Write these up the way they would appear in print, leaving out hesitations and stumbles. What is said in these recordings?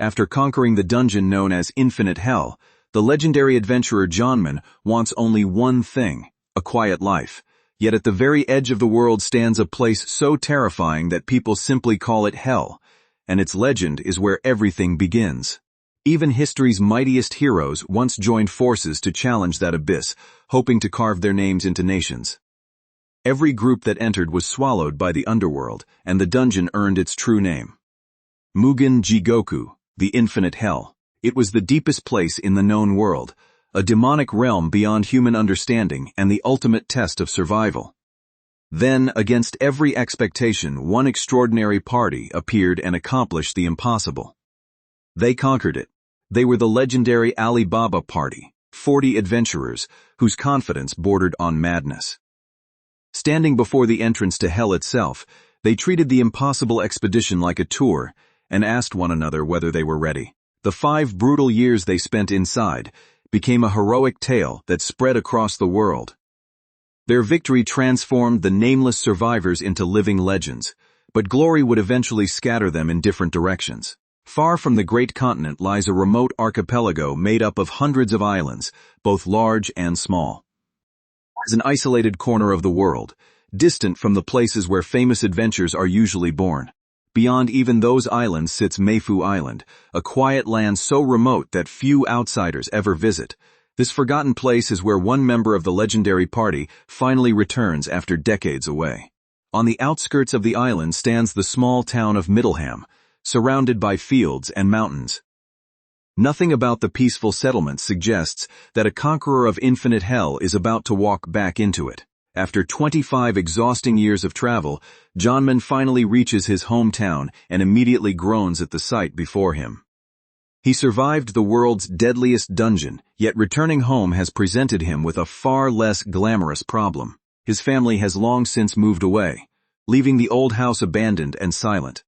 After conquering the dungeon known as Infinite Hell, the legendary adventurer Jonman wants only one thing: a quiet life. Yet at the very edge of the world stands a place so terrifying that people simply call it Hell, and its legend is where everything begins. Even history's mightiest heroes once joined forces to challenge that abyss, hoping to carve their names into nations. Every group that entered was swallowed by the underworld, and the dungeon earned its true name: Mugen Jigoku, the Infinite Hell. It was the deepest place in the known world, a demonic realm beyond human understanding and the ultimate test of survival. Then, against every expectation, one extraordinary party appeared and accomplished the impossible. They conquered it. They were the legendary Alibaba Party, 40 adventurers whose confidence bordered on madness. Standing before the entrance to Hell itself, they treated the impossible expedition like a tour and asked one another whether they were ready. The 5 brutal years they spent inside became a heroic tale that spread across the world. Their victory transformed the nameless survivors into living legends, but glory would eventually scatter them in different directions. Far from the great continent lies a remote archipelago made up of hundreds of islands, both large and small. As an isolated corner of the world, distant from the places where famous adventures are usually born. Beyond even those islands sits Meifu Island, a quiet land so remote that few outsiders ever visit. This forgotten place is where one member of the legendary party finally returns after decades away. On the outskirts of the island stands the small town of Middleham, surrounded by fields and mountains. Nothing about the peaceful settlement suggests that a conqueror of Infinite Hell is about to walk back into it. After 25 exhausting years of travel, Jonman finally reaches his hometown and immediately groans at the sight before him. He survived the world's deadliest dungeon, yet returning home has presented him with a far less glamorous problem. His family has long since moved away, leaving the old house abandoned and silent.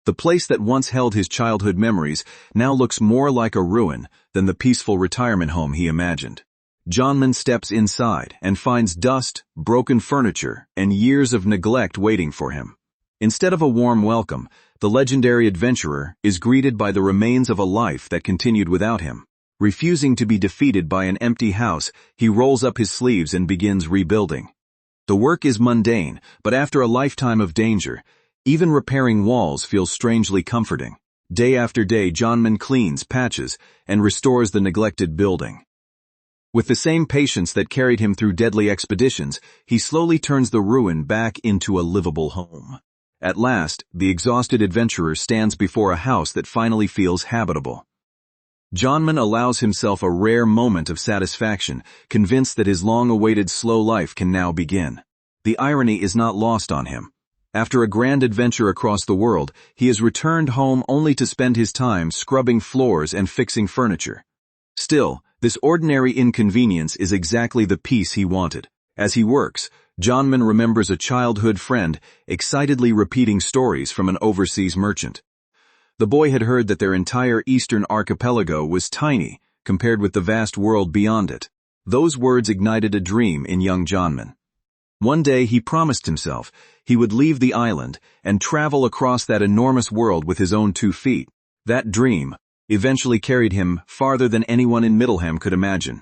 The place that once held his childhood memories now looks more like a ruin than the peaceful retirement home he imagined. Jonman steps inside and finds dust, broken furniture, and years of neglect waiting for him. Instead of a warm welcome, the legendary adventurer is greeted by the remains of a life that continued without him. Refusing to be defeated by an empty house, he rolls up his sleeves and begins rebuilding. The work is mundane, but after a lifetime of danger, even repairing walls feels strangely comforting. Day after day, Jonman cleans, patches, and restores the neglected building. With the same patience that carried him through deadly expeditions, he slowly turns the ruin back into a livable home. At last, the exhausted adventurer stands before a house that finally feels habitable. Jonman allows himself a rare moment of satisfaction, convinced that his long-awaited slow life can now begin. The irony is not lost on him. After a grand adventure across the world, he has returned home only to spend his time scrubbing floors and fixing furniture. Still, this ordinary inconvenience is exactly the peace he wanted. As he works, Jonman remembers a childhood friend excitedly repeating stories from an overseas merchant. The boy had heard that their entire eastern archipelago was tiny compared with the vast world beyond it. Those words ignited a dream in young Jonman. One day he promised himself he would leave the island and travel across that enormous world with his own 2 feet. That dream eventually carried him farther than anyone in Middleham could imagine.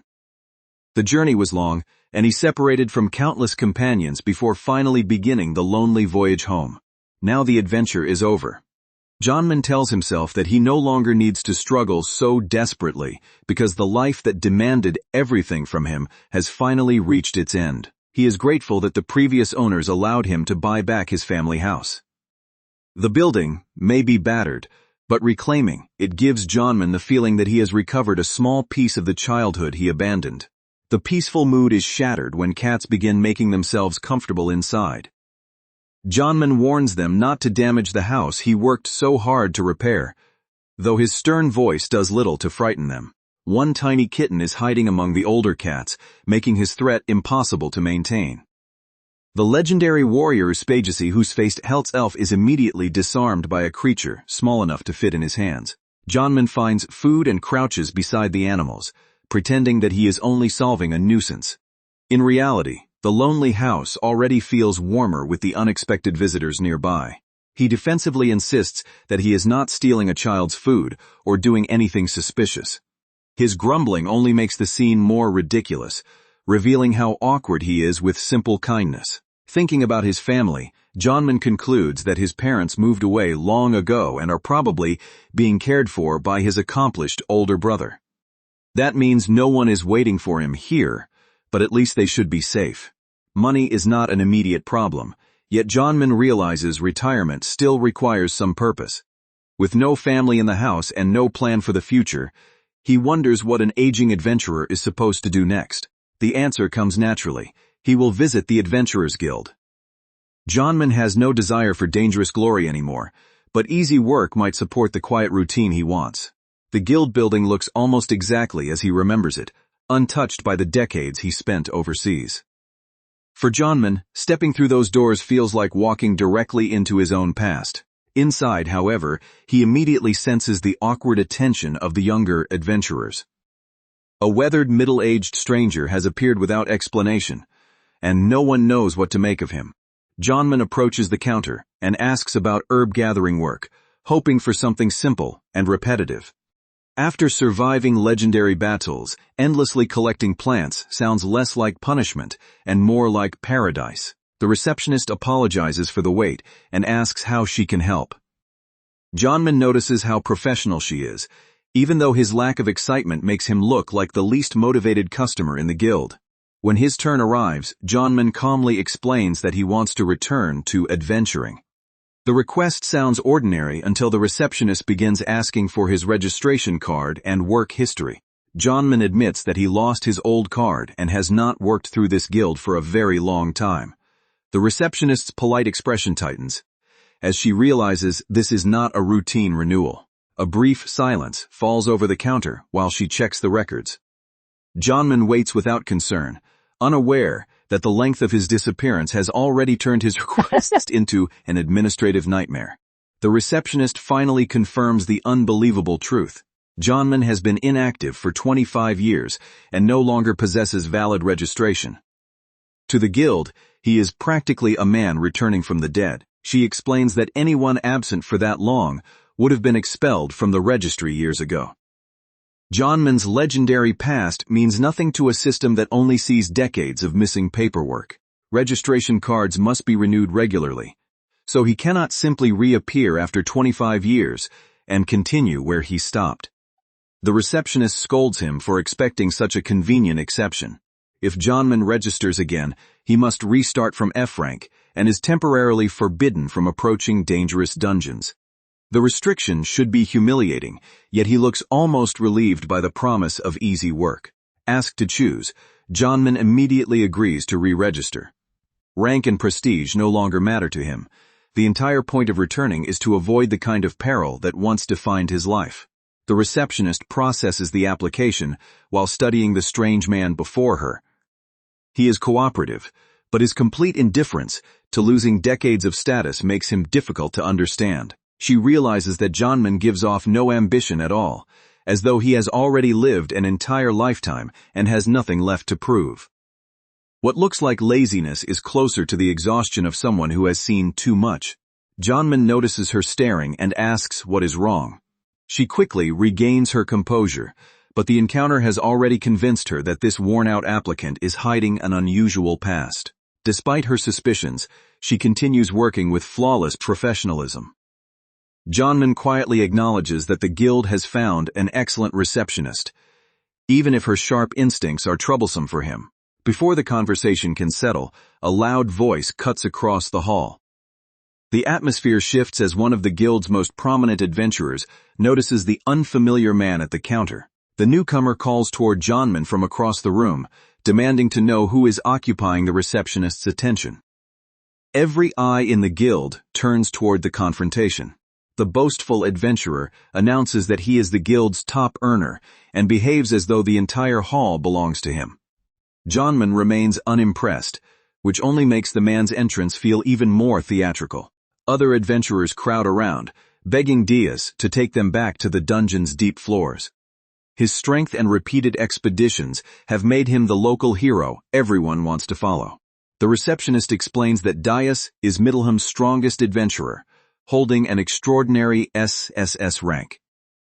The journey was long, and he separated from countless companions before finally beginning the lonely voyage home. Now the adventure is over. Jonman tells himself that he no longer needs to struggle so desperately because the life that demanded everything from him has finally reached its end. He is grateful that the previous owners allowed him to buy back his family house. The building may be battered, but reclaiming it gives Jonman the feeling that he has recovered a small piece of the childhood he abandoned. The peaceful mood is shattered when cats begin making themselves comfortable inside. Jonman warns them not to damage the house he worked so hard to repair, though his stern voice does little to frighten them. One tiny kitten is hiding among the older cats, making his threat impossible to maintain. The legendary warrior Uspagesi, who's faced Helt's elf, is immediately disarmed by a creature small enough to fit in his hands. Jonman finds food and crouches beside the animals, pretending that he is only solving a nuisance. In reality, the lonely house already feels warmer with the unexpected visitors nearby. He defensively insists that he is not stealing a child's food or doing anything suspicious. His grumbling only makes the scene more ridiculous, revealing how awkward he is with simple kindness. Thinking about his family, Johnman concludes that his parents moved away long ago and are probably being cared for by his accomplished older brother. That means no one is waiting for him here, but at least they should be safe. Money is not an immediate problem, yet Johnman realizes retirement still requires some purpose. With no family in the house and no plan for the future, he wonders what an aging adventurer is supposed to do next. The answer comes naturally. He will visit the Adventurers Guild. Johnman has no desire for dangerous glory anymore, but easy work might support the quiet routine he wants. The guild building looks almost exactly as he remembers it, untouched by the decades he spent overseas. For Johnman, stepping through those doors feels like walking directly into his own past. Inside, however, he immediately senses the awkward attention of the younger adventurers. A weathered middle-aged stranger has appeared without explanation, and no one knows what to make of him. Johnman approaches the counter and asks about herb-gathering work, hoping for something simple and repetitive. After surviving legendary battles, endlessly collecting plants sounds less like punishment and more like paradise. The receptionist apologizes for the wait and asks how she can help. Johnman notices how professional she is, even though his lack of excitement makes him look like the least motivated customer in the guild. When his turn arrives, Johnman calmly explains that he wants to return to adventuring. The request sounds ordinary until the receptionist begins asking for his registration card and work history. Johnman admits that he lost his old card and has not worked through this guild for a very long time. The receptionist's polite expression tightens, as she realizes this is not a routine renewal. A brief silence falls over the counter while she checks the records. Johnman waits without concern, unaware that the length of his disappearance has already turned his request into an administrative nightmare. The receptionist finally confirms the unbelievable truth. Johnman has been inactive for 25 years and no longer possesses valid registration. To the guild, he is practically a man returning from the dead. She explains that anyone absent for that long would have been expelled from the registry years ago. Johnman's legendary past means nothing to a system that only sees decades of missing paperwork. Registration cards must be renewed regularly, so he cannot simply reappear after 25 years and continue where he stopped. The receptionist scolds him for expecting such a convenient exception. If Johnman registers again, he must restart from F rank and is temporarily forbidden from approaching dangerous dungeons. The restriction should be humiliating, yet he looks almost relieved by the promise of easy work. Asked to choose, Johnman immediately agrees to re-register. Rank and prestige no longer matter to him. The entire point of returning is to avoid the kind of peril that once defined his life. The receptionist processes the application while studying the strange man before her. He is cooperative, but his complete indifference to losing decades of status makes him difficult to understand. She realizes that Johnman gives off no ambition at all, as though he has already lived an entire lifetime and has nothing left to prove. What looks like laziness is closer to the exhaustion of someone who has seen too much. Johnman notices her staring and asks what is wrong. She quickly regains her composure, but the encounter has already convinced her that this worn-out applicant is hiding an unusual past. Despite her suspicions, she continues working with flawless professionalism. Johnman quietly acknowledges that the guild has found an excellent receptionist, even if her sharp instincts are troublesome for him. Before the conversation can settle, a loud voice cuts across the hall. The atmosphere shifts as one of the guild's most prominent adventurers notices the unfamiliar man at the counter. The newcomer calls toward Johnman from across the room, demanding to know who is occupying the receptionist's attention. Every eye in the guild turns toward the confrontation. The boastful adventurer announces that he is the guild's top earner and behaves as though the entire hall belongs to him. Johnman remains unimpressed, which only makes the man's entrance feel even more theatrical. Other adventurers crowd around, begging Diaz to take them back to the dungeon's deep floors. His strength and repeated expeditions have made him the local hero everyone wants to follow. The receptionist explains that Diaz is Middleham's strongest adventurer, holding an extraordinary SSS rank.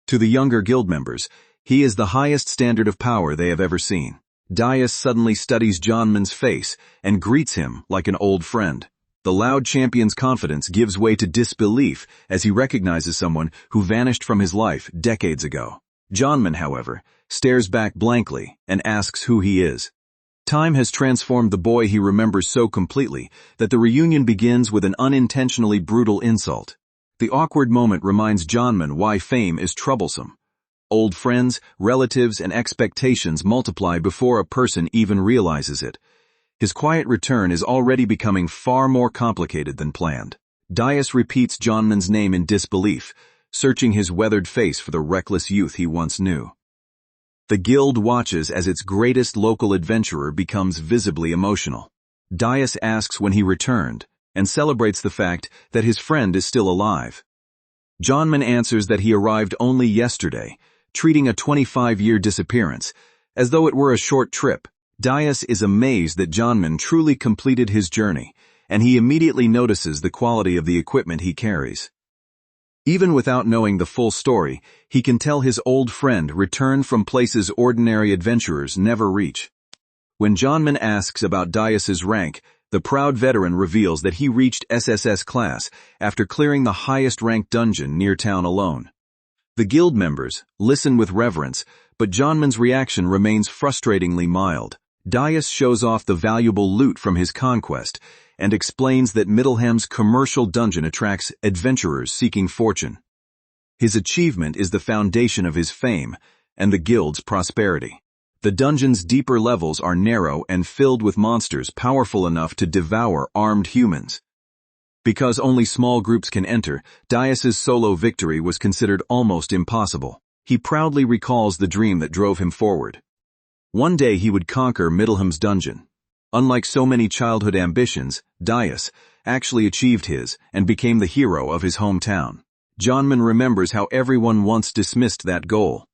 To the younger guild members, he is the highest standard of power they have ever seen. Dias suddenly studies Jonman's face and greets him like an old friend. The loud champion's confidence gives way to disbelief as he recognizes someone who vanished from his life decades ago. Jonman, however, stares back blankly and asks who he is. Time has transformed the boy he remembers so completely that the reunion begins with an unintentionally brutal insult. The awkward moment reminds Jonman why fame is troublesome. Old friends, relatives, and expectations multiply before a person even realizes it. His quiet return is already becoming far more complicated than planned. Dias repeats Jonman's name in disbelief, searching his weathered face for the reckless youth he once knew. The guild watches as its greatest local adventurer becomes visibly emotional. Dias asks when he returned, and celebrates the fact that his friend is still alive. Jonman answers that he arrived only yesterday, treating a 25-year disappearance as though it were a short trip. Dias is amazed that Jonman truly completed his journey, and he immediately notices the quality of the equipment he carries. Even without knowing the full story, he can tell his old friend returned from places ordinary adventurers never reach. When Jonman asks about Dias's rank, the proud veteran reveals that he reached SSS class after clearing the highest-ranked dungeon near town alone. The guild members listen with reverence, but Jonman's reaction remains frustratingly mild. Dias shows off the valuable loot from his conquest and explains that Middleham's commercial dungeon attracts adventurers seeking fortune. His achievement is the foundation of his fame and the guild's prosperity. The dungeon's deeper levels are narrow and filled with monsters powerful enough to devour armed humans. Because only small groups can enter, Dias's solo victory was considered almost impossible. He proudly recalls the dream that drove him forward. One day he would conquer Middleham's dungeon. Unlike so many childhood ambitions, Dias actually achieved his and became the hero of his hometown. Jonman remembers how everyone once dismissed that goal.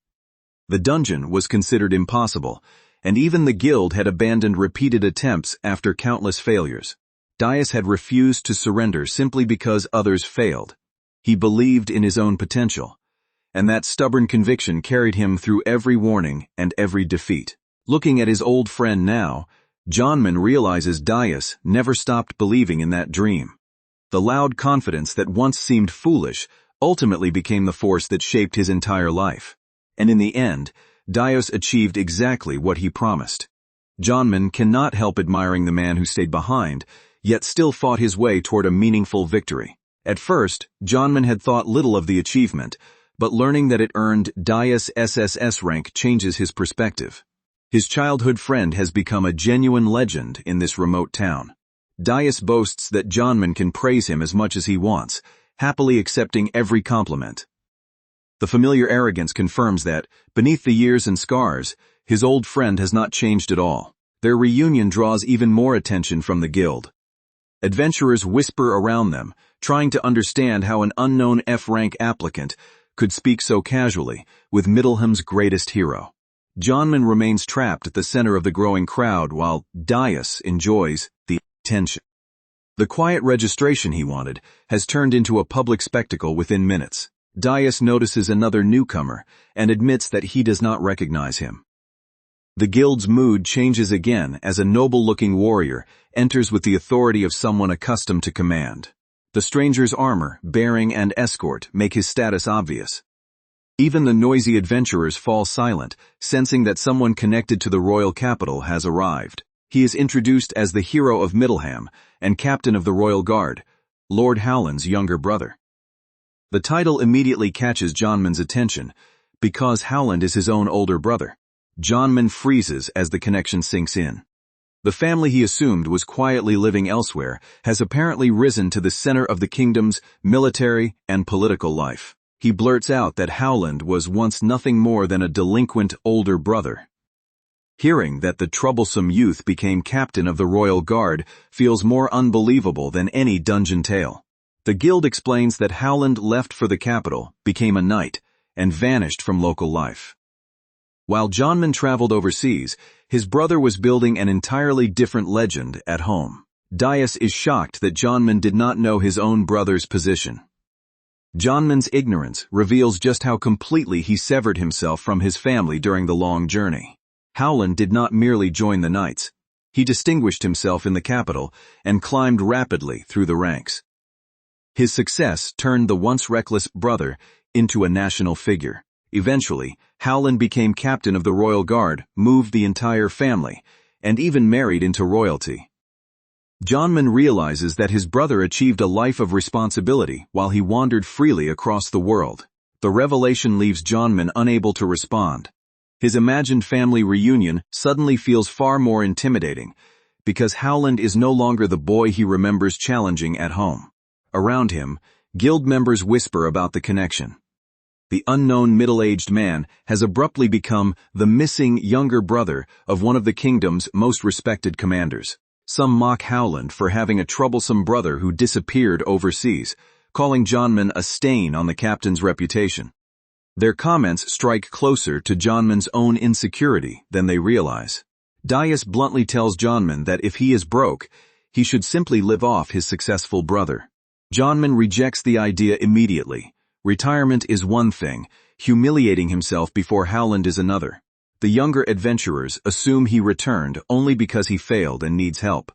The dungeon was considered impossible, and even the guild had abandoned repeated attempts after countless failures. Dias had refused to surrender simply because others failed. He believed in his own potential, and that stubborn conviction carried him through every warning and every defeat. Looking at his old friend now, Jonman realizes Dias never stopped believing in that dream. The loud confidence that once seemed foolish ultimately became the force that shaped his entire life. And in the end, Dias achieved exactly what he promised. Jonman cannot help admiring the man who stayed behind, yet still fought his way toward a meaningful victory. At first, Jonman had thought little of the achievement, but learning that it earned Dias' SSS rank changes his perspective. His childhood friend has become a genuine legend in this remote town. Dias boasts that Jonman can praise him as much as he wants, happily accepting every compliment. The familiar arrogance confirms that, beneath the years and scars, his old friend has not changed at all. Their reunion draws even more attention from the guild. Adventurers whisper around them, trying to understand how an unknown F-rank applicant could speak so casually with Middleham's greatest hero. Jonman remains trapped at the center of the growing crowd while Dias enjoys the attention. The quiet registration he wanted has turned into a public spectacle within minutes. Dias notices another newcomer and admits that he does not recognize him. The guild's mood changes again as a noble-looking warrior enters with the authority of someone accustomed to command. The stranger's armor, bearing, and escort make his status obvious. Even the noisy adventurers fall silent, sensing that someone connected to the royal capital has arrived. He is introduced as the hero of Middleham and captain of the royal guard, Lord Howland's younger brother. The title immediately catches Jonman's attention, because Howland is his own older brother. Jonman freezes as the connection sinks in. The family he assumed was quietly living elsewhere has apparently risen to the center of the kingdom's military and political life. He blurts out that Howland was once nothing more than a delinquent older brother. Hearing that the troublesome youth became captain of the royal guard feels more unbelievable than any dungeon tale. The guild explains that Howland left for the capital, became a knight, and vanished from local life. While Jonman traveled overseas, his brother was building an entirely different legend at home. Dias is shocked that Jonman did not know his own brother's position. Jonman's ignorance reveals just how completely he severed himself from his family during the long journey. Howland did not merely join the knights. He distinguished himself in the capital and climbed rapidly through the ranks. His success turned the once reckless brother into a national figure. Eventually, Howland became captain of the royal guard, moved the entire family, and even married into royalty. Jonman realizes that his brother achieved a life of responsibility while he wandered freely across the world. The revelation leaves Jonman unable to respond. His imagined family reunion suddenly feels far more intimidating, because Howland is no longer the boy he remembers challenging at home. Around him, guild members whisper about the connection. The unknown middle-aged man has abruptly become the missing younger brother of one of the kingdom's most respected commanders. Some mock Howland for having a troublesome brother who disappeared overseas, calling Jonman a stain on the captain's reputation. Their comments strike closer to Jonman's own insecurity than they realize. Daius bluntly tells Jonman that if he is broke, he should simply live off his successful brother. Jonman rejects the idea immediately. Retirement is one thing, humiliating himself before Howland is another. The younger adventurers assume he returned only because he failed and needs help.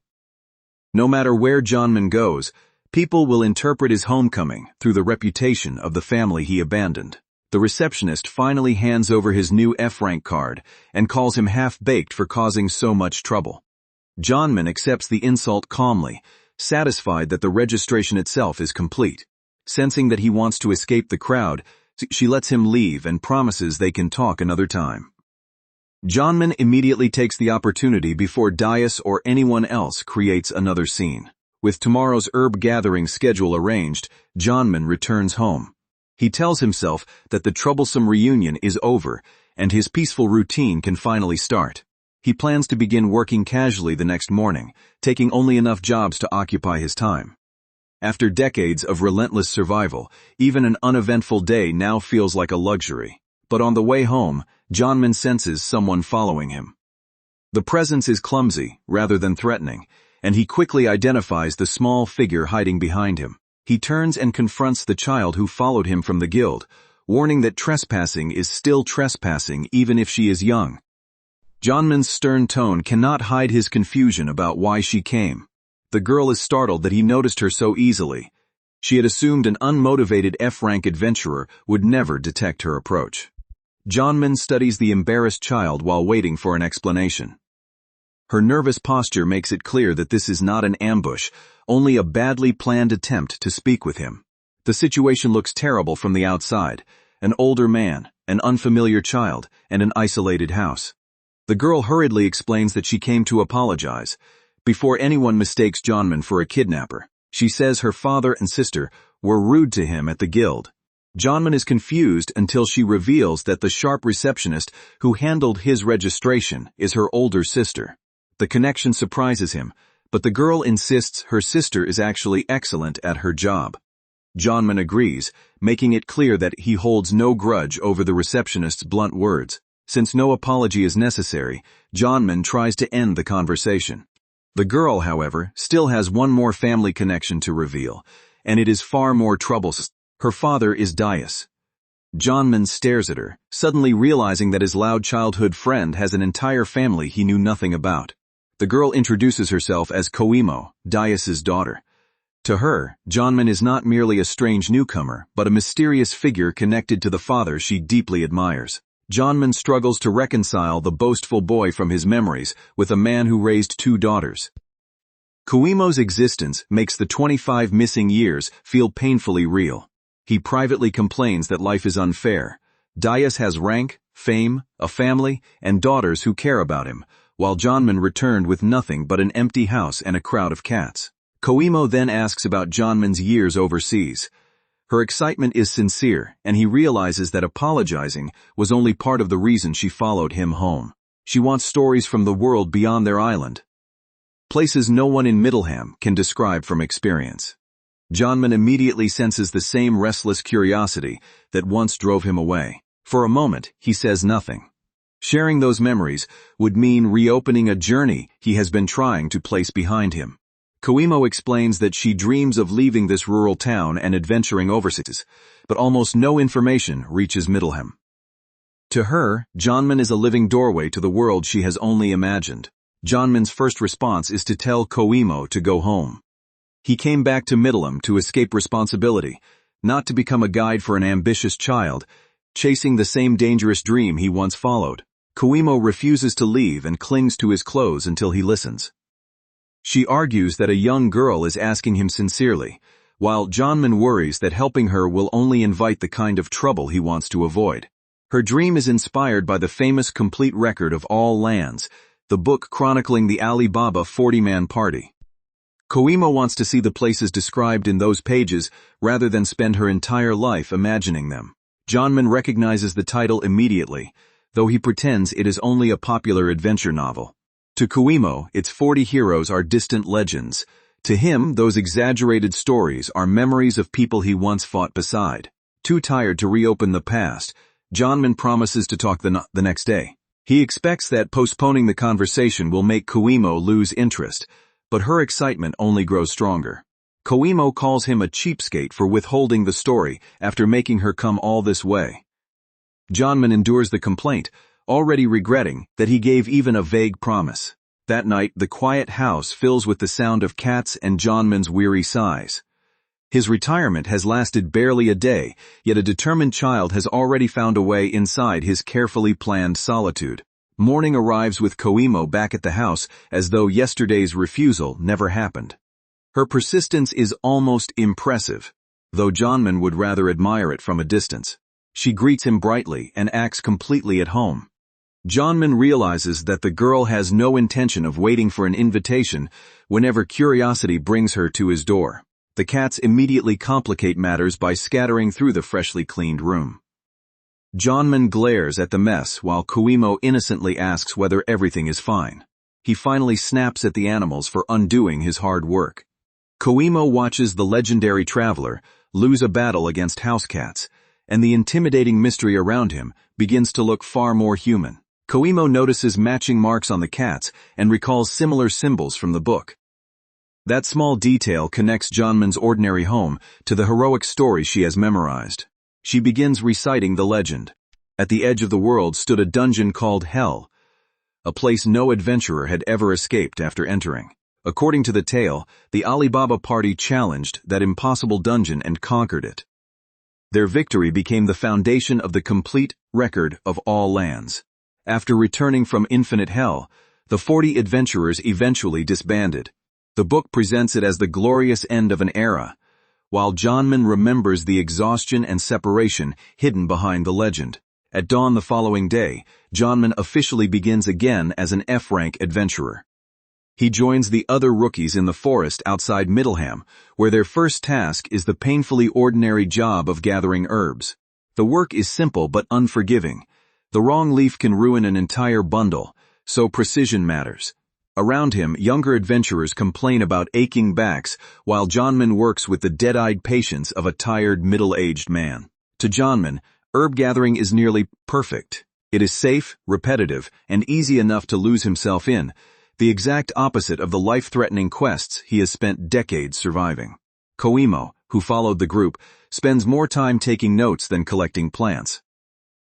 No matter where Jonman goes, people will interpret his homecoming through the reputation of the family he abandoned. The receptionist finally hands over his new F-rank card and calls him half-baked for causing so much trouble. Jonman accepts the insult calmly, satisfied that the registration itself is complete. Sensing that he wants to escape the crowd, she lets him leave and promises they can talk another time. Jonman immediately takes the opportunity before Daius or anyone else creates another scene. With tomorrow's herb gathering schedule arranged, Jonman returns home. He tells himself that the troublesome reunion is over and his peaceful routine can finally start. He plans to begin working casually the next morning, taking only enough jobs to occupy his time. After decades of relentless survival, even an uneventful day now feels like a luxury. But on the way home, Jonman senses someone following him. The presence is clumsy rather than threatening, and he quickly identifies the small figure hiding behind him. He turns and confronts the child who followed him from the guild, warning that trespassing is still trespassing even if she is young. Jonman's stern tone cannot hide his confusion about why she came. The girl is startled that he noticed her so easily. She had assumed an unmotivated F-rank adventurer would never detect her approach. Jonman studies the embarrassed child while waiting for an explanation. Her nervous posture makes it clear that this is not an ambush, only a badly planned attempt to speak with him. The situation looks terrible from the outside: an older man, an unfamiliar child, and an isolated house. The girl hurriedly explains that she came to apologize, before anyone mistakes Jonman for a kidnapper. She says her father and sister were rude to him at the guild. Jonman is confused until she reveals that the sharp receptionist who handled his registration is her older sister. The connection surprises him, but the girl insists her sister is actually excellent at her job. Jonman agrees, making it clear that he holds no grudge over the receptionist's blunt words. Since no apology is necessary, Jonman tries to end the conversation. The girl, however, still has one more family connection to reveal, and it is far more troublesome. Her father is Daius. Jonman stares at her, suddenly realizing that his loud childhood friend has an entire family he knew nothing about. The girl introduces herself as Koimo, Daius's daughter. To her, Jonman is not merely a strange newcomer, but a mysterious figure connected to the father she deeply admires. Jonman struggles to reconcile the boastful boy from his memories with a man who raised 2 daughters. Koimo's existence makes the 25 missing years feel painfully real. He privately complains that life is unfair. Daius has rank, fame, a family, and daughters who care about him, while Jonman returned with nothing but an empty house and a crowd of cats. Koimo then asks about Jonman's years overseas. Her excitement is sincere, and he realizes that apologizing was only part of the reason she followed him home. She wants stories from the world beyond their island. Places no one in Middleham can describe from experience. Jonman immediately senses the same restless curiosity that once drove him away. For a moment, he says nothing. Sharing those memories would mean reopening a journey he has been trying to place behind him. Koimo explains that she dreams of leaving this rural town and adventuring overseas, but almost no information reaches Middleham. To her, Jonman is a living doorway to the world she has only imagined. Jonman's first response is to tell Koimo to go home. He came back to Middleham to escape responsibility, not to become a guide for an ambitious child, chasing the same dangerous dream he once followed. Koimo refuses to leave and clings to his clothes until he listens. She argues that a young girl is asking him sincerely, while Jonman worries that helping her will only invite the kind of trouble he wants to avoid. Her dream is inspired by the famous complete record of all lands, the book chronicling the Alibaba 40-man party. Koimo wants to see the places described in those pages rather than spend her entire life imagining them. Jonman recognizes the title immediately, though he pretends it is only a popular adventure novel. To Koimo, its 40 heroes are distant legends. To him, those exaggerated stories are memories of people he once fought beside. Too tired to reopen the past, Jonman promises to talk the next day. He expects that postponing the conversation will make Koimo lose interest, but her excitement only grows stronger. Koimo calls him a cheapskate for withholding the story after making her come all this way. Jonman endures the complaint, already regretting that he gave even a vague promise. That night, the quiet house fills with the sound of cats and Jonman's weary sighs. His retirement has lasted barely a day, yet a determined child has already found a way inside his carefully planned solitude. Morning arrives with Koimo back at the house as though yesterday's refusal never happened. Her persistence is almost impressive, though Jonman would rather admire it from a distance. She greets him brightly and acts completely at home. Jonman realizes that the girl has no intention of waiting for an invitation whenever curiosity brings her to his door. The cats immediately complicate matters by scattering through the freshly cleaned room. Jonman glares at the mess while Koimo innocently asks whether everything is fine. He finally snaps at the animals for undoing his hard work. Koimo watches the legendary traveler lose a battle against house cats, and the intimidating mystery around him begins to look far more human. Koimo notices matching marks on the cats and recalls similar symbols from the book. That small detail connects Jonman's ordinary home to the heroic story she has memorized. She begins reciting the legend. At the edge of the world stood a dungeon called Hell, a place no adventurer had ever escaped after entering. According to the tale, the Alibaba party challenged that impossible dungeon and conquered it. Their victory became the foundation of the complete record of all lands. After returning from infinite hell, the 40 adventurers eventually disbanded. The book presents it as the glorious end of an era, while Jonman remembers the exhaustion and separation hidden behind the legend. At dawn the following day, Jonman officially begins again as an F-rank adventurer. He joins the other rookies in the forest outside Middleham, where their first task is the painfully ordinary job of gathering herbs. The work is simple but unforgiving. The wrong leaf can ruin an entire bundle, so precision matters. Around him, younger adventurers complain about aching backs, while Jonman works with the dead-eyed patience of a tired, middle-aged man. To Jonman, herb gathering is nearly perfect. It is safe, repetitive, and easy enough to lose himself in, the exact opposite of the life-threatening quests he has spent decades surviving. Koimo, who followed the group, spends more time taking notes than collecting plants.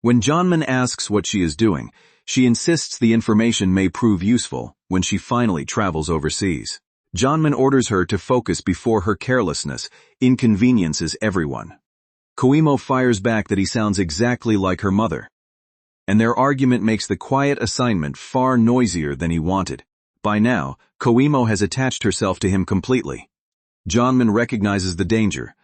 When Jonman asks what she is doing, she insists the information may prove useful when she finally travels overseas. Jonman orders her to focus before her carelessness inconveniences everyone. Koimo fires back that he sounds exactly like her mother, and their argument makes the quiet assignment far noisier than he wanted. By now, Koimo has attached herself to him completely. Jonman recognizes the danger.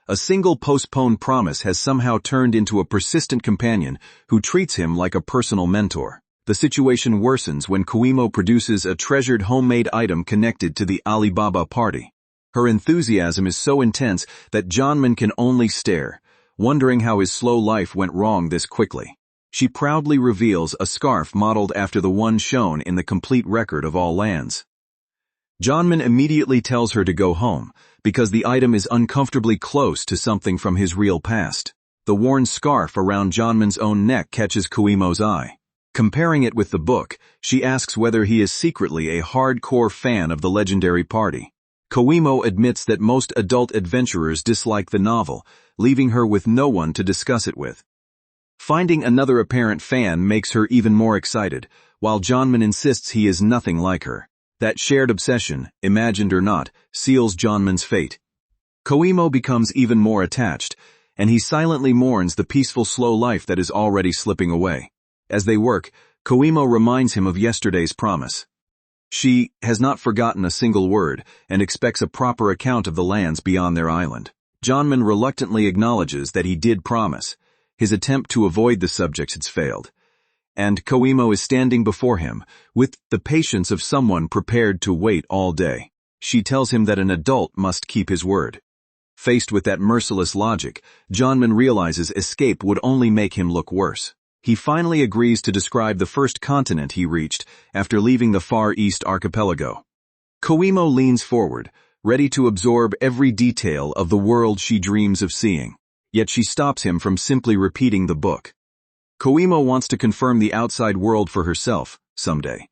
A single postponed promise has somehow turned into a persistent companion who treats him like a personal mentor. The situation worsens when Koimo produces a treasured homemade item connected to the Alibaba party. Her enthusiasm is so intense that Jonman can only stare, wondering how his slow life went wrong this quickly. She proudly reveals a scarf modeled after the one shown in the complete record of all lands. Jonman immediately tells her to go home, because the item is uncomfortably close to something from his real past. The worn scarf around Jonman's own neck catches Koimo's eye. Comparing it with the book, she asks whether he is secretly a hardcore fan of the legendary party. Koimo admits that most adult adventurers dislike the novel, leaving her with no one to discuss it with. Finding another apparent fan makes her even more excited, while Johnman insists he is nothing like her. That shared obsession, imagined or not, seals Johnman's fate. Koimo becomes even more attached, and he silently mourns the peaceful slow life that is already slipping away. As they work, Koimo reminds him of yesterday's promise. She has not forgotten a single word, and expects a proper account of the lands beyond their island. Johnman reluctantly acknowledges that he did promise. His attempt to avoid the subject has failed. And Koimo is standing before him, with the patience of someone prepared to wait all day. She tells him that an adult must keep his word. Faced with that merciless logic, Johnman realizes escape would only make him look worse. He finally agrees to describe the first continent he reached after leaving the Far East archipelago. Koimo leans forward, ready to absorb every detail of the world she dreams of seeing. Yet she stops him from simply repeating the book. Koimo wants to confirm the outside world for herself, someday.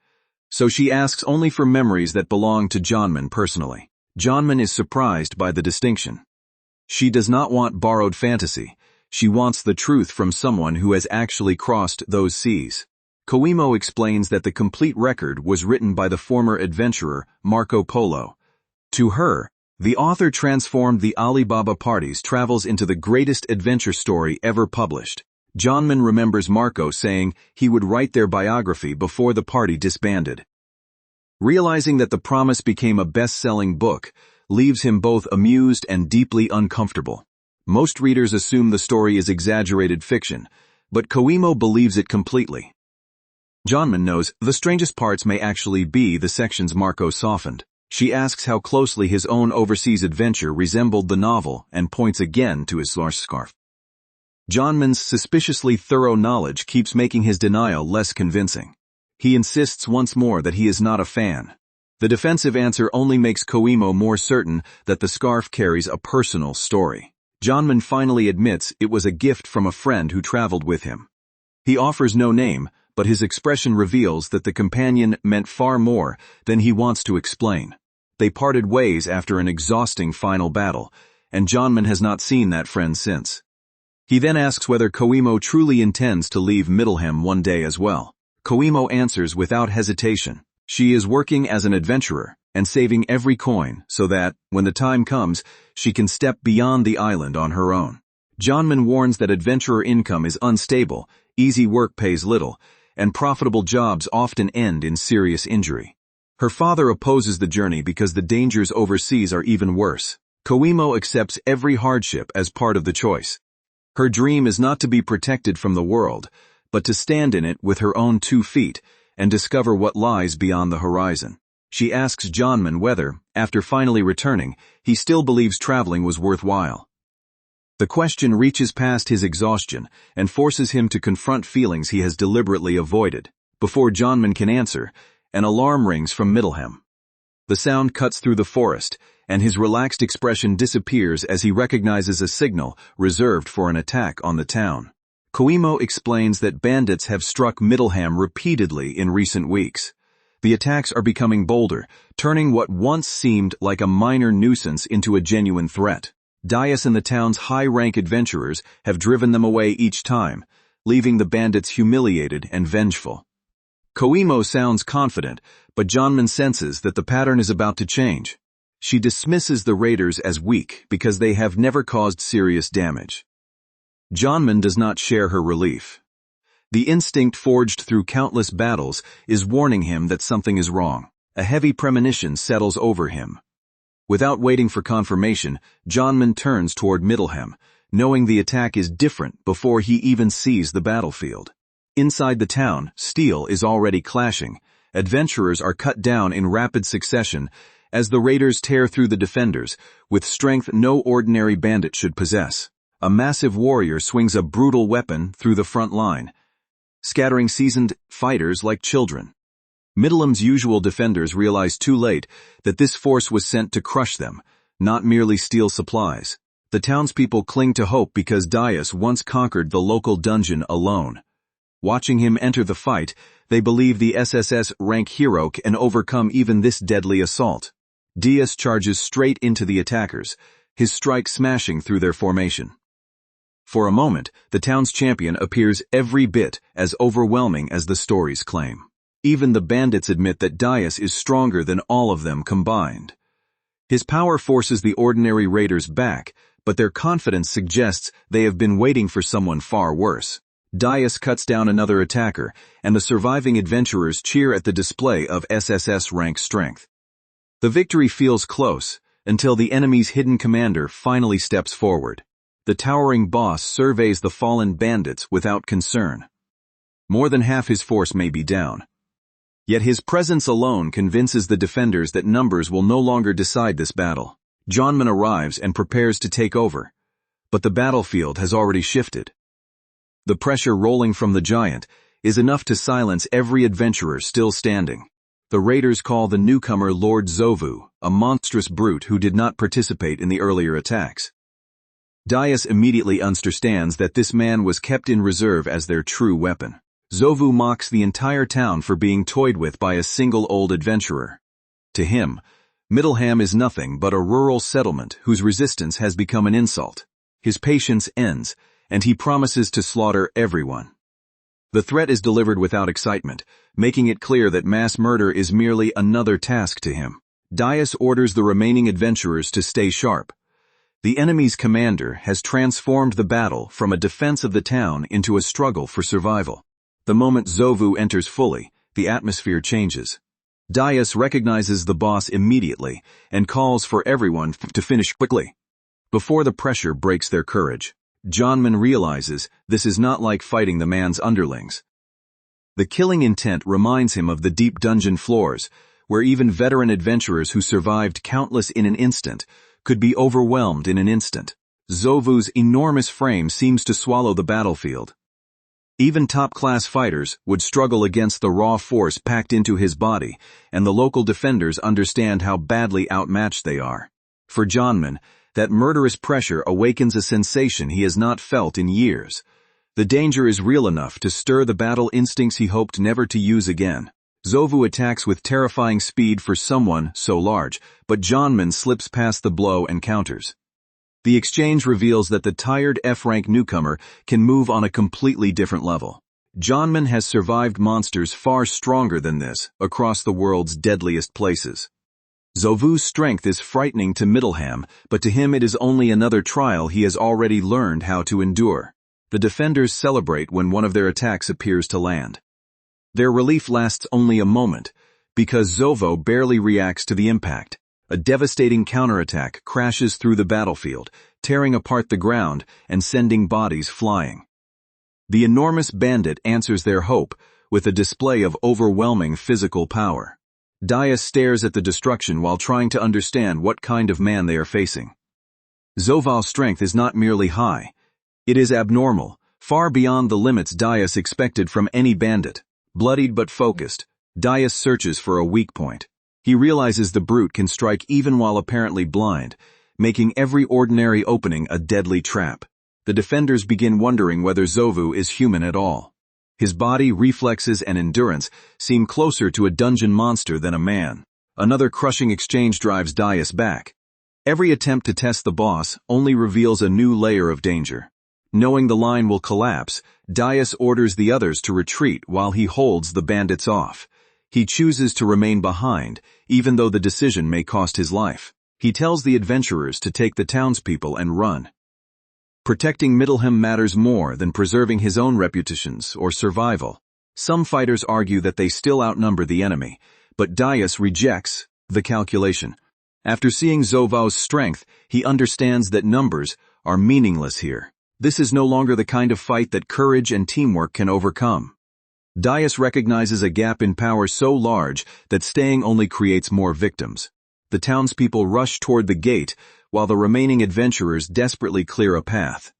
So she asks only for memories that belong to Johnman personally. Johnman is surprised by the distinction. She does not want borrowed fantasy. She wants the truth from someone who has actually crossed those seas. Koimo explains that the complete record was written by the former adventurer, Marco Polo. To her, the author transformed the Alibaba party's travels into the greatest adventure story ever published. Johnman remembers Marco saying he would write their biography before the party disbanded. Realizing that the promise became a best-selling book leaves him both amused and deeply uncomfortable. Most readers assume the story is exaggerated fiction, but Koimo believes it completely. Johnman knows the strangest parts may actually be the sections Marco softened. She asks how closely his own overseas adventure resembled the novel and points again to his scarf. Johnman's suspiciously thorough knowledge keeps making his denial less convincing. He insists once more that he is not a fan. The defensive answer only makes Koimo more certain that the scarf carries a personal story. Johnman finally admits it was a gift from a friend who traveled with him. He offers no name, but his expression reveals that the companion meant far more than he wants to explain. They parted ways after an exhausting final battle, and Johnman has not seen that friend since. He then asks whether Koimo truly intends to leave Middleham one day as well. Koimo answers without hesitation. She is working as an adventurer and saving every coin so that, when the time comes, she can step beyond the island on her own. Johnman warns that adventurer income is unstable, easy work pays little, and profitable jobs often end in serious injury. Her father opposes the journey because the dangers overseas are even worse. Koimo accepts every hardship as part of the choice. Her dream is not to be protected from the world, but to stand in it with her own 2 feet and discover what lies beyond the horizon. She asks Johnman whether, after finally returning, he still believes traveling was worthwhile. The question reaches past his exhaustion and forces him to confront feelings he has deliberately avoided. Before Johnman can answer, an alarm rings from Middleham. The sound cuts through the forest, and his relaxed expression disappears as he recognizes a signal reserved for an attack on the town. Koimo explains that bandits have struck Middleham repeatedly in recent weeks. The attacks are becoming bolder, turning what once seemed like a minor nuisance into a genuine threat. Dias and the town's high-rank adventurers have driven them away each time, leaving the bandits humiliated and vengeful. Koimo sounds confident, but Johnman senses that the pattern is about to change. She dismisses the raiders as weak because they have never caused serious damage. Johnman does not share her relief. The instinct forged through countless battles is warning him that something is wrong. A heavy premonition settles over him. Without waiting for confirmation, Johnman turns toward Middleham, knowing the attack is different before he even sees the battlefield. Inside the town, steel is already clashing. Adventurers are cut down in rapid succession as the raiders tear through the defenders, with strength no ordinary bandit should possess. A massive warrior swings a brutal weapon through the front line, scattering seasoned fighters like children. Middleham's usual defenders realize too late that this force was sent to crush them, not merely steal supplies. The townspeople cling to hope because Dias once conquered the local dungeon alone. Watching him enter the fight, they believe the SSS rank hero can overcome even this deadly assault. Diaz charges straight into the attackers, his strike smashing through their formation. For a moment, the town's champion appears every bit as overwhelming as the stories claim. Even the bandits admit that Diaz is stronger than all of them combined. His power forces the ordinary raiders back, but their confidence suggests they have been waiting for someone far worse. Diaz cuts down another attacker, and the surviving adventurers cheer at the display of SSS rank strength. The victory feels close, until the enemy's hidden commander finally steps forward. The towering boss surveys the fallen bandits without concern. More than half his force may be down. Yet his presence alone convinces the defenders that numbers will no longer decide this battle. Johnman arrives and prepares to take over, but the battlefield has already shifted. The pressure rolling from the giant is enough to silence every adventurer still standing. The raiders call the newcomer Lord Zovu, a monstrous brute who did not participate in the earlier attacks. Diaz immediately understands that this man was kept in reserve as their true weapon. Zovu mocks the entire town for being toyed with by a single old adventurer. To him, Middleham is nothing but a rural settlement whose resistance has become an insult. His patience ends, and he promises to slaughter everyone. The threat is delivered without excitement, making it clear that mass murder is merely another task to him. Diaz orders the remaining adventurers to stay sharp. The enemy's commander has transformed the battle from a defense of the town into a struggle for survival. The moment Zovu enters fully, the atmosphere changes. Diaz recognizes the boss immediately and calls for everyone to finish quickly. Before the pressure breaks their courage, Johnman realizes this is not like fighting the man's underlings. The killing intent reminds him of the deep dungeon floors, where even veteran adventurers who survived countless in an instant could be overwhelmed in an instant. Zovu's enormous frame seems to swallow the battlefield. Even top-class fighters would struggle against the raw force packed into his body, and the local defenders understand how badly outmatched they are. For Johnman, that murderous pressure awakens a sensation he has not felt in years. The danger is real enough to stir the battle instincts he hoped never to use again. Zovu attacks with terrifying speed for someone so large, but Johnman slips past the blow and counters. The exchange reveals that the tired F-rank newcomer can move on a completely different level. Johnman has survived monsters far stronger than this across the world's deadliest places. Zovu's strength is frightening to Middleham, but to him it is only another trial he has already learned how to endure. The defenders celebrate when one of their attacks appears to land. Their relief lasts only a moment, because Zovu barely reacts to the impact. A devastating counterattack crashes through the battlefield, tearing apart the ground and sending bodies flying. The enormous bandit answers their hope with a display of overwhelming physical power. Diaz stares at the destruction while trying to understand what kind of man they are facing. Zovu's strength is not merely high. It is abnormal, far beyond the limits Diaz expected from any bandit. Bloodied but focused, Diaz searches for a weak point. He realizes the brute can strike even while apparently blind, making every ordinary opening a deadly trap. The defenders begin wondering whether Zovu is human at all. His body, reflexes, and endurance seem closer to a dungeon monster than a man. Another crushing exchange drives Diaz back. Every attempt to test the boss only reveals a new layer of danger. Knowing the line will collapse, Diaz orders the others to retreat while he holds the bandits off. He chooses to remain behind, even though the decision may cost his life. He tells the adventurers to take the townspeople and run. Protecting Middleham matters more than preserving his own reputations or survival. Some fighters argue that they still outnumber the enemy, but Diaz rejects the calculation. After seeing Zovu's strength, he understands that numbers are meaningless here. This is no longer the kind of fight that courage and teamwork can overcome. Diaz recognizes a gap in power so large that staying only creates more victims. The townspeople rush toward the gate, while the remaining adventurers desperately clear a path.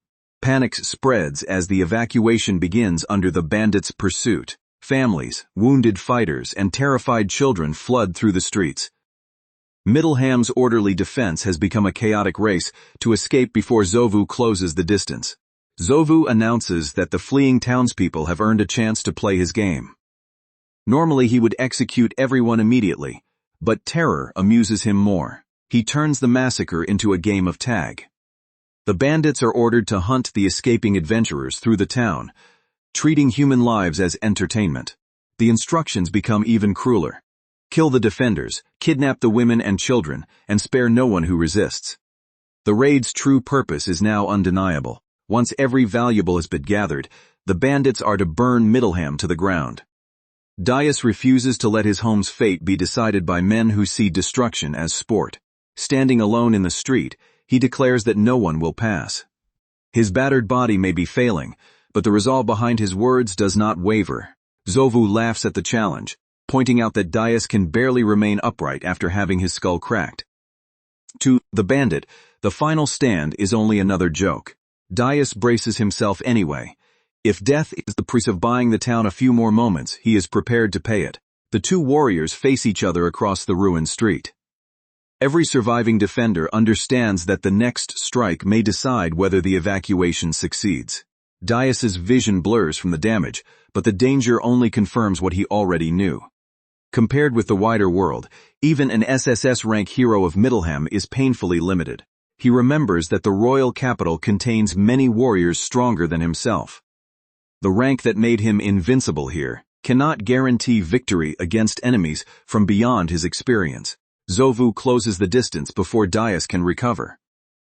Panic spreads as the evacuation begins under the bandits' pursuit. Families, wounded fighters, and terrified children flood through the streets. Middleham's orderly defense has become a chaotic race to escape before Zovu closes the distance. Zovu announces that the fleeing townspeople have earned a chance to play his game. Normally he would execute everyone immediately, But terror amuses him more. He turns the massacre into a game of tag. The bandits are ordered to hunt the escaping adventurers through the town, treating human lives as entertainment. The instructions become even crueler. Kill the defenders, kidnap the women and children, and spare no one who resists. The raid's true purpose is now undeniable. Once every valuable has been gathered, the bandits are to burn Middleham to the ground. Dias refuses to let his home's fate be decided by men who see destruction as sport. Standing alone in the street, he declares that no one will pass. His battered body may be failing, but the resolve behind his words does not waver. Zovu laughs at the challenge, pointing out that Dias can barely remain upright after having his skull cracked. To the bandit, the final stand is only another joke. Dias braces himself anyway. If death is the price of buying the town a few more moments, he is prepared to pay it. The two warriors face each other across the ruined street. Every surviving defender understands that the next strike may decide whether the evacuation succeeds. Dias's vision blurs from the damage, but the danger only confirms what he already knew. Compared with the wider world, even an SSS-rank hero of Middleham is painfully limited. He remembers that the royal capital contains many warriors stronger than himself. The rank that made him invincible here cannot guarantee victory against enemies from beyond his experience. Zovu closes the distance before Dias can recover.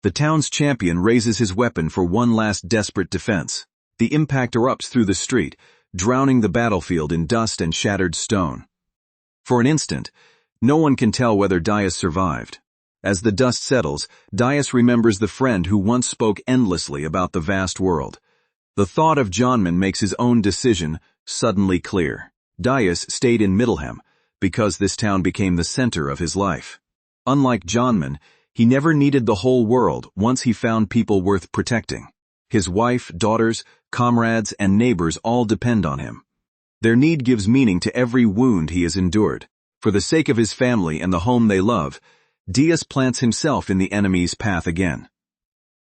The town's champion raises his weapon for one last desperate defense. The impact erupts through the street, drowning the battlefield in dust and shattered stone. For an instant, no one can tell whether Dias survived. As the dust settles, Dias remembers the friend who once spoke endlessly about the vast world. The thought of Johnman makes his own decision suddenly clear. Dias stayed in Middleham because this town became the center of his life. Unlike Johnman, he never needed the whole world once he found people worth protecting. His wife, daughters, comrades, and neighbors all depend on him. Their need gives meaning to every wound he has endured. For the sake of his family and the home they love, Dias plants himself in the enemy's path again.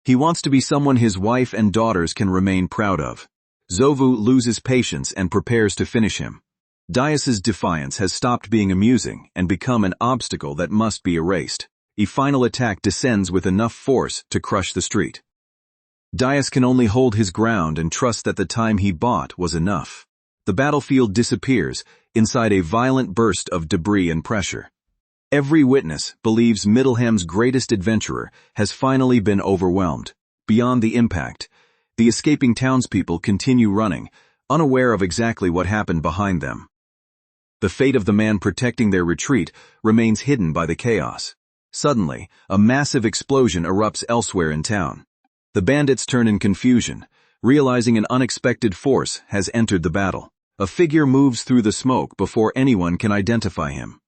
He wants to be someone his wife and daughters can remain proud of. Zovu loses patience and prepares to finish him. Dias's defiance has stopped being amusing and become an obstacle that must be erased. A final attack descends with enough force to crush the street. Dias can only hold his ground and trust that the time he bought was enough. The battlefield disappears inside a violent burst of debris and pressure. Every witness believes Middleham's greatest adventurer has finally been overwhelmed. Beyond the impact, the escaping townspeople continue running, unaware of exactly what happened behind them. The fate of the man protecting their retreat remains hidden by the chaos. Suddenly, a massive explosion erupts elsewhere in town. The bandits turn in confusion, realizing an unexpected force has entered the battle. A figure moves through the smoke before anyone can identify him.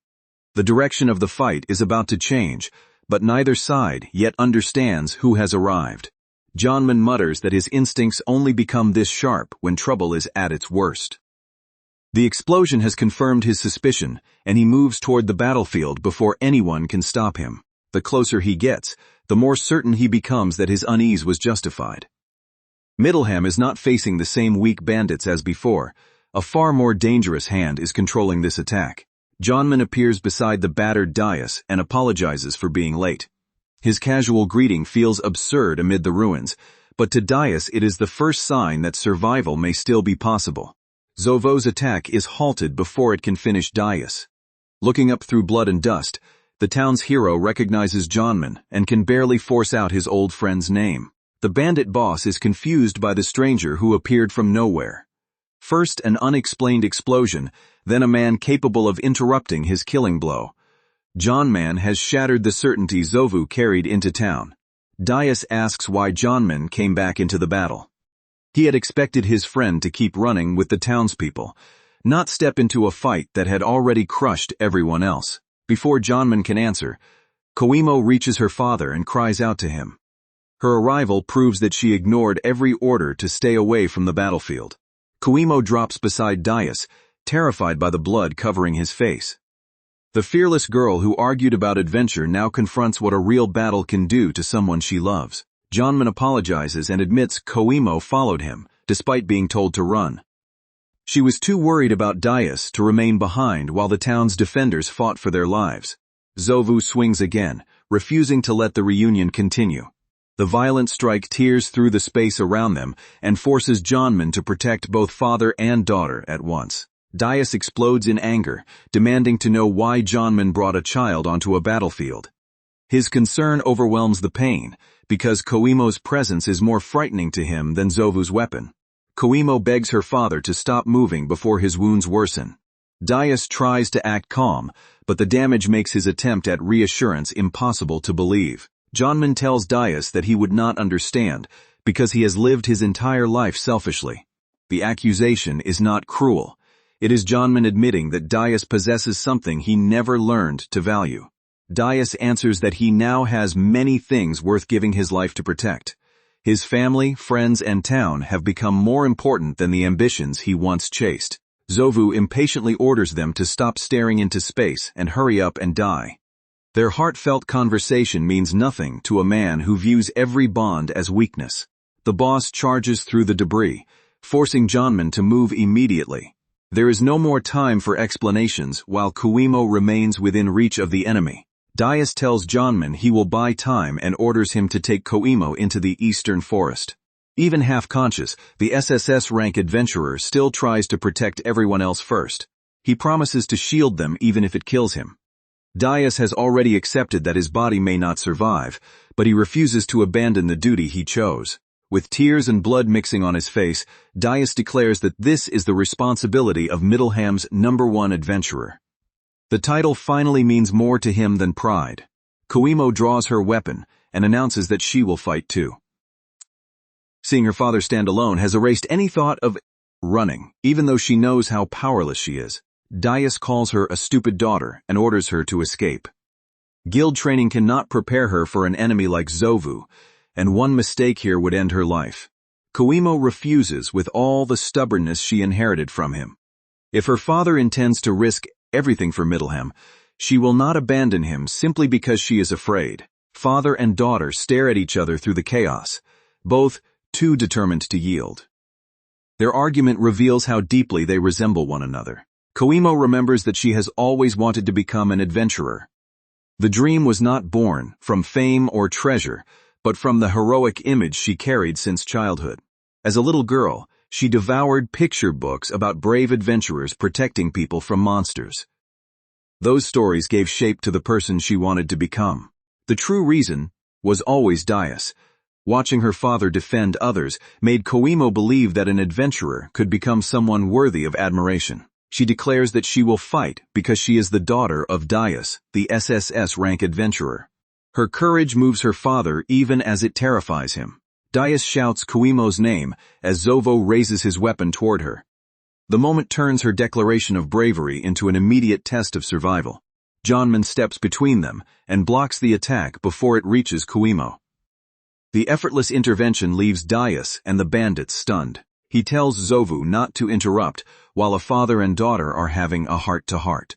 The direction of the fight is about to change, but neither side yet understands who has arrived. Johnman mutters that his instincts only become this sharp when trouble is at its worst. The explosion has confirmed his suspicion, and he moves toward the battlefield before anyone can stop him. The closer he gets, the more certain he becomes that his unease was justified. Middleham is not facing the same weak bandits as before. A far more dangerous hand is controlling this attack. Johnman appears beside the battered Dias and apologizes for being late. His casual greeting feels absurd amid the ruins, but to Dias it is the first sign that survival may still be possible. Zovu's attack is halted before it can finish Dias. Looking up through blood and dust, the town's hero recognizes Johnman and can barely force out his old friend's name. The bandit boss is confused by the stranger who appeared from nowhere. First an unexplained explosion, then a man capable of interrupting his killing blow. Johnman has shattered the certainty Zovu carried into town. Dias asks why Johnman came back into the battle. He had expected his friend to keep running with the townspeople, not step into a fight that had already crushed everyone else. Before Johnman can answer, Koimo reaches her father and cries out to him. Her arrival proves that she ignored every order to stay away from the battlefield. Koimo drops beside Dias, terrified by the blood covering his face. The fearless girl who argued about adventure now confronts what a real battle can do to someone she loves. Johnman apologizes and admits Koimo followed him, despite being told to run. She was too worried about Dias to remain behind while the town's defenders fought for their lives. Zovu swings again, refusing to let the reunion continue. The violent strike tears through the space around them and forces Jonman to protect both father and daughter at once. Dias explodes in anger, demanding to know why Jonman brought a child onto a battlefield. His concern overwhelms the pain, because Koimo's presence is more frightening to him than Zovu's weapon. Koimo begs her father to stop moving before his wounds worsen. Dias tries to act calm, but the damage makes his attempt at reassurance impossible to believe. Jonman tells Dias that he would not understand, because he has lived his entire life selfishly. The accusation is not cruel. It is Jonman admitting that Dias possesses something he never learned to value. Dias answers that he now has many things worth giving his life to protect. His family, friends, and town have become more important than the ambitions he once chased. Zovu impatiently orders them to stop staring into space and hurry up and die. Their heartfelt conversation means nothing to a man who views every bond as weakness. The boss charges through the debris, forcing Jonman to move immediately. There is no more time for explanations while Koimo remains within reach of the enemy. Dias tells Jonman he will buy time and orders him to take Koimo into the eastern forest. Even half-conscious, the SSS rank adventurer still tries to protect everyone else first. He promises to shield them even if it kills him. Dias has already accepted that his body may not survive, but he refuses to abandon the duty he chose. With tears and blood mixing on his face, Dias declares that this is the responsibility of Middleham's #1 adventurer. The title finally means more to him than pride. Koimo draws her weapon and announces that she will fight too. Seeing her father stand alone has erased any thought of running, even though she knows how powerless she is. Dias calls her a stupid daughter and orders her to escape. Guild training cannot prepare her for an enemy like Zovu, and one mistake here would end her life. Koimo refuses with all the stubbornness she inherited from him. If her father intends to risk everything for Middleham, she will not abandon him simply because she is afraid. Father and daughter stare at each other through the chaos, both too determined to yield. Their argument reveals how deeply they resemble one another. Koimo remembers that she has always wanted to become an adventurer. The dream was not born from fame or treasure, but from the heroic image she carried since childhood. As a little girl, she devoured picture books about brave adventurers protecting people from monsters. Those stories gave shape to the person she wanted to become. The true reason was always Dias. Watching her father defend others made Koimo believe that an adventurer could become someone worthy of admiration. She declares that she will fight because she is the daughter of Dias, the SSS rank adventurer. Her courage moves her father even as it terrifies him. Dias shouts Koimo's name as Zovu raises his weapon toward her. The moment turns her declaration of bravery into an immediate test of survival. Jonman steps between them and blocks the attack before it reaches Koimo. The effortless intervention leaves Dias and the bandits stunned. He tells Zovu not to interrupt while a father and daughter are having a heart-to-heart.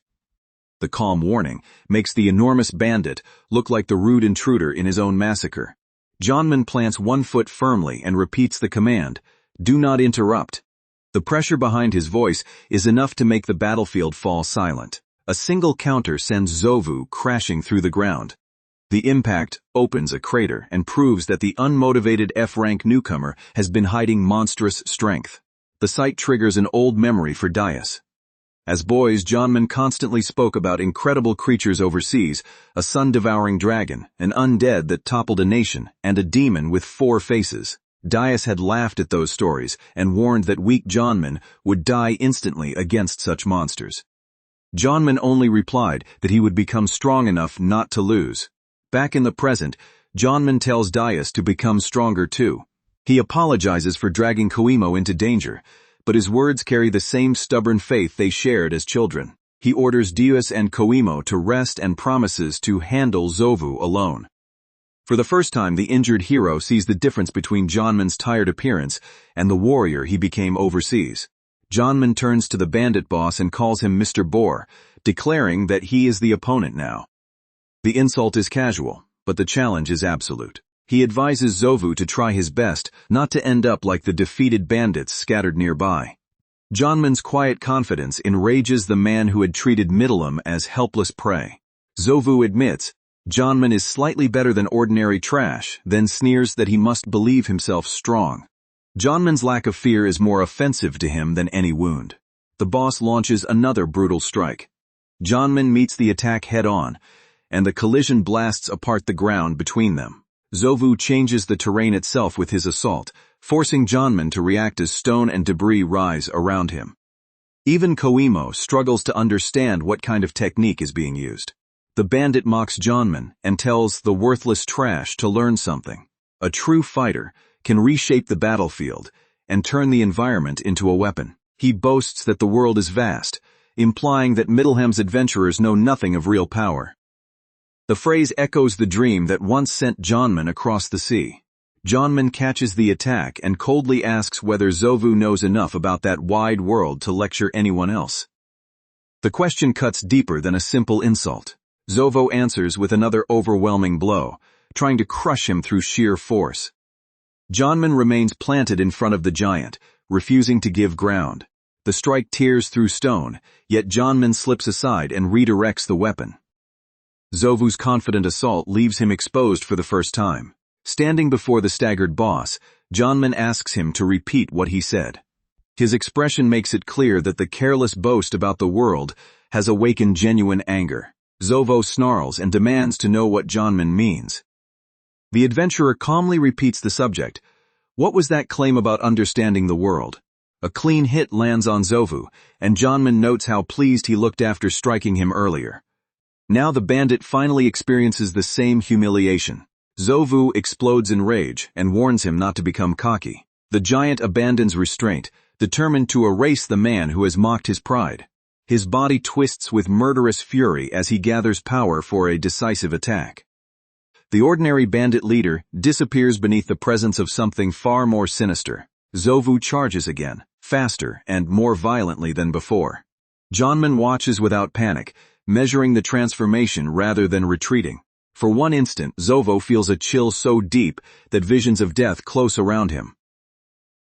The calm warning makes the enormous bandit look like the rude intruder in his own massacre. Jonman plants one foot firmly and repeats the command, "Do not interrupt." The pressure behind his voice is enough to make the battlefield fall silent. A single counter sends Zovu crashing through the ground. The impact opens a crater and proves that the unmotivated F-rank newcomer has been hiding monstrous strength. The sight triggers an old memory for Dias. As boys, Jonman constantly spoke about incredible creatures overseas, a sun-devouring dragon, an undead that toppled a nation, and a demon with 4 faces. Dias had laughed at those stories and warned that weak Jonman would die instantly against such monsters. Jonman only replied that he would become strong enough not to lose. Back in the present, Jonman tells Dias to become stronger too. He apologizes for dragging Koimo into danger, but his words carry the same stubborn faith they shared as children. He orders Dias and Koimo to rest and promises to handle Zovu alone. For the first time, the injured hero sees the difference between Jonman's tired appearance and the warrior he became overseas. Jonman turns to the bandit boss and calls him Mr. Boar, declaring that he is the opponent now. The insult is casual, but the challenge is absolute. He advises Zovu to try his best not to end up like the defeated bandits scattered nearby. Janman's quiet confidence enrages the man who had treated Middleham as helpless prey. Zovu admits Janman is slightly better than ordinary trash, then sneers that he must believe himself strong. Janman's lack of fear is more offensive to him than any wound. The boss launches another brutal strike. Janman meets the attack head-on, and the collision blasts apart the ground between them. Zovu changes the terrain itself with his assault, forcing Janman to react as stone and debris rise around him. Even Koimo struggles to understand what kind of technique is being used. The bandit mocks Janman and tells the worthless trash to learn something. A true fighter can reshape the battlefield and turn the environment into a weapon. He boasts that the world is vast, implying that Middleham's adventurers know nothing of real power. The phrase echoes the dream that once sent Janman across the sea. Janman catches the attack and coldly asks whether Zovu knows enough about that wide world to lecture anyone else. The question cuts deeper than a simple insult. Zovu answers with another overwhelming blow, trying to crush him through sheer force. Janman remains planted in front of the giant, refusing to give ground. The strike tears through stone, yet Janman slips aside and redirects the weapon. Zovu's confident assault leaves him exposed for the first time. Standing before the staggered boss, Janman asks him to repeat what he said. His expression makes it clear that the careless boast about the world has awakened genuine anger. Zovu snarls and demands to know what Janman means. The adventurer calmly repeats the subject. What was that claim about understanding the world? A clean hit lands on Zovu, and Janman notes how pleased he looked after striking him earlier. Now the bandit finally experiences the same humiliation. Zovu explodes in rage and warns him not to become cocky. The giant abandons restraint, determined to erase the man who has mocked his pride. His body twists with murderous fury as he gathers power for a decisive attack. The ordinary bandit leader disappears beneath the presence of something far more sinister. Zovu charges again, faster and more violently than before. Janman watches without panic, measuring the transformation rather than retreating. For one instant, Zovu feels a chill so deep that visions of death close around him.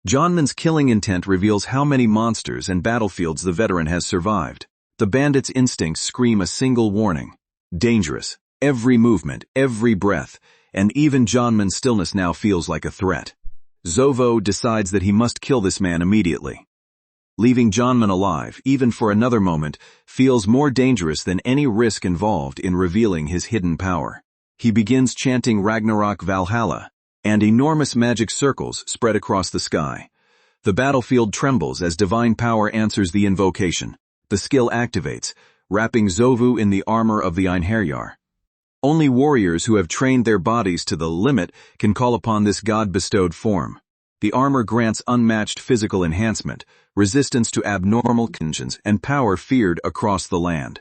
Janman's killing intent reveals how many monsters and battlefields the veteran has survived. The bandit's instincts scream a single warning. Dangerous. Every movement, every breath, and even Janman's stillness now feels like a threat. Zovu decides that he must kill this man immediately. Leaving Janman alive, even for another moment, feels more dangerous than any risk involved in revealing his hidden power. He begins chanting Ragnarok Valhalla, and enormous magic circles spread across the sky. The battlefield trembles as divine power answers the invocation. The skill activates, wrapping Zovu in the armor of the Einherjar. Only warriors who have trained their bodies to the limit can call upon this god-bestowed form. The armor grants unmatched physical enhancement, resistance to abnormal conditions, and power feared across the land.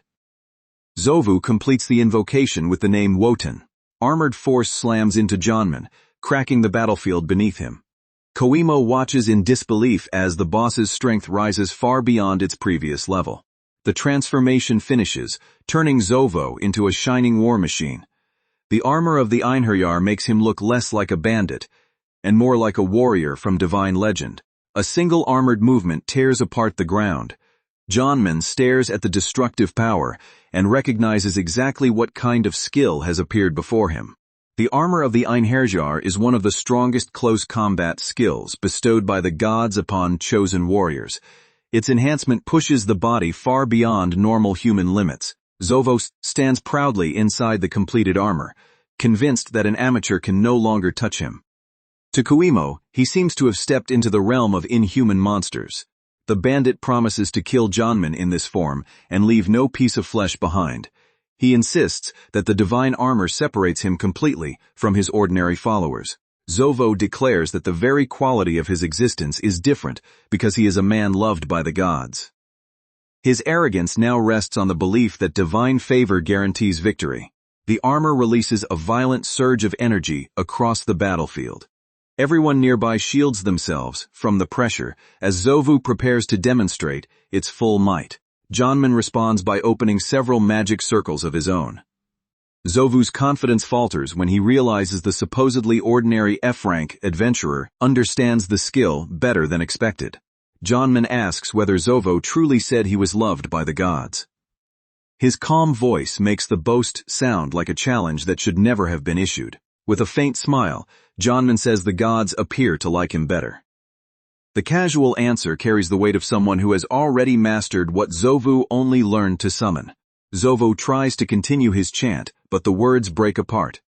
Zovu completes the invocation with the name Wotan. Armored force slams into Janman, cracking the battlefield beneath him. Koimo watches in disbelief as the boss's strength rises far beyond its previous level. The transformation finishes, turning Zovu into a shining war machine. The armor of the Einherjar makes him look less like a bandit, and more like a warrior from divine legend. A single armored movement tears apart the ground. Janman stares at the destructive power and recognizes exactly what kind of skill has appeared before him. The armor of the Einherjar is one of the strongest close combat skills bestowed by the gods upon chosen warriors. Its enhancement pushes the body far beyond normal human limits. Zovu stands proudly inside the completed armor, convinced that an amateur can no longer touch him. To Koimo, he seems to have stepped into the realm of inhuman monsters. The bandit promises to kill Janman in this form and leave no piece of flesh behind. He insists that the divine armor separates him completely from his ordinary followers. Zovu declares that the very quality of his existence is different because he is a man loved by the gods. His arrogance now rests on the belief that divine favor guarantees victory. The armor releases a violent surge of energy across the battlefield. Everyone nearby shields themselves from the pressure as Zovu prepares to demonstrate its full might. Janman responds by opening several magic circles of his own. Zovu's confidence falters when he realizes the supposedly ordinary F-rank adventurer understands the skill better than expected. Janman asks whether Zovo truly said he was loved by the gods. His calm voice makes the boast sound like a challenge that should never have been issued. With a faint smile, Janman says the gods appear to like him better. The casual answer carries the weight of someone who has already mastered what Zovu only learned to summon. Zovo tries to continue his chant, but the words break apart.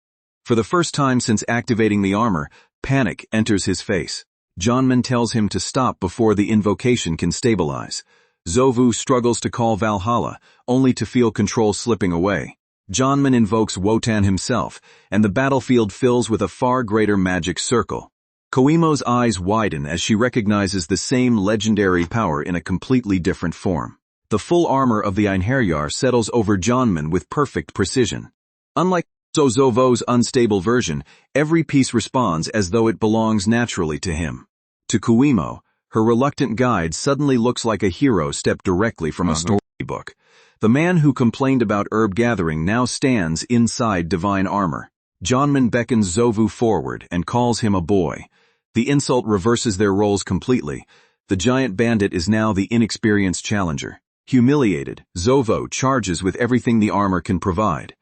For the first time since activating the armor, panic enters his face. Janman tells him to stop before the invocation can stabilize. Zovu struggles to call Valhalla, only to feel control slipping away. Janman invokes Wotan himself, and the battlefield fills with a far greater magic circle. Koimo's eyes widen as she recognizes the same legendary power in a completely different form. The full armor of the Einherjar settles over Janman with perfect precision. Unlike Zovo's unstable version, every piece responds as though it belongs naturally to him. To Koimo, her reluctant guide suddenly looks like a hero stepped directly from a storybook. The man who complained about herb gathering now stands inside divine armor. Janman beckons Zovu forward and calls him a boy. The insult reverses their roles completely. The giant bandit is now the inexperienced challenger. Humiliated, Zovo charges with everything the armor can provide.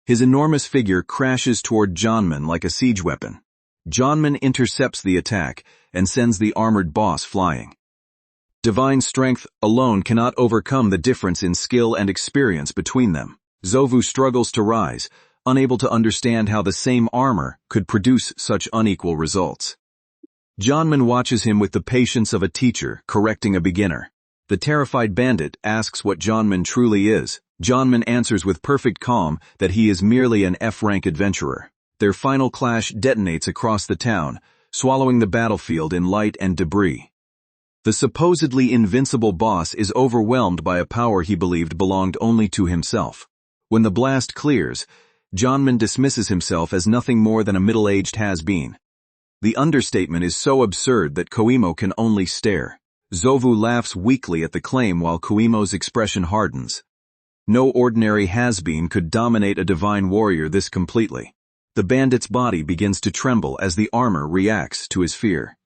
His enormous figure crashes toward Janman like a siege weapon. Janman intercepts the attack and sends the armored boss flying. Divine strength alone cannot overcome the difference in skill and experience between them. Zovu struggles to rise, unable to understand how the same armor could produce such unequal results. Janman watches him with the patience of a teacher correcting a beginner. The terrified bandit asks what Janman truly is. Janman answers with perfect calm that he is merely an F-rank adventurer. Their final clash detonates across the town, swallowing the battlefield in light and debris. The supposedly invincible boss is overwhelmed by a power he believed belonged only to himself. When the blast clears, Janman dismisses himself as nothing more than a middle-aged has-been. The understatement is so absurd that Koimo can only stare. Zovu laughs weakly at the claim while Koimo's expression hardens. No ordinary has-been could dominate a divine warrior this completely. The bandit's body begins to tremble as the armor reacts to his fear.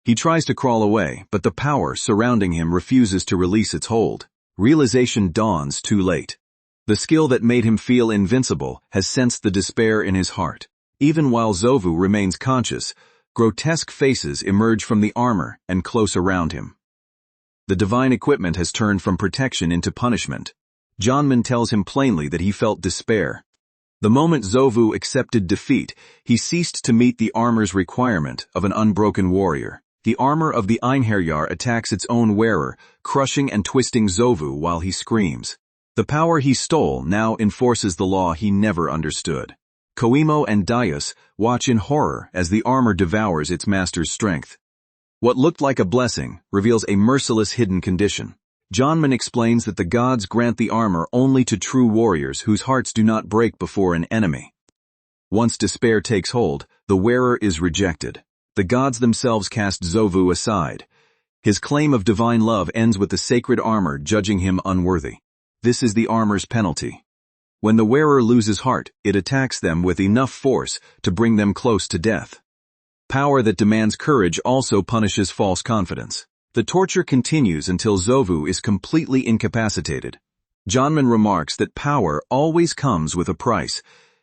He tries to crawl away, but the power surrounding him refuses to release its hold. Realization dawns too late. The skill that made him feel invincible has sensed the despair in his heart. Even while Zovu remains conscious, grotesque faces emerge from the armor and close around him. The divine equipment has turned from protection into punishment. Janman tells him plainly that he felt despair. The moment Zovu accepted defeat, he ceased to meet the armor's requirement of an unbroken warrior. The armor of the Einherjar attacks its own wearer, crushing and twisting Zovu while he screams. The power he stole now enforces the law he never understood. Koimo and Daius watch in horror as the armor devours its master's strength. What looked like a blessing reveals a merciless hidden condition. Janman explains that the gods grant the armor only to true warriors whose hearts do not break before an enemy. Once despair takes hold, the wearer is rejected. The gods themselves cast Zovu aside. His claim of divine love ends with the sacred armor judging him unworthy. This is the armor's penalty. When the wearer loses heart, it attacks them with enough force to bring them close to death. Power that demands courage also punishes false confidence. The torture continues until Zovu is completely incapacitated. Janman remarks that power always comes with a price,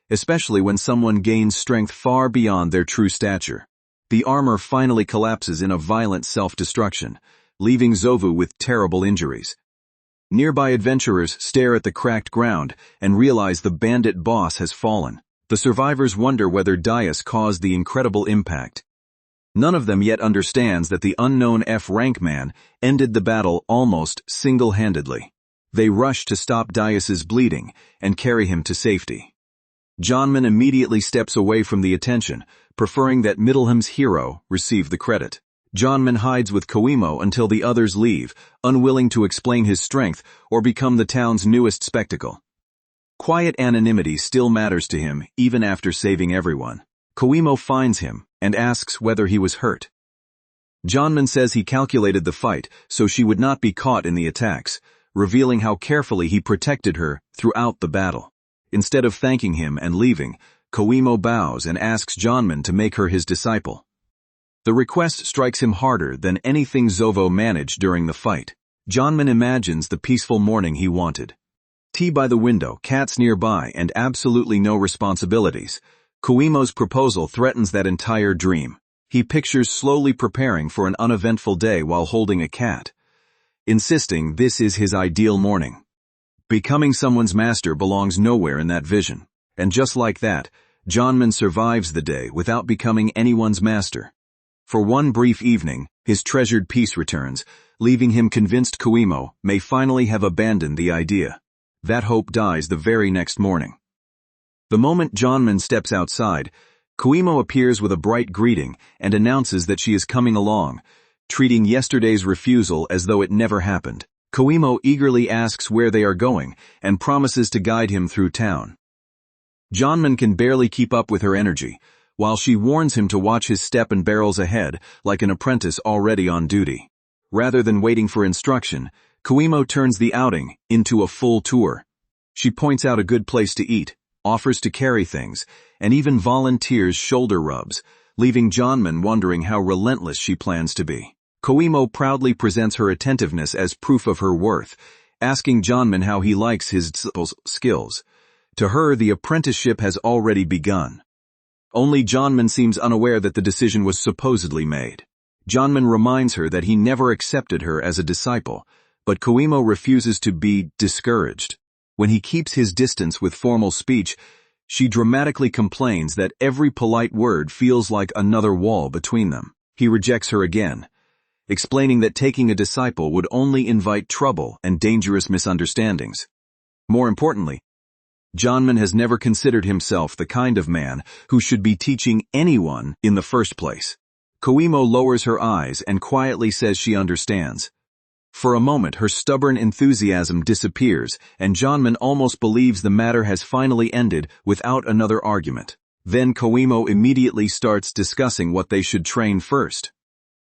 especially when someone gains strength far beyond their true stature. The armor finally collapses in a violent self-destruction, leaving Zovu with terrible injuries. Nearby adventurers stare at the cracked ground and realize the bandit boss has fallen. The survivors wonder whether Daius caused the incredible impact. None of them yet understands that the unknown F-rank man ended the battle almost single-handedly. They rush to stop Daius's bleeding and carry him to safety. Janman immediately steps away from the attention, preferring that Middleham's hero receive the credit. Janman hides with Koimo until the others leave, unwilling to explain his strength or become the town's newest spectacle. Quiet anonymity still matters to him even after saving everyone. Koimo finds him and asks whether he was hurt. Janman says he calculated the fight so she would not be caught in the attacks, revealing how carefully he protected her throughout the battle. Instead of thanking him and leaving, Koimo bows and asks Janman to make her his disciple. The request strikes him harder than anything Zovo managed during the fight. Janman imagines the peaceful morning he wanted. Tea by the window, cats nearby, and absolutely no responsibilities. Koimo's proposal threatens that entire dream. He pictures slowly preparing for an uneventful day while holding a cat, insisting this is his ideal morning. Becoming someone's master belongs nowhere in that vision. And just like that, Janman survives the day without becoming anyone's master. For one brief evening, his treasured peace returns, leaving him convinced Koimo may finally have abandoned the idea. That hope dies the very next morning. The moment Janman steps outside, Koimo appears with a bright greeting and announces that she is coming along, treating yesterday's refusal as though it never happened. Koimo eagerly asks where they are going and promises to guide him through town. Janman can barely keep up with her energy, while she warns him to watch his step and barrels ahead like an apprentice already on duty. Rather than waiting for instruction, Koimo turns the outing into a full tour. She points out a good place to eat, offers to carry things, and even volunteers shoulder rubs, leaving Janman wondering how relentless she plans to be. Koimo proudly presents her attentiveness as proof of her worth, asking Janman how he likes his disciples' skills. To her, the apprenticeship has already begun. Only Janman seems unaware that the decision was supposedly made. Janman reminds her that he never accepted her as a disciple, but Koimo refuses to be discouraged. When he keeps his distance with formal speech, she dramatically complains that every polite word feels like another wall between them. He rejects her again, explaining that taking a disciple would only invite trouble and dangerous misunderstandings. More importantly, Janman has never considered himself the kind of man who should be teaching anyone in the first place. Koimo lowers her eyes and quietly says she understands. For a moment, her stubborn enthusiasm disappears, and Janman almost believes the matter has finally ended without another argument. Then Koimo immediately starts discussing what they should train first.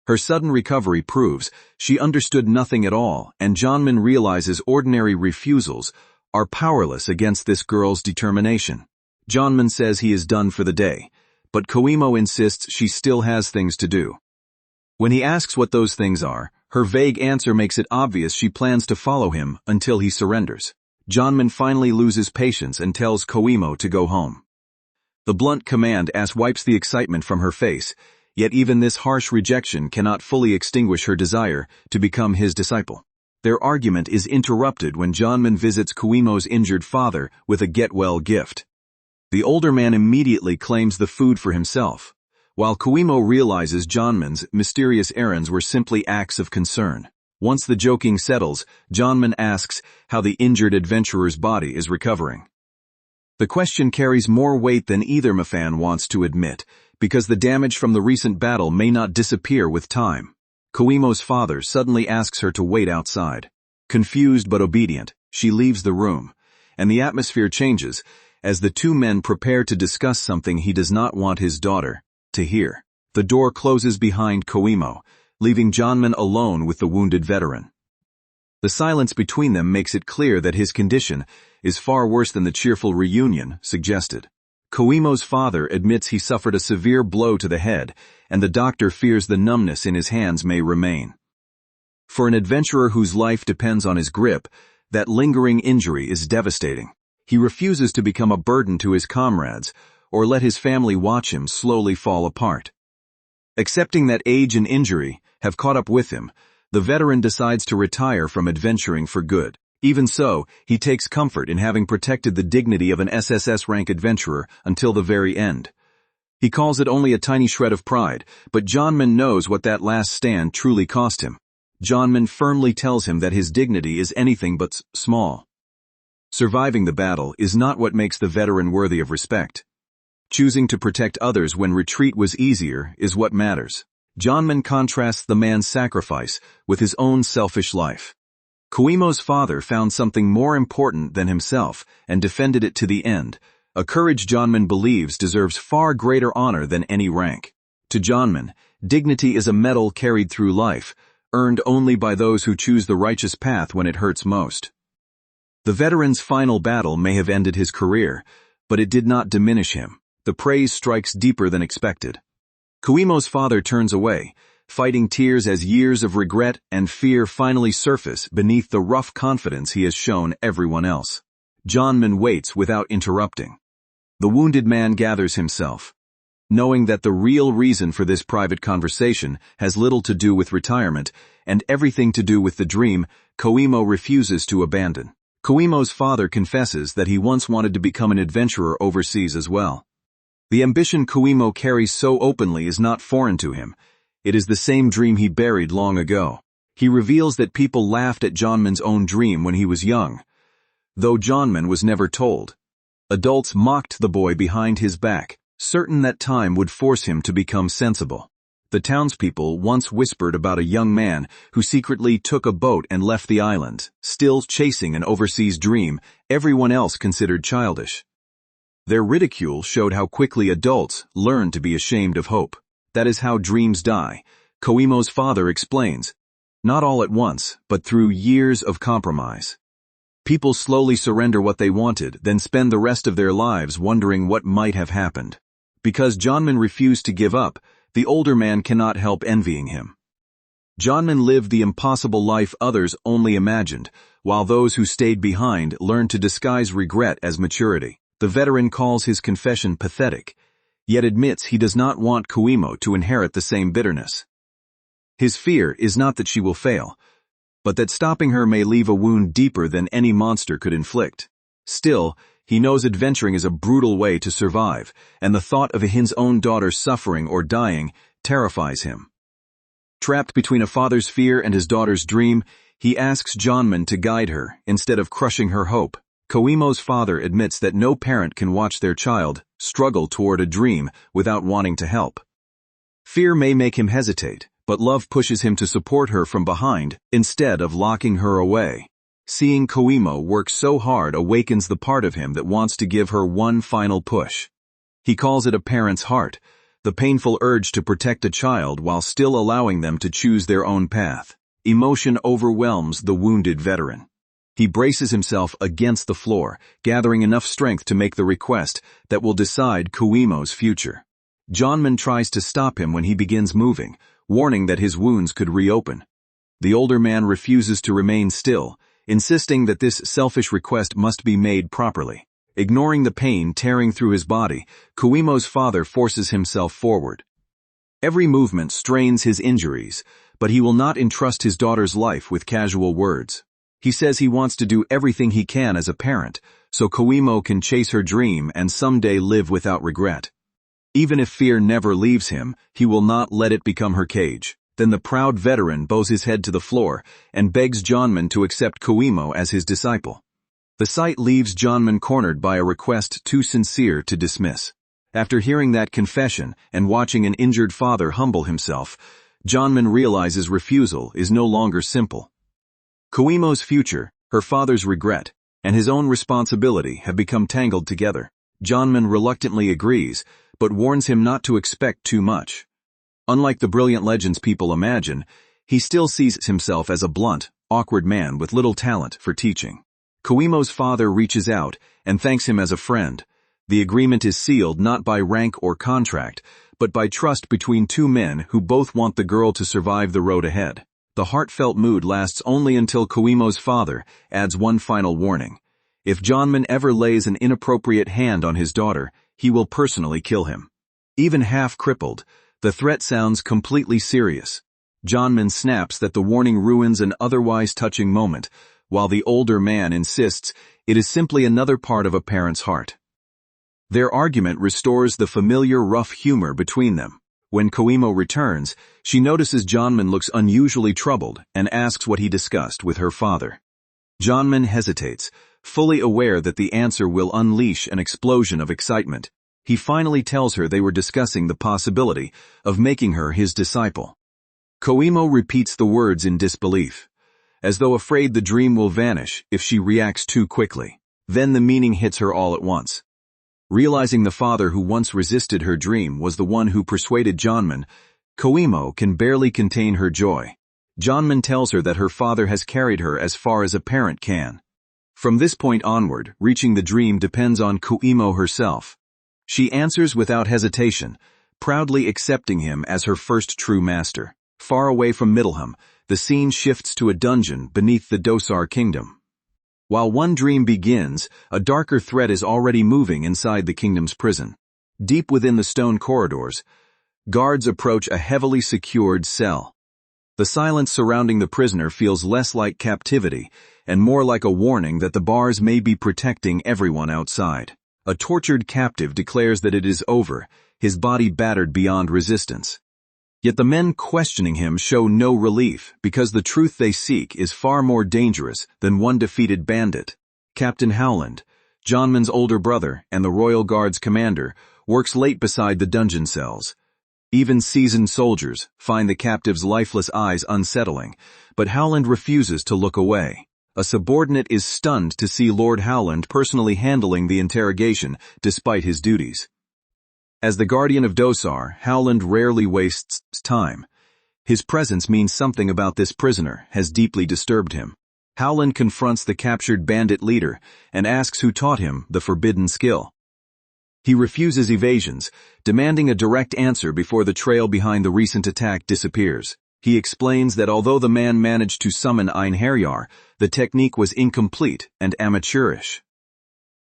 Her sudden recovery proves she understood nothing at all, and Janman realizes ordinary refusals are powerless against this girl's determination. Janman says he is done for the day, but Koimo insists she still has things to do. When he asks what those things are, her vague answer makes it obvious she plans to follow him until he surrenders. Janman finally loses patience and tells Koimo to go home. The blunt command wipes the excitement from her face, yet even this harsh rejection cannot fully extinguish her desire to become his disciple. Their argument is interrupted when Janman visits Koimo's injured father with a get-well gift. The older man immediately claims the food for himself, while Koimo realizes Janman's mysterious errands were simply acts of concern. Once the joking settles, Janman asks how the injured adventurer's body is recovering. The question carries more weight than either Mafan wants to admit, because the damage from the recent battle may not disappear with time. Koimo's father suddenly asks her to wait outside. Confused but obedient, she leaves the room, and the atmosphere changes as the two men prepare to discuss something he does not want his daughter to hear. The door closes behind Koimo, leaving Janman alone with the wounded veteran. The silence between them makes it clear that his condition is far worse than the cheerful reunion suggested. Koimo's father admits he suffered a severe blow to the head, and the doctor fears the numbness in his hands may remain. For an adventurer whose life depends on his grip, that lingering injury is devastating. He refuses to become a burden to his comrades, or let his family watch him slowly fall apart. Accepting that age and injury have caught up with him, the veteran decides to retire from adventuring for good. Even so, he takes comfort in having protected the dignity of an SSS-rank adventurer until the very end. He calls it only a tiny shred of pride, but Janman knows what that last stand truly cost him. Janman firmly tells him that his dignity is anything but small. Surviving the battle is not what makes the veteran worthy of respect. Choosing to protect others when retreat was easier is what matters. Janman contrasts the man's sacrifice with his own selfish life. Koimo's father found something more important than himself and defended it to the end, a courage Janman believes deserves far greater honor than any rank. To Janman, dignity is a medal carried through life, earned only by those who choose the righteous path when it hurts most. The veteran's final battle may have ended his career, but it did not diminish him. The praise strikes deeper than expected. Koimo's father turns away, fighting tears as years of regret and fear finally surface beneath the rough confidence he has shown everyone else. Janman waits without interrupting. The wounded man gathers himself. Knowing that the real reason for this private conversation has little to do with retirement and everything to do with the dream Koimo refuses to abandon. Koimo's father confesses that he once wanted to become an adventurer overseas as well. The ambition Koimo carries so openly is not foreign to him. It is the same dream he buried long ago. He reveals that people laughed at Janman's own dream when he was young, though Janman was never told. Adults mocked the boy behind his back, certain that time would force him to become sensible. The townspeople once whispered about a young man who secretly took a boat and left the island, still chasing an overseas dream everyone else considered childish. Their ridicule showed how quickly adults learn to be ashamed of hope. That is how dreams die, Koimo's father explains. Not all at once, but through years of compromise. People slowly surrender what they wanted, then spend the rest of their lives wondering what might have happened. Because Janman refused to give up, the older man cannot help envying him. Janman lived the impossible life others only imagined, while those who stayed behind learned to disguise regret as maturity. The veteran calls his confession pathetic, yet admits he does not want Koimo to inherit the same bitterness. His fear is not that she will fail, but that stopping her may leave a wound deeper than any monster could inflict. Still, he knows adventuring is a brutal way to survive, and the thought of his own daughter suffering or dying terrifies him. Trapped between a father's fear and his daughter's dream, he asks Janman to guide her instead of crushing her hope. Koimo's father admits that no parent can watch their child struggle toward a dream without wanting to help. Fear may make him hesitate, but love pushes him to support her from behind instead of locking her away. Seeing Koimo work so hard awakens the part of him that wants to give her one final push. He calls it a parent's heart, the painful urge to protect a child while still allowing them to choose their own path. Emotion overwhelms the wounded veteran. He braces himself against the floor, gathering enough strength to make the request that will decide Koimo's future. Janman tries to stop him when he begins moving, warning that his wounds could reopen. The older man refuses to remain still, insisting that this selfish request must be made properly. Ignoring the pain tearing through his body, Koimo's father forces himself forward. Every movement strains his injuries, but he will not entrust his daughter's life with casual words. He says he wants to do everything he can as a parent, so Koimo can chase her dream and someday live without regret. Even if fear never leaves him, he will not let it become her cage. Then the proud veteran bows his head to the floor and begs Janman to accept Koimo as his disciple. The sight leaves Janman cornered by a request too sincere to dismiss. After hearing that confession and watching an injured father humble himself, Janman realizes refusal is no longer simple. Koimo's future, her father's regret, and his own responsibility have become tangled together. Janman reluctantly agrees, but warns him not to expect too much. Unlike the brilliant legends people imagine, he still sees himself as a blunt, awkward man with little talent for teaching. Koimo's father reaches out and thanks him as a friend. The agreement is sealed not by rank or contract, but by trust between two men who both want the girl to survive the road ahead. The heartfelt mood lasts only until Koimo's father adds one final warning. If Janman ever lays an inappropriate hand on his daughter, he will personally kill him. Even half crippled, the threat sounds completely serious. Janman snaps that the warning ruins an otherwise touching moment, while the older man insists it is simply another part of a parent's heart. Their argument restores the familiar rough humor between them. When Koimo returns, she notices Janman looks unusually troubled and asks what he discussed with her father. Janman hesitates, fully aware that the answer will unleash an explosion of excitement. He finally tells her they were discussing the possibility of making her his disciple. Koimo repeats the words in disbelief, as though afraid the dream will vanish if she reacts too quickly. Then the meaning hits her all at once. Realizing the father who once resisted her dream was the one who persuaded Janman, Koimo can barely contain her joy. Janman tells her that her father has carried her as far as a parent can. From this point onward, reaching the dream depends on Koimo herself. She answers without hesitation, proudly accepting him as her first true master. Far away from Middleham, the scene shifts to a dungeon beneath the Dosar kingdom. While one dream begins, a darker threat is already moving inside the kingdom's prison. Deep within the stone corridors, guards approach a heavily secured cell. The silence surrounding the prisoner feels less like captivity and more like a warning that the bars may be protecting everyone outside. A tortured captive declares that it is over, his body battered beyond resistance. Yet the men questioning him show no relief, because the truth they seek is far more dangerous than one defeated bandit. Captain Howland, Johnman's older brother and the Royal Guard's commander, works late beside the dungeon cells. Even seasoned soldiers find the captive's lifeless eyes unsettling, but Howland refuses to look away. A subordinate is stunned to see Lord Howland personally handling the interrogation despite his duties. As the guardian of Dosar, Howland rarely wastes time. His presence means something about this prisoner has deeply disturbed him. Howland confronts the captured bandit leader and asks who taught him the forbidden skill. He refuses evasions, demanding a direct answer before the trail behind the recent attack disappears. He explains that although the man managed to summon Einherjar, the technique was incomplete and amateurish.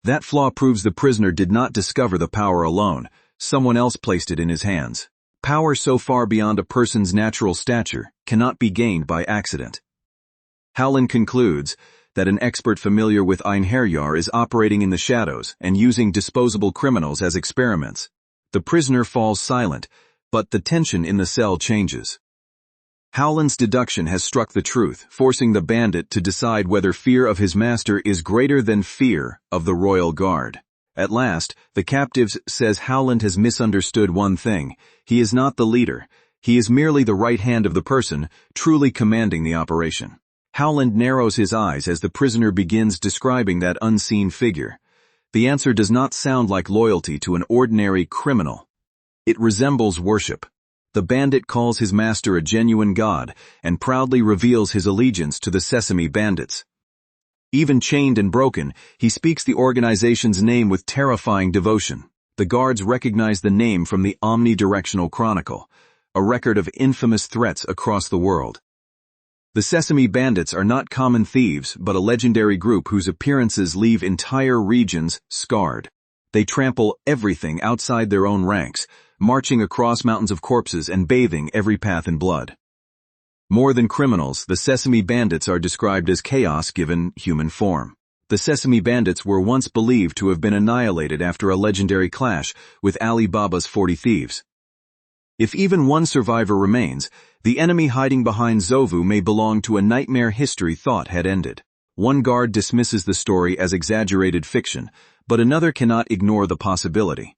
That flaw proves the prisoner did not discover the power alone. Someone else placed it in his hands. Power so far beyond a person's natural stature cannot be gained by accident. Howland concludes that an expert familiar with Einherjar is operating in the shadows and using disposable criminals as experiments. The prisoner falls silent, but the tension in the cell changes. Howland's deduction has struck the truth, forcing the bandit to decide whether fear of his master is greater than fear of the Royal Guard. At last, the captive says Howland has misunderstood one thing. He is not the leader. He is merely the right hand of the person, truly commanding the operation. Howland narrows his eyes as the prisoner begins describing that unseen figure. The answer does not sound like loyalty to an ordinary criminal. It resembles worship. The bandit calls his master a genuine god and proudly reveals his allegiance to the Sesame Bandits. Even chained and broken, he speaks the organization's name with terrifying devotion. The guards recognize the name from the Omnidirectional Chronicle, a record of infamous threats across the world. The Sesame Bandits are not common thieves, but a legendary group whose appearances leave entire regions scarred. They trample everything outside their own ranks, marching across mountains of corpses and bathing every path in blood. More than criminals, the Sesame Bandits are described as chaos given human form. The Sesame Bandits were once believed to have been annihilated after a legendary clash with Ali Baba's 40 thieves. If even one survivor remains, the enemy hiding behind Zovu may belong to a nightmare history thought had ended. One guard dismisses the story as exaggerated fiction, but another cannot ignore the possibility.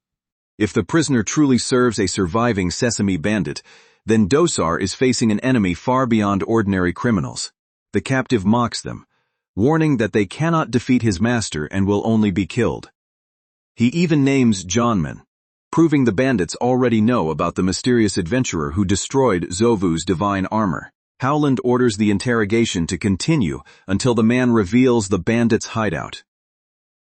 If the prisoner truly serves a surviving Sesame Bandit, then Dosar is facing an enemy far beyond ordinary criminals. The captive mocks them, warning that they cannot defeat his master and will only be killed. He even names Johnman, proving the bandits already know about the mysterious adventurer who destroyed Zovu's divine armor. Howland orders the interrogation to continue until the man reveals the bandits' hideout.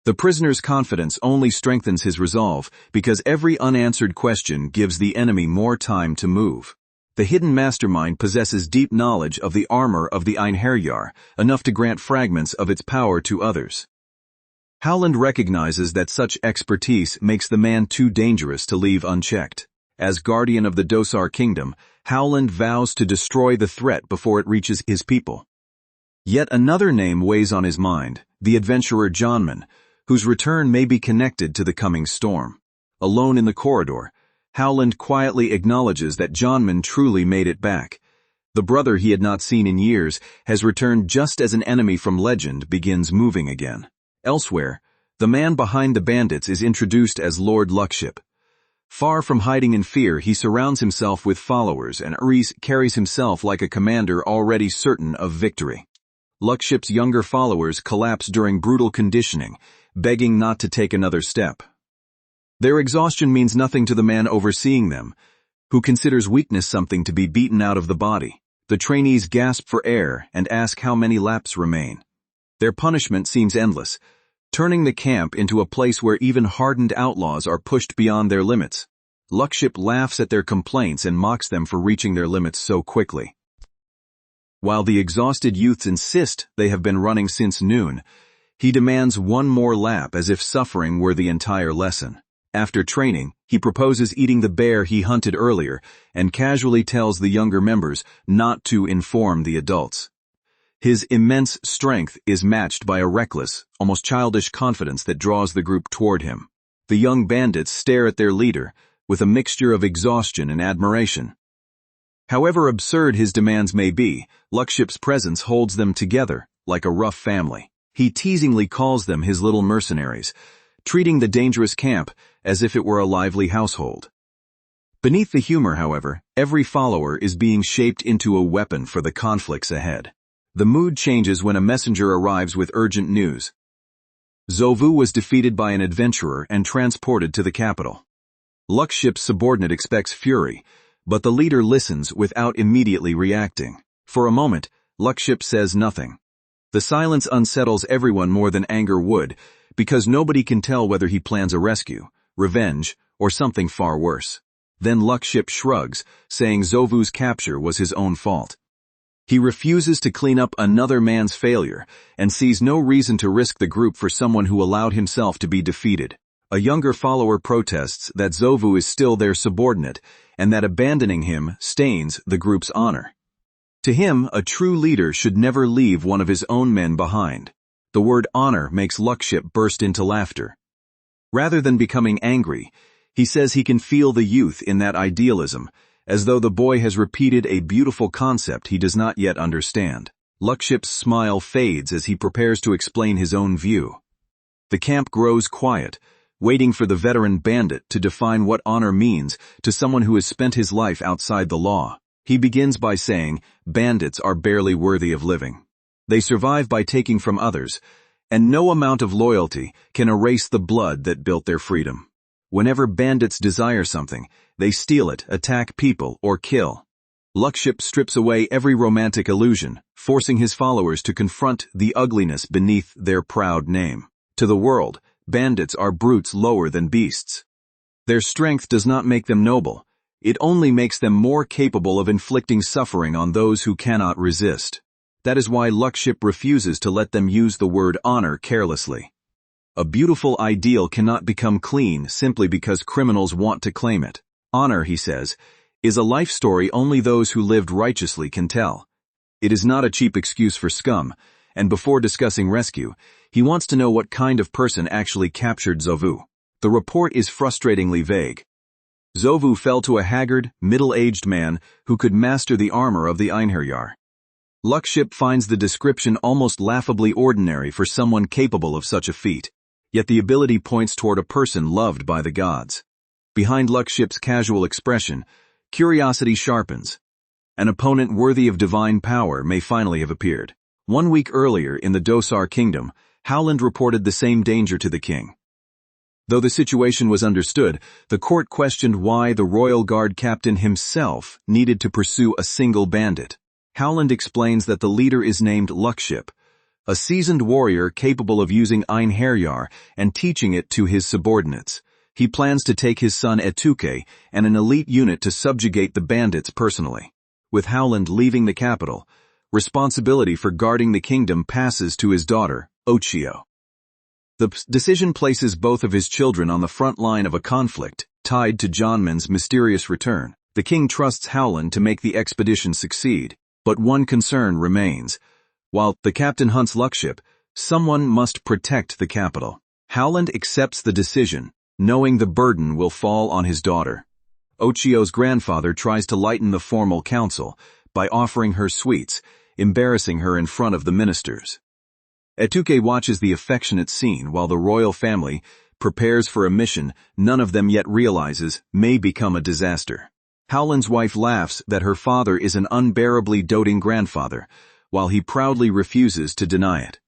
The prisoner's confidence only strengthens his resolve because every unanswered question gives the enemy more time to move. The hidden mastermind possesses deep knowledge of the armor of the Einherjar, enough to grant fragments of its power to others. Howland recognizes that such expertise makes the man too dangerous to leave unchecked. As guardian of the Dosar kingdom, Howland vows to destroy the threat before it reaches his people. Yet another name weighs on his mind, the adventurer Johnman, whose return may be connected to the coming storm. Alone in the corridor, Howland quietly acknowledges that Johnman truly made it back. The brother he had not seen in years has returned just as an enemy from legend begins moving again. Elsewhere, the man behind the bandits is introduced as Lord Luckship. Far from hiding in fear, he surrounds himself with followers, and Ares carries himself like a commander already certain of victory. Luckship's younger followers collapse during brutal conditioning, begging not to take another step. Their exhaustion means nothing to the man overseeing them, who considers weakness something to be beaten out of the body. The trainees gasp for air and ask how many laps remain. Their punishment seems endless, turning the camp into a place where even hardened outlaws are pushed beyond their limits. Luckship laughs at their complaints and mocks them for reaching their limits so quickly. While the exhausted youths insist they have been running since noon, he demands one more lap as if suffering were the entire lesson. After training, he proposes eating the bear he hunted earlier and casually tells the younger members not to inform the adults. His immense strength is matched by a reckless, almost childish confidence that draws the group toward him. The young bandits stare at their leader with a mixture of exhaustion and admiration. However absurd his demands may be, Luckship's presence holds them together like a rough family. He teasingly calls them his little mercenaries, treating the dangerous camp as if it were a lively household. Beneath the humor, however, every follower is being shaped into a weapon for the conflicts ahead. The mood changes when a messenger arrives with urgent news. Zovu was defeated by an adventurer and transported to the capital. Luckship's subordinate expects fury, but the leader listens without immediately reacting. For a moment, Luckship says nothing. The silence unsettles everyone more than anger would, because nobody can tell whether he plans a rescue, revenge, or something far worse. Then Luckship shrugs, saying Zovu's capture was his own fault. He refuses to clean up another man's failure, and sees no reason to risk the group for someone who allowed himself to be defeated. A younger follower protests that Zovu is still their subordinate, and that abandoning him stains the group's honor. To him, a true leader should never leave one of his own men behind. The word honor makes Luckship burst into laughter. Rather than becoming angry, he says he can feel the youth in that idealism, as though the boy has repeated a beautiful concept he does not yet understand. Luckship's smile fades as he prepares to explain his own view. The camp grows quiet, waiting for the veteran bandit to define what honor means to someone who has spent his life outside the law. He begins by saying, bandits are barely worthy of living. They survive by taking from others, and no amount of loyalty can erase the blood that built their freedom. Whenever bandits desire something, they steal it, attack people, or kill. Luckship strips away every romantic illusion, forcing his followers to confront the ugliness beneath their proud name. To the world, bandits are brutes lower than beasts. Their strength does not make them noble. It only makes them more capable of inflicting suffering on those who cannot resist. That is why Luckship refuses to let them use the word honor carelessly. A beautiful ideal cannot become clean simply because criminals want to claim it. Honor, he says, is a life story only those who lived righteously can tell. It is not a cheap excuse for scum, and before discussing rescue, he wants to know what kind of person actually captured Zovu. The report is frustratingly vague. Zovu fell to a haggard, middle-aged man who could master the armor of the Einherjar. Luckship finds the description almost laughably ordinary for someone capable of such a feat, yet the ability points toward a person loved by the gods. Behind Luckship's casual expression, curiosity sharpens. An opponent worthy of divine power may finally have appeared. 1 week earlier in the Dosar kingdom, Howland reported the same danger to the king. Though the situation was understood, the court questioned why the royal guard captain himself needed to pursue a single bandit. Howland explains that the leader is named Luckship, a seasoned warrior capable of using Einherjar and teaching it to his subordinates. He plans to take his son Etuke and an elite unit to subjugate the bandits personally. With Howland leaving the capital, responsibility for guarding the kingdom passes to his daughter, Ochio. The decision places both of his children on the front line of a conflict tied to Jonman's mysterious return. The king trusts Howland to make the expedition succeed, but one concern remains. While the captain hunts Luckship, someone must protect the capital. Howland accepts the decision, knowing the burden will fall on his daughter. Ochio's grandfather tries to lighten the formal council by offering her sweets, embarrassing her in front of the ministers. Etuke watches the affectionate scene while the royal family prepares for a mission none of them yet realizes may become a disaster. Howland's wife laughs that her father is an unbearably doting grandfather, while he proudly refuses to deny it.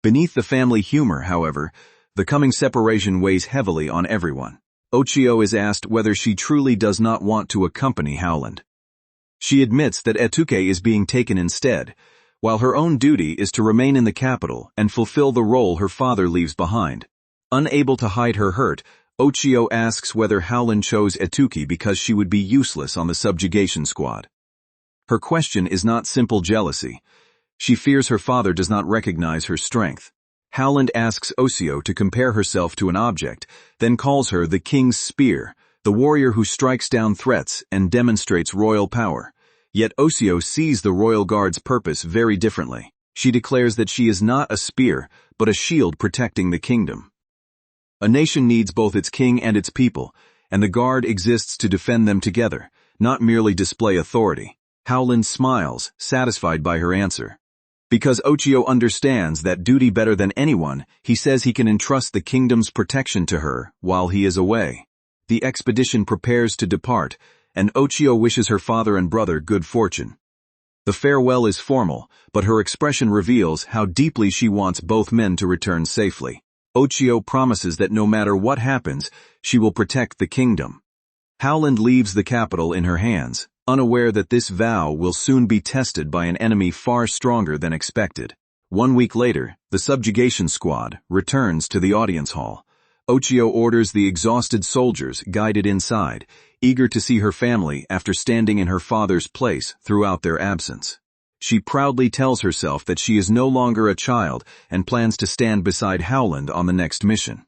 Beneath the family humor, however, the coming separation weighs heavily on everyone. Ochio is asked whether she truly does not want to accompany Howland. She admits that Etuke is being taken instead, while her own duty is to remain in the capital and fulfill the role her father leaves behind. Unable to hide her hurt, Ochio asks whether Howland chose Etuki because she would be useless on the subjugation squad. Her question is not simple jealousy. She fears her father does not recognize her strength. Howland asks Ochio to compare herself to an object, then calls her the king's spear, the warrior who strikes down threats and demonstrates royal power. Yet Ochio sees the royal guard's purpose very differently. She declares that she is not a spear, but a shield protecting the kingdom. A nation needs both its king and its people, and the guard exists to defend them together, not merely display authority. Howland smiles, satisfied by her answer. Because Ochio understands that duty better than anyone, he says he can entrust the kingdom's protection to her while he is away. The expedition prepares to depart, and Ochio wishes her father and brother good fortune. The farewell is formal, but her expression reveals how deeply she wants both men to return safely. Ochio promises that no matter what happens, she will protect the kingdom. Howland leaves the capital in her hands, unaware that this vow will soon be tested by an enemy far stronger than expected. 1 week later, the subjugation squad returns to the audience hall. Ochio orders the exhausted soldiers guided inside, eager to see her family after standing in her father's place throughout their absence. She proudly tells herself that she is no longer a child and plans to stand beside Howland on the next mission.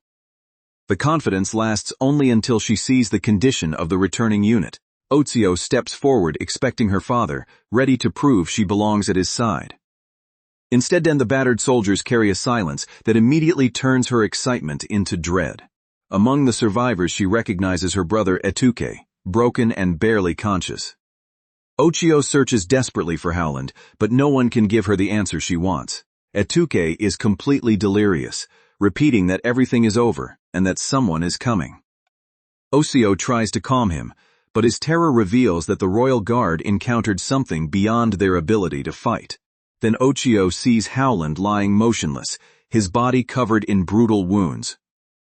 The confidence lasts only until she sees the condition of the returning unit. Ochio steps forward expecting her father, ready to prove she belongs at his side. Instead, the battered soldiers carry a silence that immediately turns her excitement into dread. Among the survivors she recognizes her brother Etuke, broken and barely conscious. Ochio searches desperately for Howland, but no one can give her the answer she wants. Etuke is completely delirious, repeating that everything is over and that someone is coming. Ochio tries to calm him, but his terror reveals that the royal guard encountered something beyond their ability to fight. Then Ochio sees Howland lying motionless, his body covered in brutal wounds.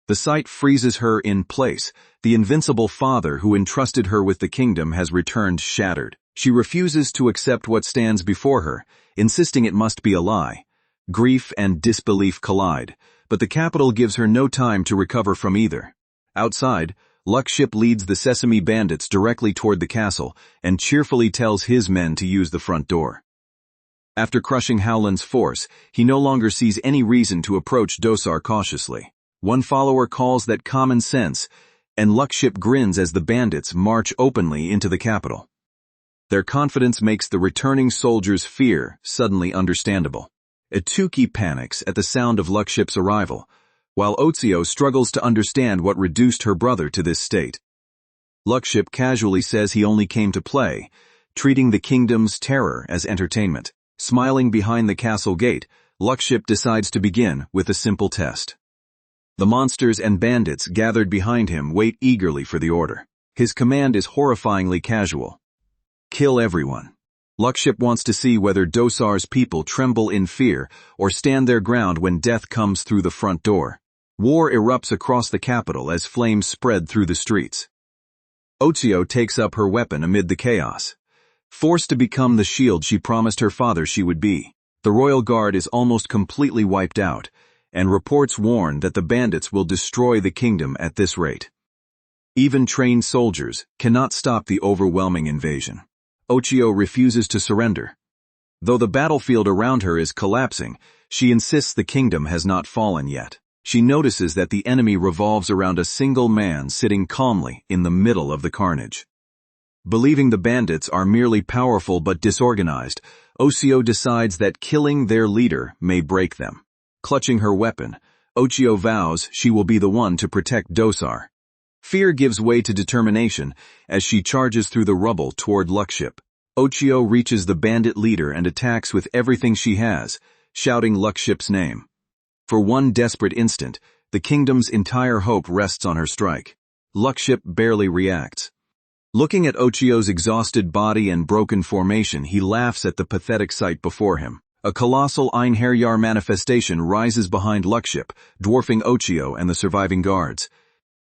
The sight freezes her in place. The invincible father who entrusted her with the kingdom has returned shattered. She refuses to accept what stands before her, insisting it must be a lie. Grief and disbelief collide, but the capital gives her no time to recover from either. Outside, Luckship leads the Sesame bandits directly toward the castle and cheerfully tells his men to use the front door. After crushing Howland's force, he no longer sees any reason to approach Dosar cautiously. One follower calls that common sense, and Luckship grins as the bandits march openly into the capital. Their confidence makes the returning soldiers' fear suddenly understandable. Etuki panics at the sound of Luckship's arrival, while Ochio struggles to understand what reduced her brother to this state. Luckship casually says he only came to play, treating the kingdom's terror as entertainment. Smiling behind the castle gate, Luckship decides to begin with a simple test. The monsters and bandits gathered behind him wait eagerly for the order. His command is horrifyingly casual. Kill everyone. Luckship wants to see whether Dosar's people tremble in fear or stand their ground when death comes through the front door. War erupts across the capital as flames spread through the streets. Ochio takes up her weapon amid the chaos. Forced to become the shield she promised her father she would be, the royal guard is almost completely wiped out, and reports warn that the bandits will destroy the kingdom at this rate. Even trained soldiers cannot stop the overwhelming invasion. Ochio refuses to surrender. Though the battlefield around her is collapsing, she insists the kingdom has not fallen yet. She notices that the enemy revolves around a single man sitting calmly in the middle of the carnage. Believing the bandits are merely powerful but disorganized, Ochio decides that killing their leader may break them. Clutching her weapon, Ochio vows she will be the one to protect Dosar. Fear gives way to determination as she charges through the rubble toward Luckship. Ochio reaches the bandit leader and attacks with everything she has, shouting Luckship's name. For one desperate instant, the kingdom's entire hope rests on her strike. Luckship barely reacts. Looking at Ochio's exhausted body and broken formation, he laughs at the pathetic sight before him. A colossal Einherjar manifestation rises behind Luckship, dwarfing Ochio and the surviving guards.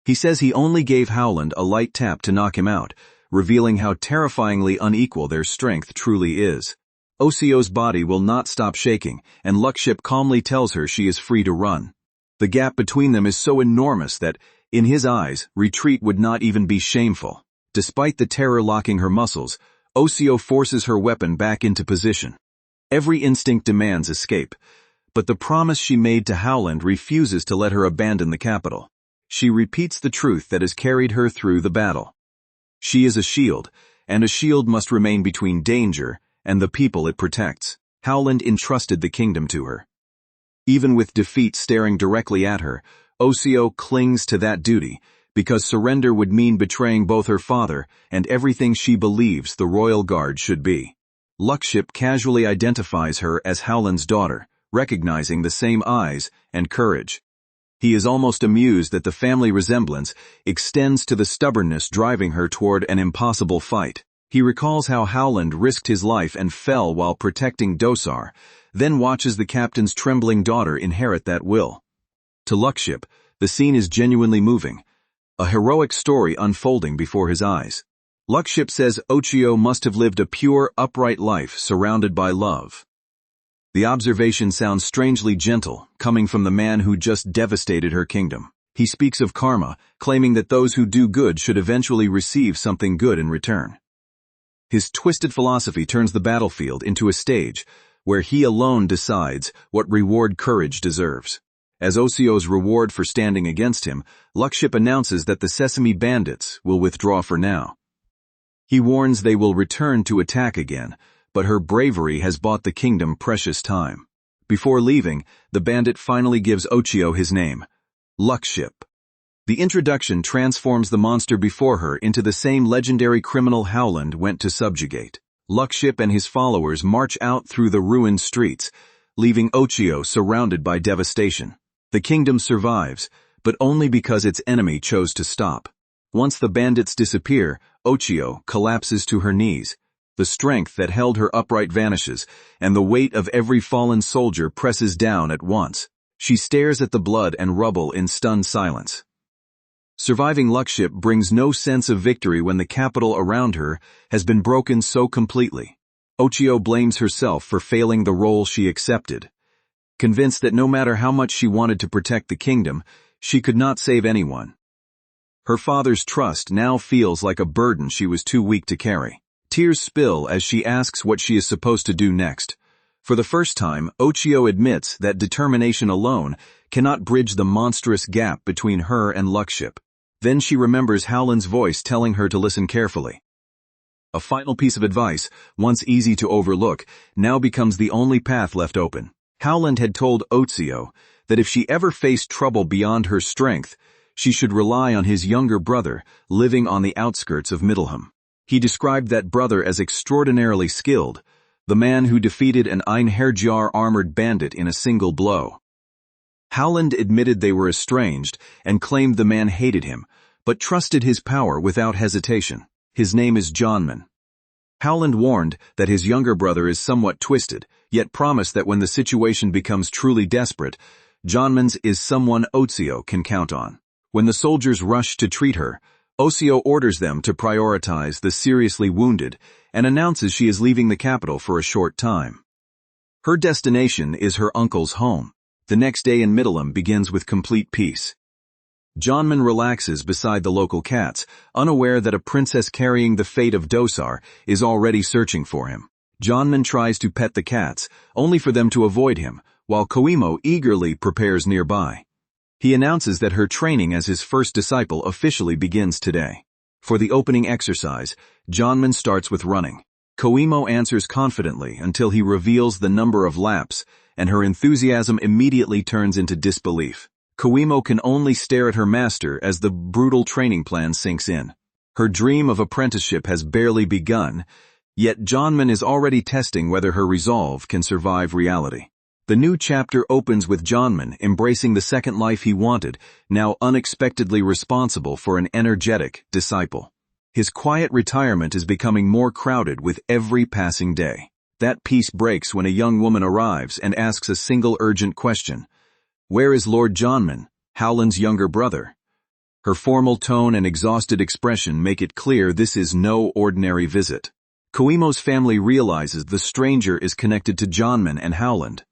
He says he only gave Howland a light tap to knock him out, revealing how terrifyingly unequal their strength truly is. Ochio's body will not stop shaking, and Luckship calmly tells her she is free to run. The gap between them is so enormous that, In his eyes, retreat would not even be shameful. Despite the terror locking her muscles, Ocio forces her weapon back into position. Every instinct demands escape, but the promise she made to Howland refuses to let her abandon the capital. She repeats the truth that has carried her through the battle. She is a shield, and a shield must remain between danger and the people it protects. Howland entrusted the kingdom to her. Even with defeat staring directly at her, Ocio clings to that duty, because surrender would mean betraying both her father and everything she believes the royal guard should be. Luckship casually identifies her as Howland's daughter, recognizing the same eyes and courage. He is almost amused that the family resemblance extends to the stubbornness driving her toward an impossible fight. He recalls how Howland risked his life and fell while protecting Dosar, then watches the captain's trembling daughter inherit that will. To Luckship, the scene is genuinely moving, a heroic story unfolding before his eyes. Luckship says Ocio must have lived a pure, upright life surrounded by love. The observation sounds strangely gentle, coming from the man who just devastated her kingdom. He speaks of karma, claiming that those who do good should eventually receive something good in return. His twisted philosophy turns the battlefield into a stage where he alone decides what reward courage deserves. As Ocio's reward for standing against him, Luckship announces that the Sesame Bandits will withdraw for now. He warns they will return to attack again, but her bravery has bought the kingdom precious time. Before leaving, the bandit finally gives Ocio his name, Luckship. The introduction transforms the monster before her into the same legendary criminal Howland went to subjugate. Luckship and his followers march out through the ruined streets, leaving Ocio surrounded by devastation. The kingdom survives, but only because its enemy chose to stop. Once the bandits disappear, Ocio collapses to her knees. The strength that held her upright vanishes, and the weight of every fallen soldier presses down at once. She stares at the blood and rubble in stunned silence. Surviving Luckship brings no sense of victory when the capital around her has been broken so completely. Ocio blames herself for failing the role she accepted. Convinced that no matter how much she wanted to protect the kingdom, she could not save anyone. Her father's trust now feels like a burden she was too weak to carry. Tears spill as she asks what she is supposed to do next. For the first time, Ocio admits that determination alone cannot bridge the monstrous gap between her and Luckship. Then she remembers Howland's voice telling her to listen carefully. A final piece of advice, once easy to overlook, now becomes the only path left open. Howland had told Ocio that if she ever faced trouble beyond her strength, she should rely on his younger brother living on the outskirts of Middleham. He described that brother as extraordinarily skilled, the man who defeated an Einherjar armored bandit in a single blow. Howland admitted they were estranged and claimed the man hated him, but trusted his power without hesitation. His name is Johnman. Howland warned that his younger brother is somewhat twisted, yet promised that when the situation becomes truly desperate, Johnman's is someone Ocio can count on. When the soldiers rush to treat her, Ocio orders them to prioritize the seriously wounded and announces she is leaving the capital for a short time. Her destination is her uncle's home. The next day in Middleham begins with complete peace. Johnman relaxes beside the local cats, unaware that a princess carrying the fate of Dosar is already searching for him. Johnman tries to pet the cats, only for them to avoid him, while Koimo eagerly prepares nearby. He announces that her training as his first disciple officially begins today. For the opening exercise, Johnman starts with running. Koimo answers confidently until he reveals the number of laps, and her enthusiasm immediately turns into disbelief. Koimo can only stare at her master as the brutal training plan sinks in. Her dream of apprenticeship has barely begun, yet Johnman is already testing whether her resolve can survive reality. The new chapter opens with Johnman embracing the second life he wanted, now unexpectedly responsible for an energetic disciple. His quiet retirement is becoming more crowded with every passing day. That peace breaks when a young woman arrives and asks a single urgent question. Where is Lord Johnman, Howland's younger brother? Her formal tone and exhausted expression make it clear this is no ordinary visit. Koimo's family realizes the stranger is connected to Johnman and Howland.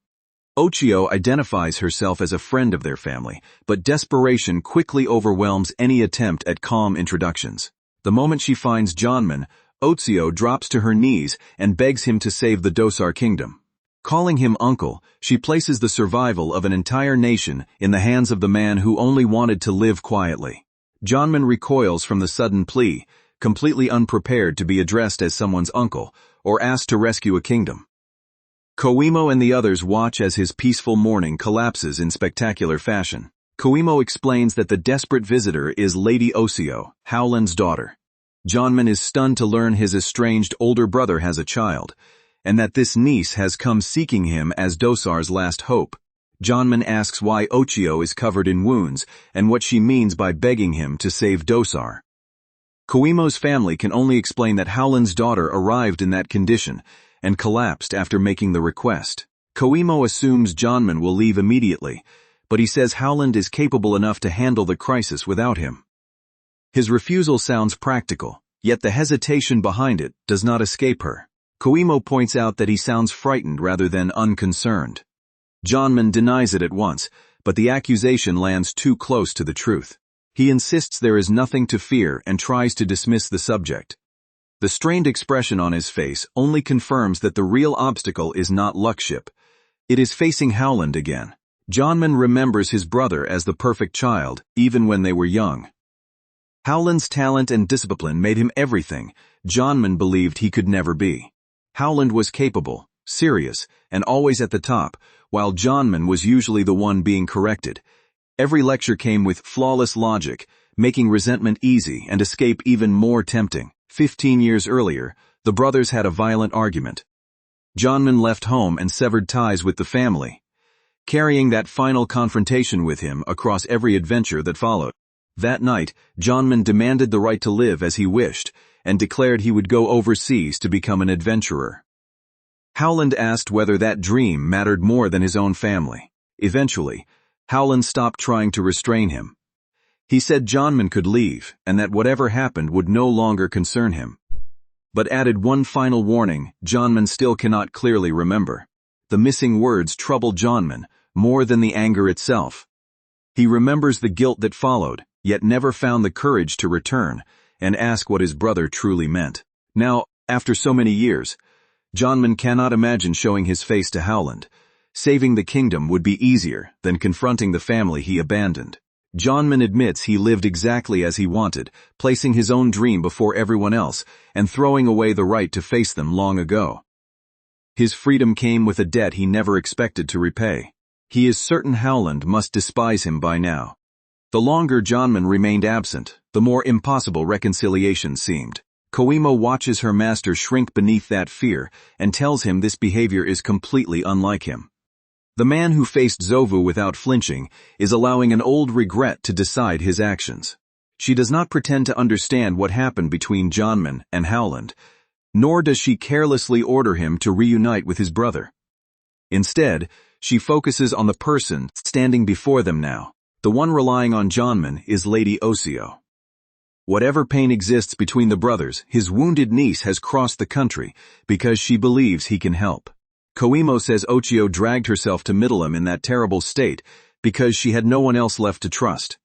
Ochio identifies herself as a friend of their family, but desperation quickly overwhelms any attempt at calm introductions. The moment she finds Janman, Ochio drops to her knees and begs him to save the Dosar kingdom. Calling him uncle, she places the survival of an entire nation in the hands of the man who only wanted to live quietly. Janman recoils from the sudden plea, completely unprepared to be addressed as someone's uncle, or asked to rescue a kingdom. Koimo and the others watch as his peaceful mourning collapses in spectacular fashion. Koimo explains that the desperate visitor is Lady Ochio, Howland's daughter. Janman is stunned to learn his estranged older brother has a child, and that this niece has come seeking him as Dosar's last hope. Janman asks why Ochio is covered in wounds and what she means by begging him to save Dosar. Koimo's family can only explain that Howland's daughter arrived in that condition and collapsed after making the request. Koimo assumes Janman will leave immediately, but he says Howland is capable enough to handle the crisis without him. His refusal sounds practical, yet the hesitation behind it does not escape her. Koimo points out that he sounds frightened rather than unconcerned. Janman denies it at once, but the accusation lands too close to the truth. He insists there is nothing to fear and tries to dismiss the subject. The strained expression on his face only confirms that the real obstacle is not Luckship. It is facing Howland again. Janman remembers his brother as the perfect child, even when they were young. Howland's talent and discipline made him everything Janman believed he could never be. Howland was capable, serious, and always at the top, while Janman was usually the one being corrected. Every lecture came with flawless logic, making resentment easy and escape even more tempting. 15 years earlier, the brothers had a violent argument. Janman left home and severed ties with the family, carrying that final confrontation with him across every adventure that followed. That night, Janman demanded the right to live as he wished, and declared he would go overseas to become an adventurer. Howland asked whether that dream mattered more than his own family. Eventually, Howland stopped trying to restrain him. He said Janman could leave, and that whatever happened would no longer concern him. But added one final warning Janman still cannot clearly remember. The missing words trouble Janman more than the anger itself. He remembers the guilt that followed, yet never found the courage to return and ask what his brother truly meant. Now, after so many years, Janman cannot imagine showing his face to Howland. Saving the kingdom would be easier than confronting the family he abandoned. Janman admits he lived exactly as he wanted, placing his own dream before everyone else and throwing away the right to face them long ago. His freedom came with a debt he never expected to repay. He is certain Howland must despise him by now. The longer Janman remained absent, the more impossible reconciliation seemed. Koimo watches her master shrink beneath that fear and tells him this behavior is completely unlike him. The man who faced Zovu without flinching is allowing an old regret to decide his actions. She does not pretend to understand what happened between Janman and Howland, nor does she carelessly order him to reunite with his brother. Instead, she focuses on the person standing before them now. The one relying on Janman is Lady Ochio. Whatever pain exists between the brothers, his wounded niece has crossed the country because she believes he can help. Koimo says Ochio dragged herself to Middleham in that terrible state because she had no one else left to trust.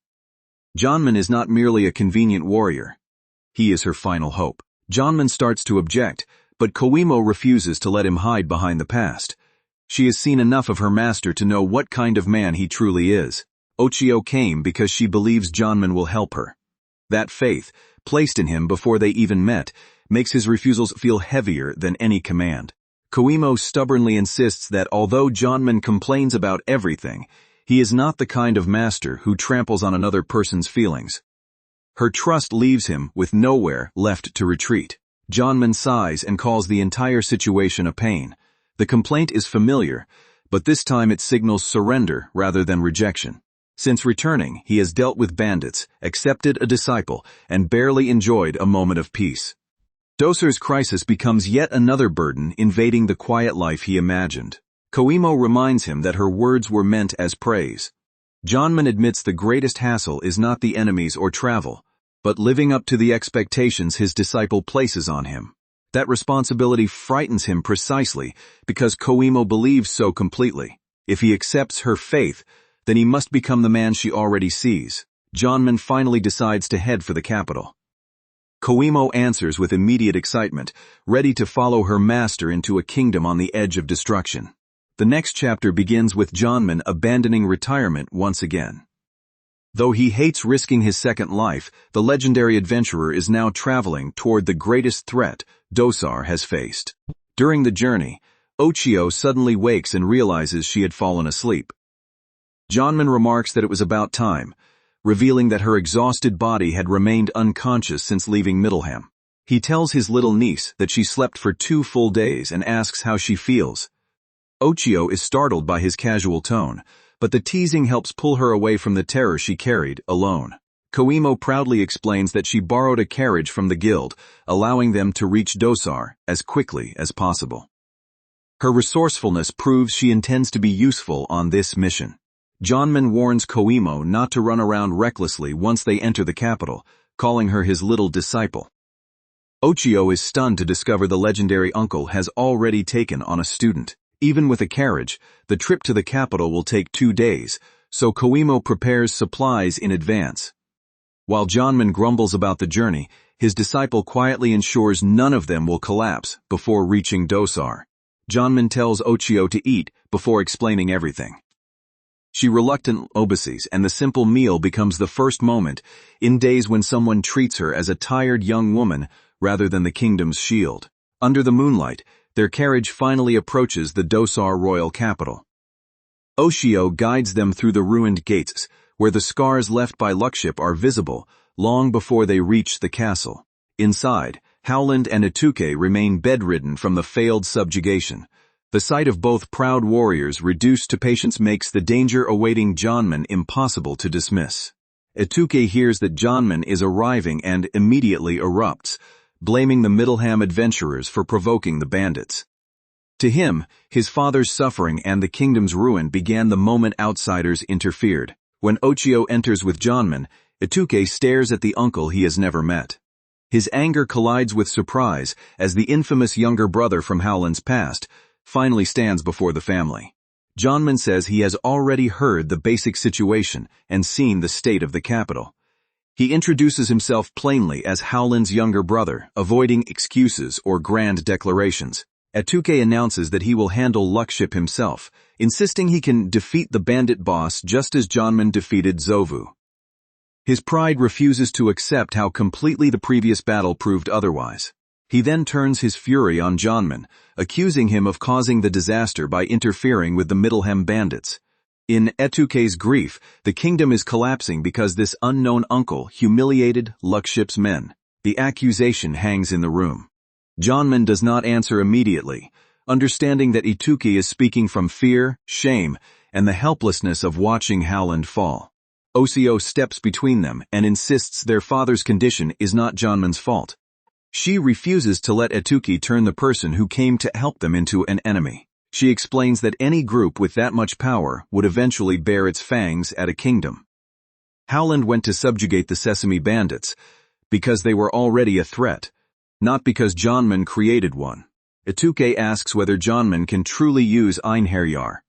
Janman is not merely a convenient warrior. He is her final hope. Janman starts to object, but Koimo refuses to let him hide behind the past. She has seen enough of her master to know what kind of man he truly is. Ochio came because she believes Janman will help her. That faith, placed in him before they even met, makes his refusals feel heavier than any command. Koimo stubbornly insists that although Janman complains about everything, he is not the kind of master who tramples on another person's feelings. Her trust leaves him with nowhere left to retreat. Janman sighs and calls the entire situation a pain. The complaint is familiar, but this time it signals surrender rather than rejection. Since returning, he has dealt with bandits, accepted a disciple, and barely enjoyed a moment of peace. Dosar's crisis becomes yet another burden invading the quiet life he imagined. Koimo reminds him that her words were meant as praise. Janman admits the greatest hassle is not the enemies or travel, but living up to the expectations his disciple places on him. That responsibility frightens him precisely because Koimo believes so completely. If he accepts her faith, then he must become the man she already sees. Janman finally decides to head for the capital. Koimo answers with immediate excitement, ready to follow her master into a kingdom on the edge of destruction. The next chapter begins with Janman abandoning retirement once again. Though he hates risking his second life, the legendary adventurer is now traveling toward the greatest threat Dosar has faced. During the journey, Ochio suddenly wakes and realizes she had fallen asleep. Janman remarks that it was about time, revealing that her exhausted body had remained unconscious since leaving Middleham. He tells his little niece that she slept for 2 full days and asks how she feels. Ochio is startled by his casual tone, but the teasing helps pull her away from the terror she carried alone. Koimo proudly explains that she borrowed a carriage from the guild, allowing them to reach Dosar as quickly as possible. Her resourcefulness proves she intends to be useful on this mission. Janman warns Koimo not to run around recklessly once they enter the capital, calling her his little disciple. Ochio is stunned to discover the legendary uncle has already taken on a student. Even with a carriage, the trip to the capital will take 2 days, so Koimo prepares supplies in advance. While Janman grumbles about the journey, his disciple quietly ensures none of them will collapse before reaching Dosar. Janman tells Ochio to eat before explaining everything. She reluctantly obeys, and the simple meal becomes the first moment in days when someone treats her as a tired young woman rather than the kingdom's shield. Under the moonlight, their carriage finally approaches the Dosar royal capital. Ochio guides them through the ruined gates, where the scars left by Luckship are visible long before they reach the castle. Inside, Howland and Etuke remain bedridden from the failed subjugation. The sight of both proud warriors reduced to patience makes the danger awaiting Janman impossible to dismiss. Etuke hears that Janman is arriving and immediately erupts, blaming the Middleham adventurers for provoking the bandits. To him, his father's suffering and the kingdom's ruin began the moment outsiders interfered. When Ochio enters with Janman, Etuke stares at the uncle he has never met. His anger collides with surprise as the infamous younger brother from Howland's past finally stands before the family. Janman says he has already heard the basic situation and seen the state of the capital. He introduces himself plainly as Howland's younger brother, avoiding excuses or grand declarations. Etuke announces that he will handle Luckship himself, insisting he can defeat the bandit boss just as Janman defeated Zovu. His pride refuses to accept how completely the previous battle proved otherwise. He then turns his fury on Janman, accusing him of causing the disaster by interfering with the Middleham bandits. In Etuke's grief, the kingdom is collapsing because this unknown uncle humiliated Luckship's men. The accusation hangs in the room. Janman does not answer immediately, understanding that Etuke is speaking from fear, shame, and the helplessness of watching Howland fall. Ochio steps between them and insists their father's condition is not Janman's fault. She refuses to let Etuke turn the person who came to help them into an enemy. She explains that any group with that much power would eventually bear its fangs at a kingdom. Howland went to subjugate the Sesame Bandits because they were already a threat, not because Janman created one. Etuke asks whether Janman can truly use Einherjar.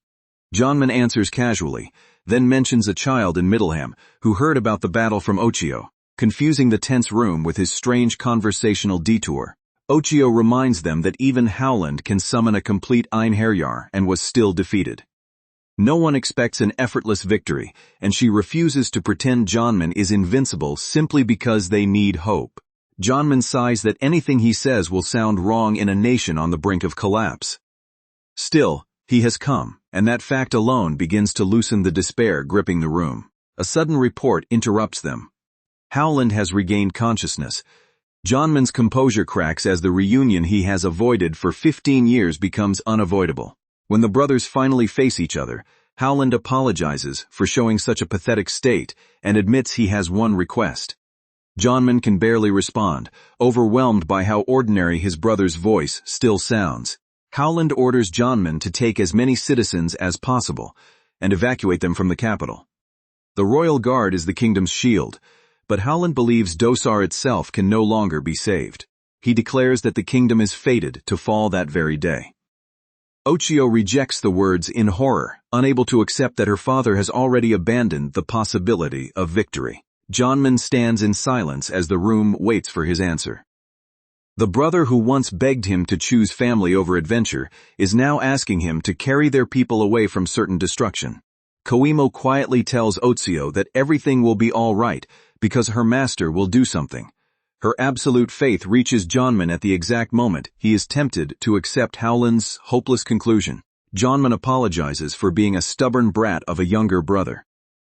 Janman answers casually, then mentions a child in Middleham who heard about the battle from Ochio, confusing the tense room with his strange conversational detour. Ochio reminds them that even Howland can summon a complete Einherjar and was still defeated. No one expects an effortless victory, and she refuses to pretend Janman is invincible simply because they need hope. Janman sighs that anything he says will sound wrong in a nation on the brink of collapse. Still, he has come, and that fact alone begins to loosen the despair gripping the room. A sudden report interrupts them. Howland has regained consciousness. Janman's composure cracks as the reunion he has avoided for 15 years becomes unavoidable. When the brothers finally face each other, Howland apologizes for showing such a pathetic state and admits he has one request. Janman can barely respond, overwhelmed by how ordinary his brother's voice still sounds. Howland orders Janman to take as many citizens as possible and evacuate them from the capital. The royal guard is the kingdom's shield, but Howland believes Dosar itself can no longer be saved. He declares that the kingdom is fated to fall that very day. Ochio rejects the words in horror, unable to accept that her father has already abandoned the possibility of victory. Janman stands in silence as the room waits for his answer. The brother who once begged him to choose family over adventure is now asking him to carry their people away from certain destruction. Koimo quietly tells Otsuo that everything will be all right because her master will do something. Her absolute faith reaches Janman at the exact moment he is tempted to accept Howland's hopeless conclusion. Janman apologizes for being a stubborn brat of a younger brother.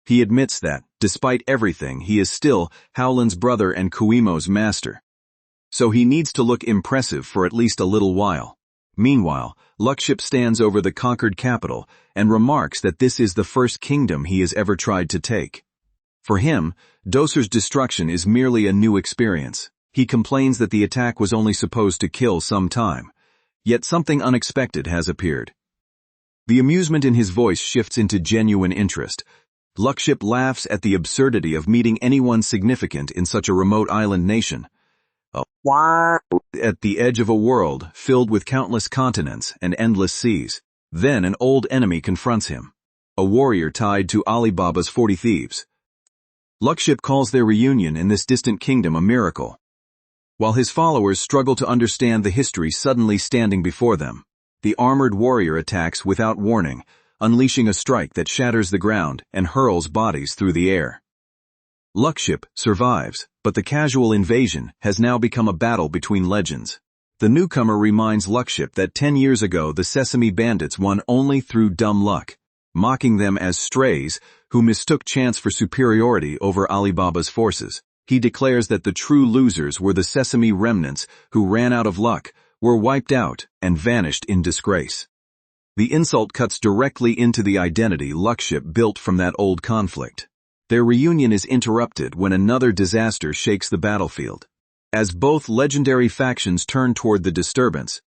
He admits that, despite everything, he is still Howland's brother and Koimo's master. So he needs to look impressive for at least a little while. Meanwhile, Luckship stands over the conquered capital and remarks that this is the first kingdom he has ever tried to take. For him, Doser's destruction is merely a new experience. He complains that the attack was only supposed to kill some time. Yet something unexpected has appeared. The amusement in his voice shifts into genuine interest. Luckship laughs at the absurdity of meeting anyone significant in such a remote island nation. At the edge of a world filled with countless continents and endless seas. Then an old enemy confronts him. A warrior tied to Alibaba's 40 thieves. Luckship calls their reunion in this distant kingdom a miracle, while his followers struggle to understand the history suddenly standing before them. The armored warrior attacks without warning, unleashing a strike that shatters the ground and hurls bodies through the air. Luckship survives, but the casual invasion has now become a battle between legends. The newcomer reminds Luckship that 10 years ago the Sesame Bandits won only through dumb luck, mocking them as strays who mistook chance for superiority over Alibaba's forces. He declares that the true losers were the Sesame remnants who ran out of luck, were wiped out, and vanished in disgrace. The insult cuts directly into the identity Luckship built from that old conflict. Their reunion is interrupted when another disaster shakes the battlefield. As both legendary factions turn toward the disturbance,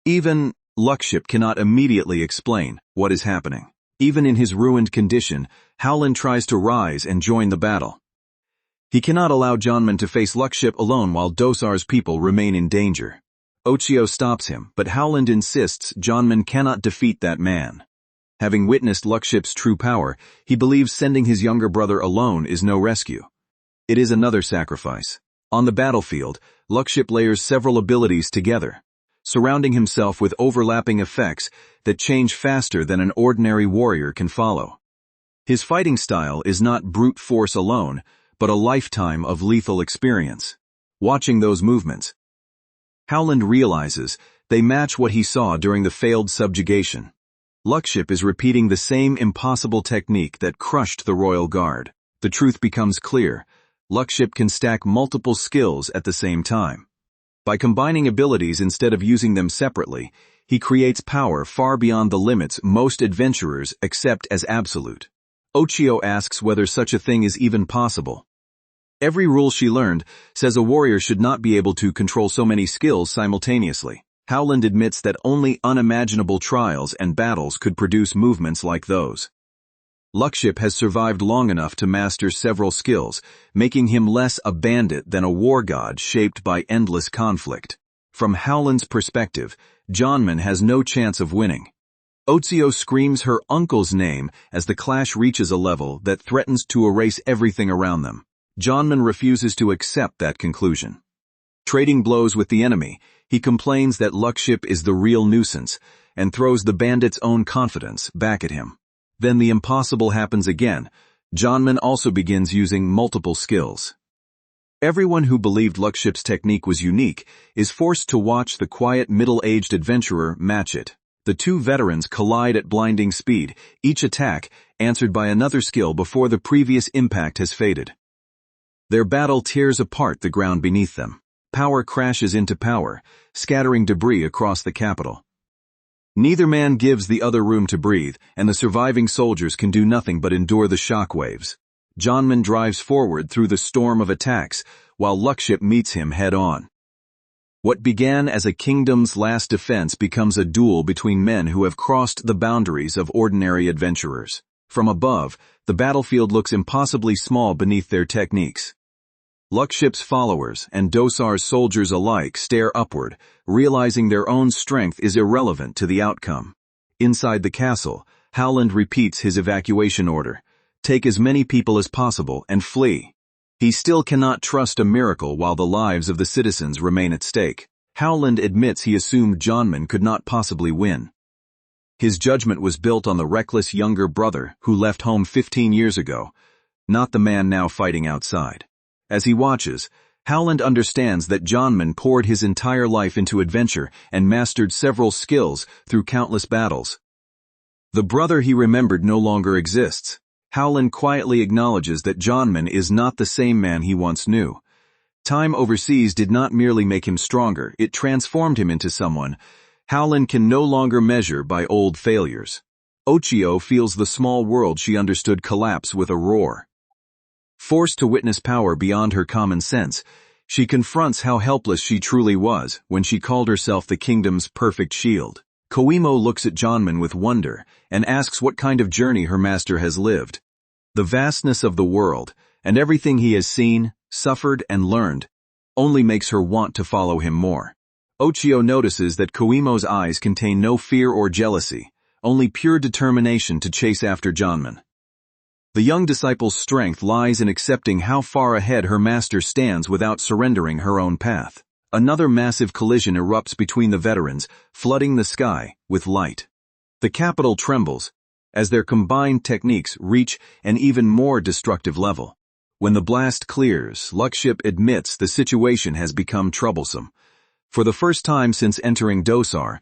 even Luckship cannot immediately explain what is happening. Even in his ruined condition, Howland tries to rise and join the battle. He cannot allow Janman to face Luckship alone while Dosar's people remain in danger. Ochio stops him, but Howland insists Janman cannot defeat that man. Having witnessed Luckship's true power, he believes sending his younger brother alone is no rescue. It is another sacrifice. On the battlefield, Luckship layers several abilities together, surrounding himself with overlapping effects that change faster than an ordinary warrior can follow. His fighting style is not brute force alone, but a lifetime of lethal experience. Watching those movements, Howland realizes they match what he saw during the failed subjugation. Luckship is repeating the same impossible technique that crushed the royal guard. The truth becomes clear. Luckship can stack multiple skills at the same time. By combining abilities instead of using them separately, he creates power far beyond the limits most adventurers accept as absolute. Ochio asks whether such a thing is even possible. Every rule she learned says a warrior should not be able to control so many skills simultaneously. Howland admits that only unimaginable trials and battles could produce movements like those. Luckship has survived long enough to master several skills, making him less a bandit than a war god shaped by endless conflict. From Howland's perspective, Janman has no chance of winning. Otsuo screams her uncle's name as the clash reaches a level that threatens to erase everything around them. Janman refuses to accept that conclusion. Trading blows with the enemy, he complains that Luckship is the real nuisance and throws the bandit's own confidence back at him. Then the impossible happens again. Janman also begins using multiple skills. Everyone who believed Luckship's technique was unique is forced to watch the quiet middle-aged adventurer match it. The two veterans collide at blinding speed, each attack answered by another skill before the previous impact has faded. Their battle tears apart the ground beneath them. Power crashes into power, scattering debris across the capital. Neither man gives the other room to breathe, and the surviving soldiers can do nothing but endure the shockwaves. Janman drives forward through the storm of attacks, while Luckship meets him head-on. What began as a kingdom's last defense becomes a duel between men who have crossed the boundaries of ordinary adventurers. From above, the battlefield looks impossibly small beneath their techniques. Lakship's followers and Dosar's soldiers alike stare upward, realizing their own strength is irrelevant to the outcome. Inside the castle, Howland repeats his evacuation order. Take as many people as possible and flee. He still cannot trust a miracle while the lives of the citizens remain at stake. Howland admits he assumed Jonman could not possibly win. His judgment was built on the reckless younger brother who left home 15 years ago, not the man now fighting outside. As he watches, Howland understands that Jonman poured his entire life into adventure and mastered several skills through countless battles. The brother he remembered no longer exists. Howland quietly acknowledges that Jonman is not the same man he once knew. Time overseas did not merely make him stronger, it transformed him into someone Howland can no longer measure by old failures. Ochio feels the small world she understood collapse with a roar. Forced to witness power beyond her common sense, she confronts how helpless she truly was when she called herself the kingdom's perfect shield. Koimo looks at Jonman with wonder and asks what kind of journey her master has lived. The vastness of the world, and everything he has seen, suffered, and learned, only makes her want to follow him more. Ochio notices that Koimo's eyes contain no fear or jealousy, only pure determination to chase after Jonman. The young disciple's strength lies in accepting how far ahead her master stands without surrendering her own path. Another massive collision erupts between the veterans, flooding the sky with light. The capital trembles, as their combined techniques reach an even more destructive level. When the blast clears, Lakship admits the situation has become troublesome. For the first time since entering Dosar,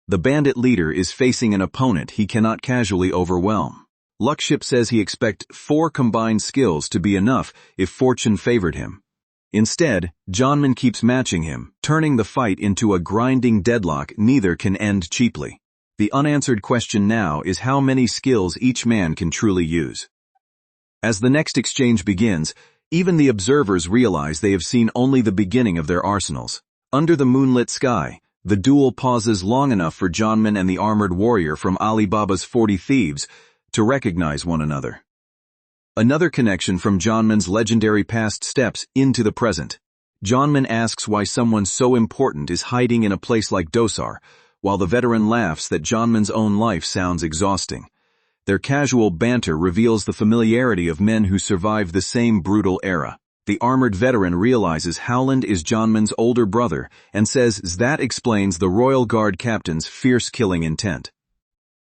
the bandit leader is facing an opponent he cannot casually overwhelm. Lakship says he expects 4 combined skills to be enough if fortune favored him. Instead, Jonman keeps matching him, turning the fight into a grinding deadlock neither can end cheaply. The unanswered question now is how many skills each man can truly use. As the next exchange begins, even the observers realize they have seen only the beginning of their arsenals. Under the moonlit sky, the duel pauses long enough for Jonman and the armored warrior from Ali Baba's 40 Thieves to recognize one another. Another connection from Jonman's legendary past steps into the present. Jonman asks why someone so important is hiding in a place like Dosar, while the veteran laughs that Jonman's own life sounds exhausting. Their casual banter reveals the familiarity of men who survived the same brutal era. The armored veteran realizes Howland is Jonman's older brother and says that explains the Royal Guard captain's fierce killing intent.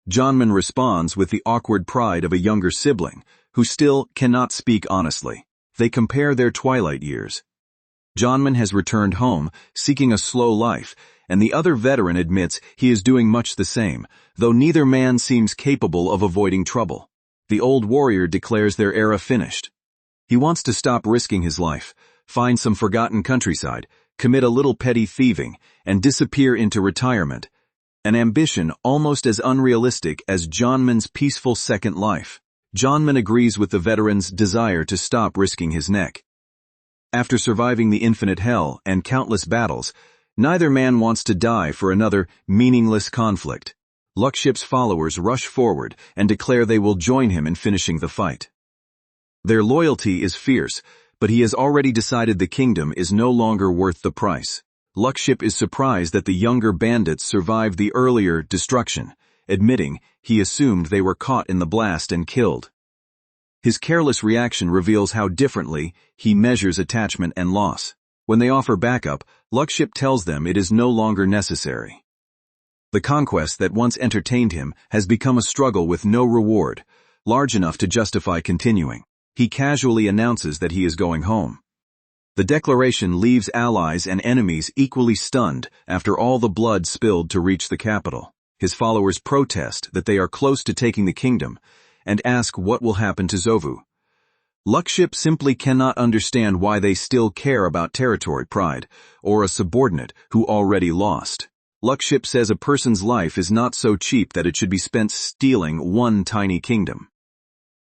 Jonman responds with the awkward pride of a younger sibling, who still cannot speak honestly. They compare their twilight years. Jonman has returned home, seeking a slow life, and the other veteran admits he is doing much the same, though neither man seems capable of avoiding trouble. The old warrior declares their era finished. He wants to stop risking his life, find some forgotten countryside, commit a little petty thieving, and disappear into retirement, an ambition almost as unrealistic as Jonman's peaceful second life. Jonman agrees with the veteran's desire to stop risking his neck. After surviving the infinite hell and countless battles, neither man wants to die for another meaningless conflict. Lakship's followers rush forward and declare they will join him in finishing the fight. Their loyalty is fierce, but he has already decided the kingdom is no longer worth the price. Lakship is surprised that the younger bandits survived the earlier destruction, admitting he assumed they were caught in the blast and killed. His careless reaction reveals how differently he measures attachment and loss. When they offer backup, Lakship tells them it is no longer necessary. The conquest that once entertained him has become a struggle with no reward, large enough to justify continuing. He casually announces that he is going home. The declaration leaves allies and enemies equally stunned after all the blood spilled to reach the capital. His followers protest that they are close to taking the kingdom and ask what will happen to Zovu. Lakship simply cannot understand why they still care about territory pride or a subordinate who already lost. Lakship says a person's life is not so cheap that it should be spent stealing one tiny kingdom.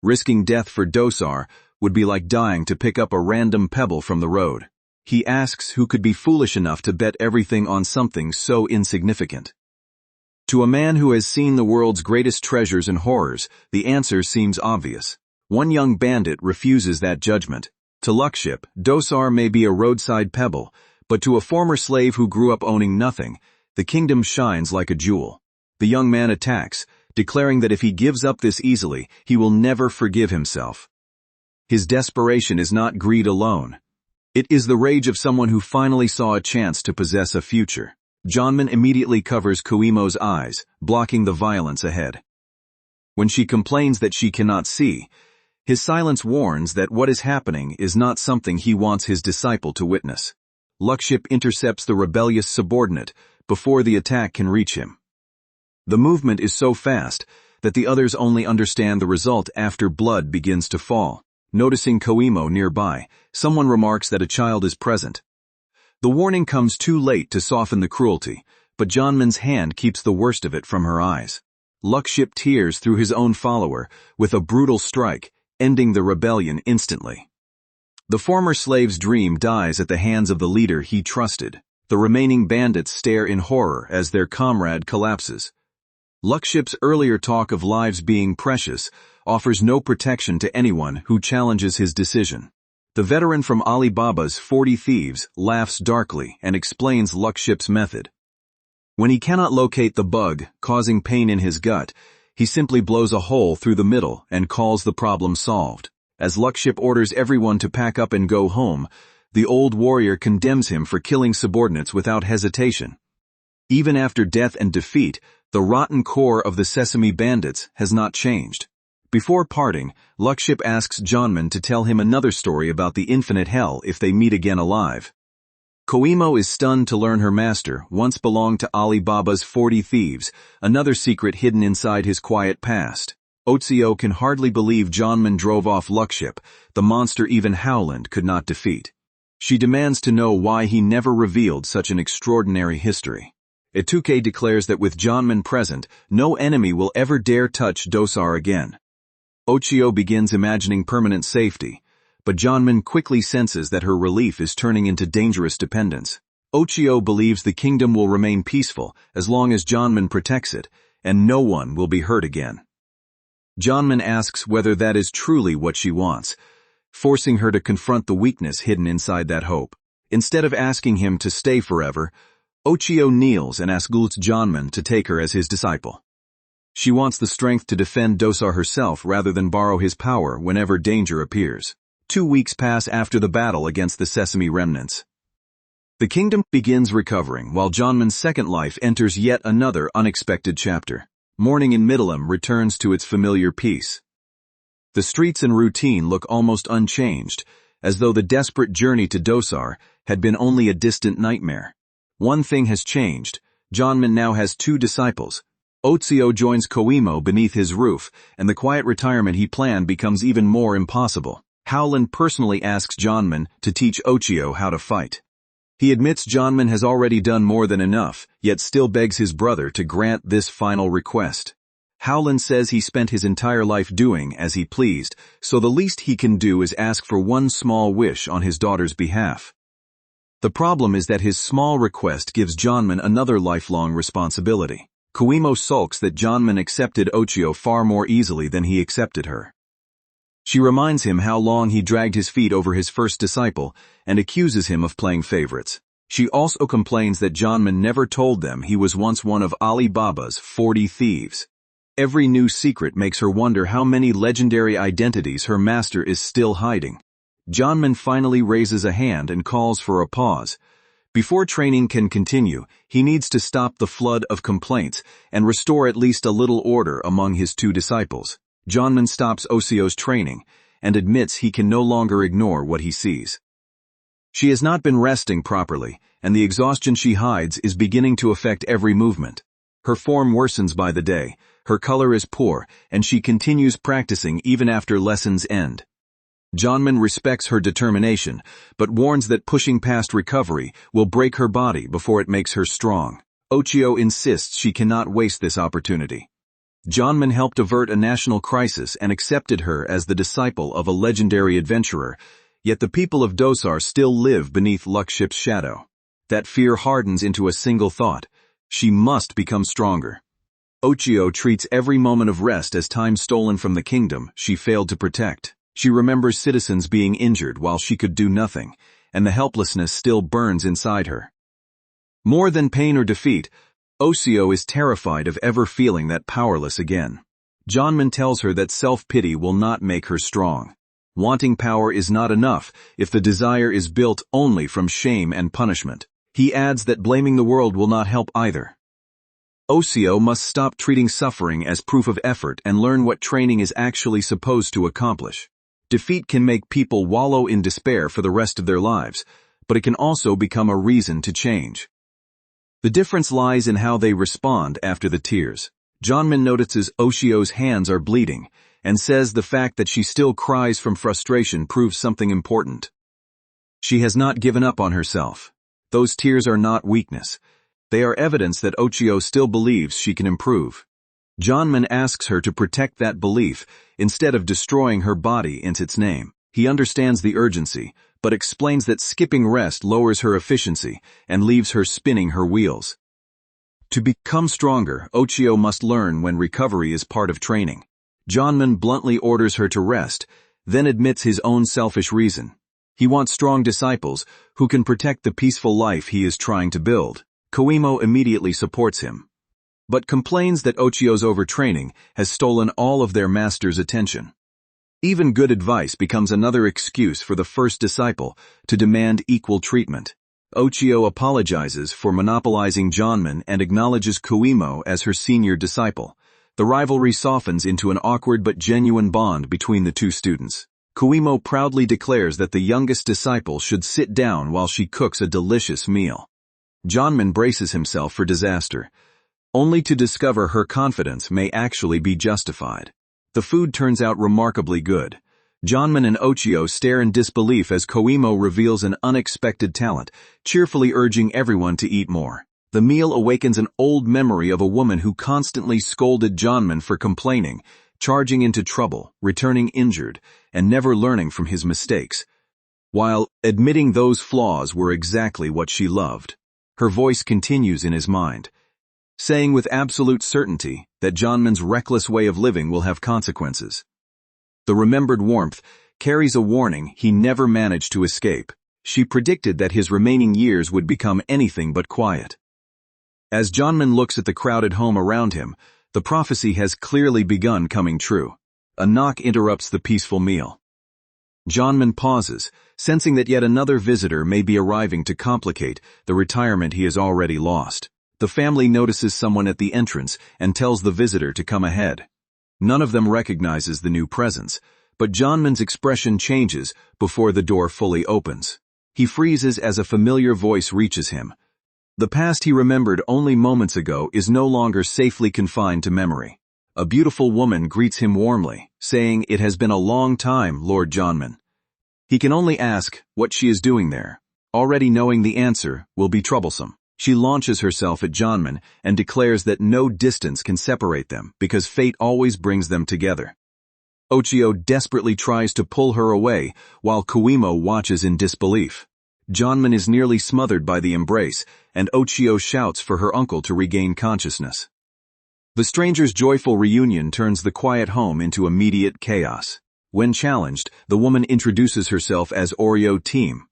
Risking death for Dosar would be like dying to pick up a random pebble from the road. He asks who could be foolish enough to bet everything on something so insignificant. To a man who has seen the world's greatest treasures and horrors, the answer seems obvious. One young bandit refuses that judgment. To Lukship, Dosar may be a roadside pebble, but to a former slave who grew up owning nothing, the kingdom shines like a jewel. The young man attacks, declaring that if he gives up this easily, he will never forgive himself. His desperation is not greed alone. It is the rage of someone who finally saw a chance to possess a future. Janman immediately covers Koimo's eyes, blocking the violence ahead. When she complains that she cannot see, his silence warns that what is happening is not something he wants his disciple to witness. Lukship intercepts the rebellious subordinate before the attack can reach him. The movement is so fast that the others only understand the result after blood begins to fall. Noticing Koimo nearby, someone remarks that a child is present. The warning comes too late to soften the cruelty, but Janman's hand keeps the worst of it from her eyes. Lukship tears through his own follower with a brutal strike, ending the rebellion instantly. The former slave's dream dies at the hands of the leader he trusted. The remaining bandits stare in horror as their comrade collapses. Lukship's earlier talk of lives being precious offers no protection to anyone who challenges his decision. The veteran from Alibaba's 40 Thieves laughs darkly and explains Lukship's method. When he cannot locate the bug causing pain in his gut, he simply blows a hole through the middle and calls the problem solved. As Lukship orders everyone to pack up and go home, the old warrior condemns him for killing subordinates without hesitation. Even after death and defeat, the rotten core of the Sesame Bandits has not changed. Before parting, Lukship asks Janman to tell him another story about the infinite hell if they meet again alive. Koimo is stunned to learn her master once belonged to Alibaba's 40 Thieves, another secret hidden inside his quiet past. Otsuo can hardly believe Janman drove off Lukship, the monster even Howland could not defeat. She demands to know why he never revealed such an extraordinary history. Etuke declares that with Janman present, no enemy will ever dare touch Dosar again. Otsuo begins imagining permanent safety, but Janman quickly senses that her relief is turning into dangerous dependence. Otsuo believes the kingdom will remain peaceful as long as Janman protects it, and no one will be hurt again. Janman asks whether that is truly what she wants, forcing her to confront the weakness hidden inside that hope. Instead of asking him to stay forever, Otsuo kneels and asks Janman to take her as his disciple. She wants the strength to defend Dosar herself rather than borrow his power whenever danger appears. 2 weeks pass after the battle against the Sesame remnants. The kingdom begins recovering while Janman's second life enters yet another unexpected chapter. Morning in Middleham returns to its familiar peace. The streets and routine look almost unchanged, as though the desperate journey to Dosar had been only a distant nightmare. One thing has changed. Janman now has 2 disciples. Otsuo joins Koimo beneath his roof, and the quiet retirement he planned becomes even more impossible. Howland personally asks Janman to teach Otsuo how to fight. He admits Janman has already done more than enough, yet still begs his brother to grant this final request. Howland says he spent his entire life doing as he pleased, so the least he can do is ask for one small wish on his daughter's behalf. The problem is that his small request gives Janman another lifelong responsibility. Koimo sulks that Janman accepted Otsuo far more easily than he accepted her. She reminds him how long he dragged his feet over his first disciple and accuses him of playing favorites. She also complains that Janman never told them he was once one of Alibaba's 40 Thieves. Every new secret makes her wonder how many legendary identities her master is still hiding. Janman finally raises a hand and calls for a pause. Before training can continue, he needs to stop the flood of complaints and restore at least a little order among his 2 disciples. Janman stops Otsuo's training and admits he can no longer ignore what he sees. She has not been resting properly, and the exhaustion she hides is beginning to affect every movement. Her form worsens by the day, her color is poor, and she continues practicing even after lessons end. Janman respects her determination, but warns that pushing past recovery will break her body before it makes her strong. Otsuo insists she cannot waste this opportunity. Janman helped avert a national crisis and accepted her as the disciple of a legendary adventurer, yet the people of Dosar still live beneath Lukship's shadow. That fear hardens into a single thought: she must become stronger. Otsuo treats every moment of rest as time stolen from the kingdom she failed to protect. She remembers citizens being injured while she could do nothing, and the helplessness still burns inside her. More than pain or defeat, Osio is terrified of ever feeling that powerless again. Janman tells her that self-pity will not make her strong. Wanting power is not enough if the desire is built only from shame and punishment. He adds that blaming the world will not help either. Osio must stop treating suffering as proof of effort and learn what training is actually supposed to accomplish. Defeat can make people wallow in despair for the rest of their lives, but it can also become a reason to change. The difference lies in how they respond after the tears. Janman notices Osio's hands are bleeding, and says the fact that she still cries from frustration proves something important. She has not given up on herself. Those tears are not weakness. They are evidence that Osio still believes she can improve. Janman asks her to protect that belief instead of destroying her body in its name. He understands the urgency, but explains that skipping rest lowers her efficiency and leaves her spinning her wheels. To become stronger, Osio must learn when recovery is part of training. Janman bluntly orders her to rest, then admits his own selfish reason. He wants strong disciples who can protect the peaceful life he is trying to build. Koimo immediately supports him, but complains that Osio's overtraining has stolen all of their master's attention. Even good advice becomes another excuse for the first disciple to demand equal treatment. Osio apologizes for monopolizing Janman and acknowledges Koimo as her senior disciple. The rivalry softens into an awkward but genuine bond between the two students. Koimo proudly declares that the youngest disciple should sit down while she cooks a delicious meal. Janman braces himself for disaster, only to discover her confidence may actually be justified. The food turns out remarkably good. Janman and Osio stare in disbelief as Koimo reveals an unexpected talent, cheerfully urging everyone to eat more. The meal awakens an old memory of a woman who constantly scolded Janman for complaining, charging into trouble, returning injured, and never learning from his mistakes, while admitting those flaws were exactly what she loved. Her voice continues in his mind, saying with absolute certainty that Janman's reckless way of living will have consequences. The remembered warmth carries a warning he never managed to escape. She predicted that his remaining years would become anything but quiet. As Janman looks at the crowded home around him, the prophecy has clearly begun coming true. A knock interrupts the peaceful meal. Janman pauses, sensing that yet another visitor may be arriving to complicate the retirement he has already lost. The family notices someone at the entrance and tells the visitor to come ahead. None of them recognizes the new presence, but Janman's expression changes before the door fully opens. He freezes as a familiar voice reaches him. The past he remembered only moments ago is no longer safely confined to memory. A beautiful woman greets him warmly, saying, "It has been a long time, Lord Janman." He can only ask what she is doing there. Already knowing the answer will be troublesome. She launches herself at Janman and declares that no distance can separate them because fate always brings them together. Osio desperately tries to pull her away while Koimo watches in disbelief. Janman is nearly smothered by the embrace, and Osio shouts for her uncle to regain consciousness. The stranger's joyful reunion turns the quiet home into immediate chaos. When challenged, the woman introduces herself as Oryo Team.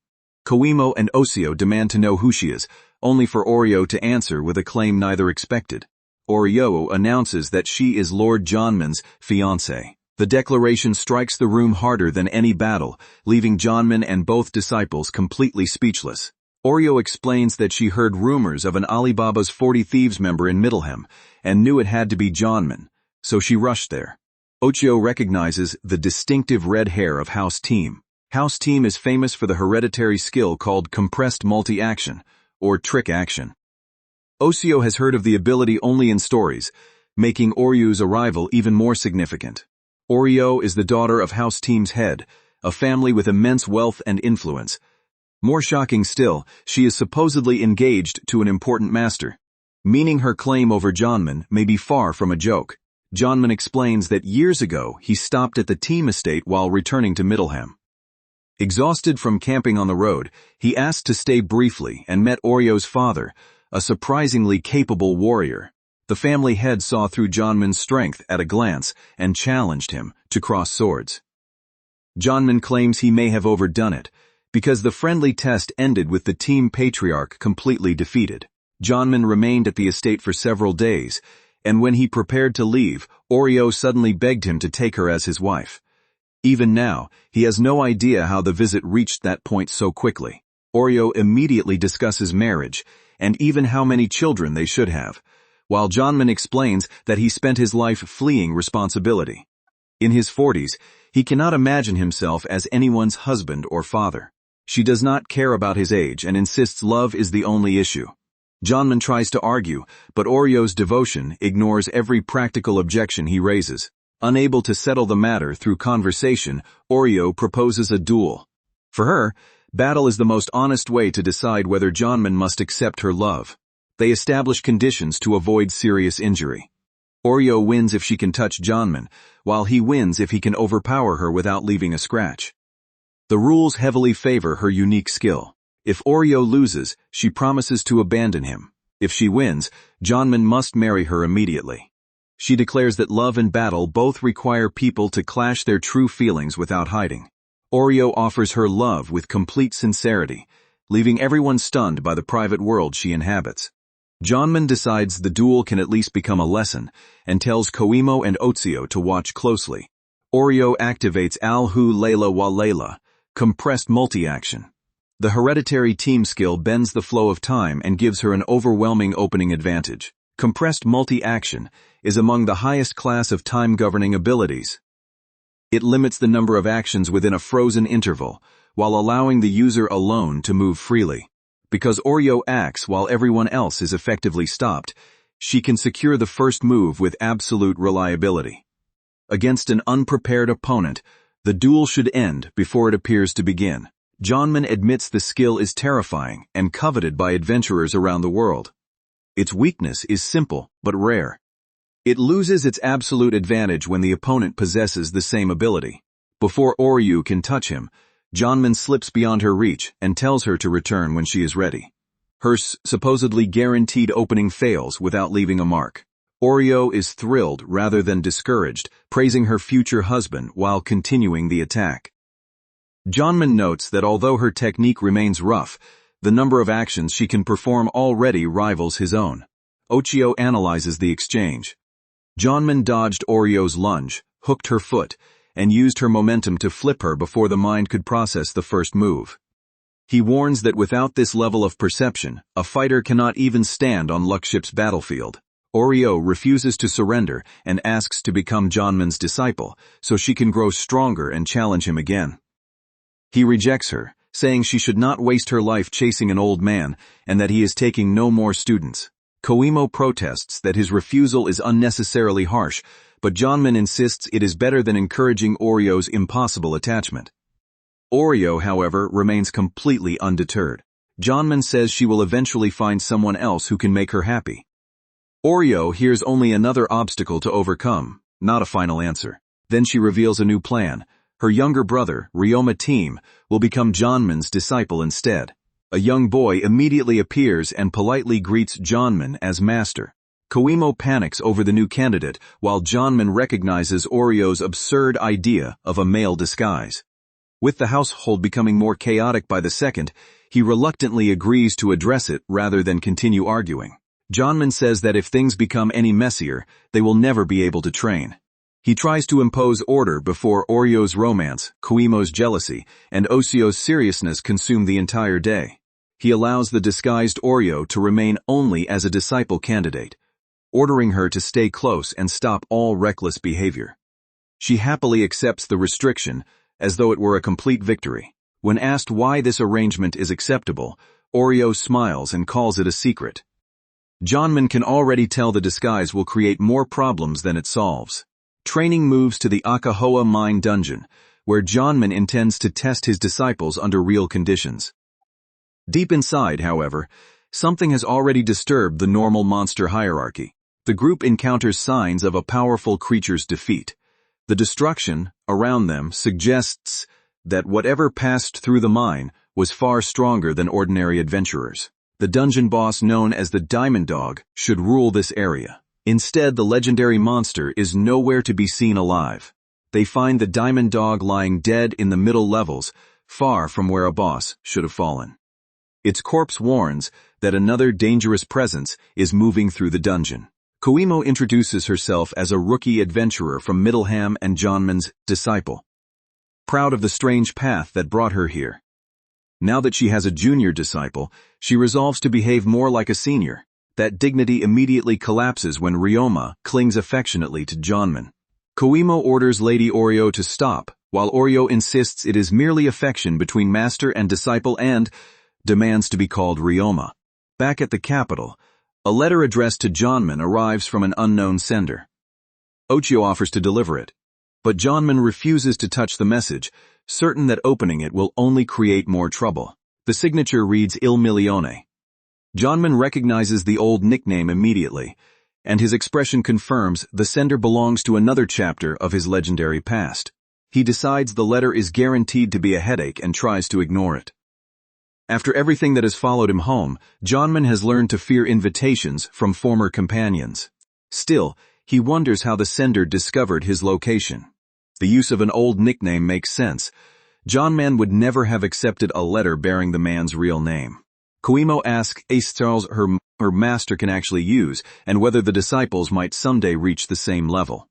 Koimo and Osio demand to know who she is, only for Oryo to answer with a claim neither expected. Oryo announces that she is Lord Janman's fiancée. The declaration strikes the room harder than any battle, leaving Janman and both disciples completely speechless. Oryo explains that she heard rumors of an Alibaba's 40 Thieves member in Middleham, and knew it had to be Janman, so she rushed there. Osio recognizes the distinctive red hair of House Team. House Team is famous for the hereditary skill called compressed multi-action, or trick action. Osio has heard of the ability only in stories, making Oryo's arrival even more significant. Oryo is the daughter of House Team's head, a family with immense wealth and influence. More shocking still, she is supposedly engaged to an important master, meaning her claim over Janman may be far from a joke. Janman explains that years ago he stopped at the Team estate while returning to Middleham. Exhausted from camping on the road, he asked to stay briefly and met Oryo's father, a surprisingly capable warrior. The family head saw through Janman's strength at a glance and challenged him to cross swords. Janman claims he may have overdone it, because the friendly test ended with the team patriarch completely defeated. Janman remained at the estate for several days, and when he prepared to leave, Oreo suddenly begged him to take her as his wife. Even now, he has no idea how the visit reached that point so quickly. Oreo immediately discusses marriage, and even how many children they should have, while Janman explains that he spent his life fleeing responsibility. In his 40s, he cannot imagine himself as anyone's husband or father. She does not care about his age and insists love is the only issue. Janman tries to argue, but Oreo's devotion ignores every practical objection he raises. Unable to settle the matter through conversation, Oreo proposes a duel. For her, battle is the most honest way to decide whether Janman must accept her love. They establish conditions to avoid serious injury. Oreo wins if she can touch Janman, while he wins if he can overpower her without leaving a scratch. The rules heavily favor her unique skill. If Oreo loses, she promises to abandon him. If she wins, Janman must marry her immediately. She declares that love and battle both require people to clash their true feelings without hiding. Oreo offers her love with complete sincerity, leaving everyone stunned by the private world she inhabits. Janman decides the duel can at least become a lesson, and tells Koimo and Otsuyo to watch closely. Oreo activates Alhu Layla wa Layla, compressed multi-action. The hereditary team skill bends the flow of time and gives her an overwhelming opening advantage. Compressed multi-action is among the highest class of time-governing abilities. It limits the number of actions within a frozen interval, while allowing the user alone to move freely. Because Oreo acts while everyone else is effectively stopped, she can secure the first move with absolute reliability. Against an unprepared opponent, the duel should end before it appears to begin. Janman admits the skill is terrifying and coveted by adventurers around the world. Its weakness is simple but rare. It loses its absolute advantage when the opponent possesses the same ability. Before Oreo can touch him, Janman slips beyond her reach and tells her to return when she is ready. Her supposedly guaranteed opening fails without leaving a mark. Oreo is thrilled rather than discouraged, praising her future husband while continuing the attack. Janman notes that although her technique remains rough, the number of actions she can perform already rivals his own. Otsuyo analyzes the exchange. Janman dodged Oreo's lunge, hooked her foot, and used her momentum to flip her before the mind could process the first move. He warns that without this level of perception, a fighter cannot even stand on Luckship's battlefield. Oreo refuses to surrender and asks to become Janman's disciple, so she can grow stronger and challenge him again. He rejects her, saying she should not waste her life chasing an old man and that he is taking no more students. Koimo protests that his refusal is unnecessarily harsh, but Janman insists it is better than encouraging Oreo's impossible attachment. Oreo, however, remains completely undeterred. Janman says she will eventually find someone else who can make her happy. Oreo hears only another obstacle to overcome, not a final answer. Then she reveals a new plan. Her younger brother, Ryoma Team, will become Janman's disciple instead. A young boy immediately appears and politely greets Janman as master. Koimo panics over the new candidate, while Janman recognizes Oreo's absurd idea of a male disguise. With the household becoming more chaotic by the second, he reluctantly agrees to address it rather than continue arguing. Janman says that if things become any messier, they will never be able to train. He tries to impose order before Oreo's romance, Koimo's jealousy, and Otsuyo's seriousness consume the entire day. He allows the disguised Oreo to remain only as a disciple candidate, ordering her to stay close and stop all reckless behavior. She happily accepts the restriction, as though it were a complete victory. When asked why this arrangement is acceptable, Oreo smiles and calls it a secret. Janman can already tell the disguise will create more problems than it solves. Training moves to the Akahoa mine dungeon, where Janman intends to test his disciples under real conditions. Deep inside, however, something has already disturbed the normal monster hierarchy. The group encounters signs of a powerful creature's defeat. The destruction around them suggests that whatever passed through the mine was far stronger than ordinary adventurers. The dungeon boss known as the Diamond Dog should rule this area. Instead, the legendary monster is nowhere to be seen alive. they find the diamond dog lying dead in the middle levels, far from where a boss should have fallen. Its corpse warns that another dangerous presence is moving through the dungeon. Koimo introduces herself as a rookie adventurer from Middleham and Johnman's disciple, proud of the strange path that brought her here. Now that she has a junior disciple, she resolves to behave more like a senior. That dignity immediately collapses when Ryoma clings affectionately to Johnman. Koimo orders Lady Oreo to stop, while Oreo insists it is merely affection between master and disciple and demands to be called Ryoma. Back at the capital, a letter addressed to Johnman arrives from an unknown sender. Ochio offers to deliver it, but Johnman refuses to touch the message, certain that opening it will only create more trouble. The signature reads Il Milione. Johnman recognizes the old nickname immediately, and his expression confirms the sender belongs to another chapter of his legendary past. He decides the letter is guaranteed to be a headache and tries to ignore it. After everything that has followed him home, Johnman has learned to fear invitations from former companions. Still, he wonders how the sender discovered his location. The use of an old nickname makes sense. Johnman would never have accepted a letter bearing the man's real name. Koimo asks Ace Charles her master can actually use, and whether the disciples might someday reach the same level.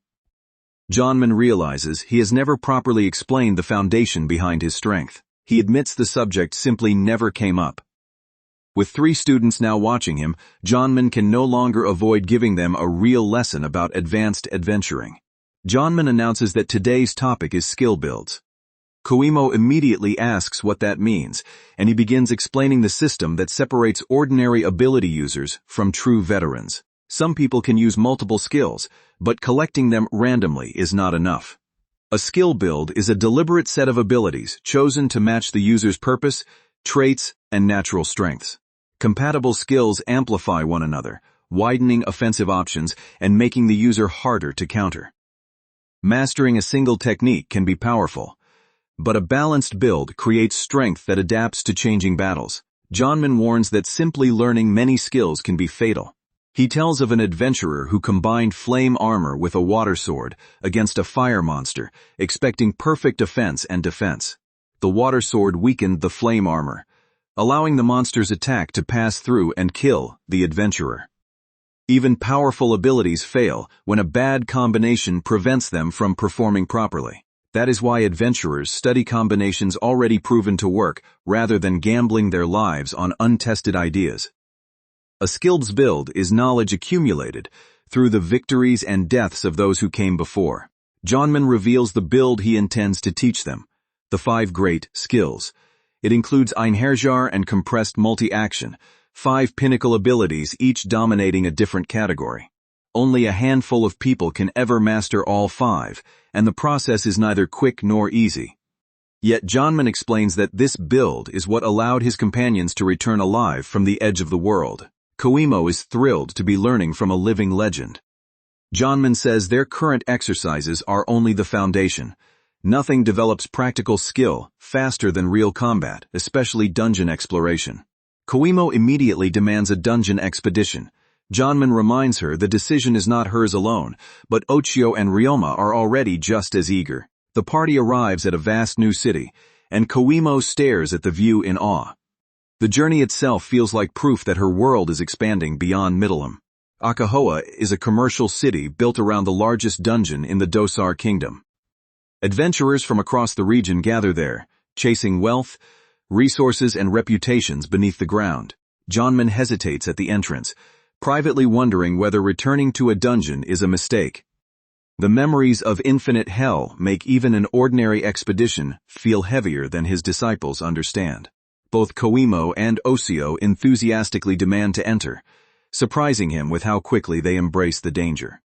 Johnman realizes he has never properly explained the foundation behind his strength. He admits the subject simply never came up. With 3 students now watching him, Johnman can no longer avoid giving them a real lesson about advanced adventuring. Johnman announces that today's topic is skill builds. Koimo immediately asks what that means, and he begins explaining the system that separates ordinary ability users from true veterans. Some people can use multiple skills, but collecting them randomly is not enough. A skill build is a deliberate set of abilities chosen to match the user's purpose, traits, and natural strengths. Compatible skills amplify one another, widening offensive options and making the user harder to counter. Mastering a single technique can be powerful, but a balanced build creates strength that adapts to changing battles. Johnman warns that simply learning many skills can be fatal. He tells of an adventurer who combined flame armor with a water sword against a fire monster, expecting perfect offense and defense. The water sword weakened the flame armor, allowing the monster's attack to pass through and kill the adventurer. Even powerful abilities fail when a bad combination prevents them from performing properly. That is why adventurers study combinations already proven to work rather than gambling their lives on untested ideas. A skills build is knowledge accumulated through the victories and deaths of those who came before. Johnman reveals the build he intends to teach them, the 5 great skills. It includes Einherjar and compressed multi-action, 5 pinnacle abilities each dominating a different category. Only a handful of people can ever master all 5, and the process is neither quick nor easy. Yet Johnman explains that this build is what allowed his companions to return alive from the edge of the world. Koimo is thrilled to be learning from a living legend. Johnman says their current exercises are only the foundation. Nothing develops practical skill faster than real combat, especially dungeon exploration. Koimo immediately demands a dungeon expedition. Johnman reminds her the decision is not hers alone, but Ochio and Ryoma are already just as eager. The party arrives at a vast new city, and Koimo stares at the view in awe. The journey itself feels like proof that her world is expanding beyond Middleham. Akahoa is a commercial city built around the largest dungeon in the Dosar Kingdom. Adventurers from across the region gather there, chasing wealth, resources, and reputations beneath the ground. Johnman hesitates at the entrance, privately wondering whether returning to a dungeon is a mistake. The memories of infinite hell make even an ordinary expedition feel heavier than his disciples understand. Both Koimo and Osio enthusiastically demand to enter, surprising him with how quickly they embrace the danger.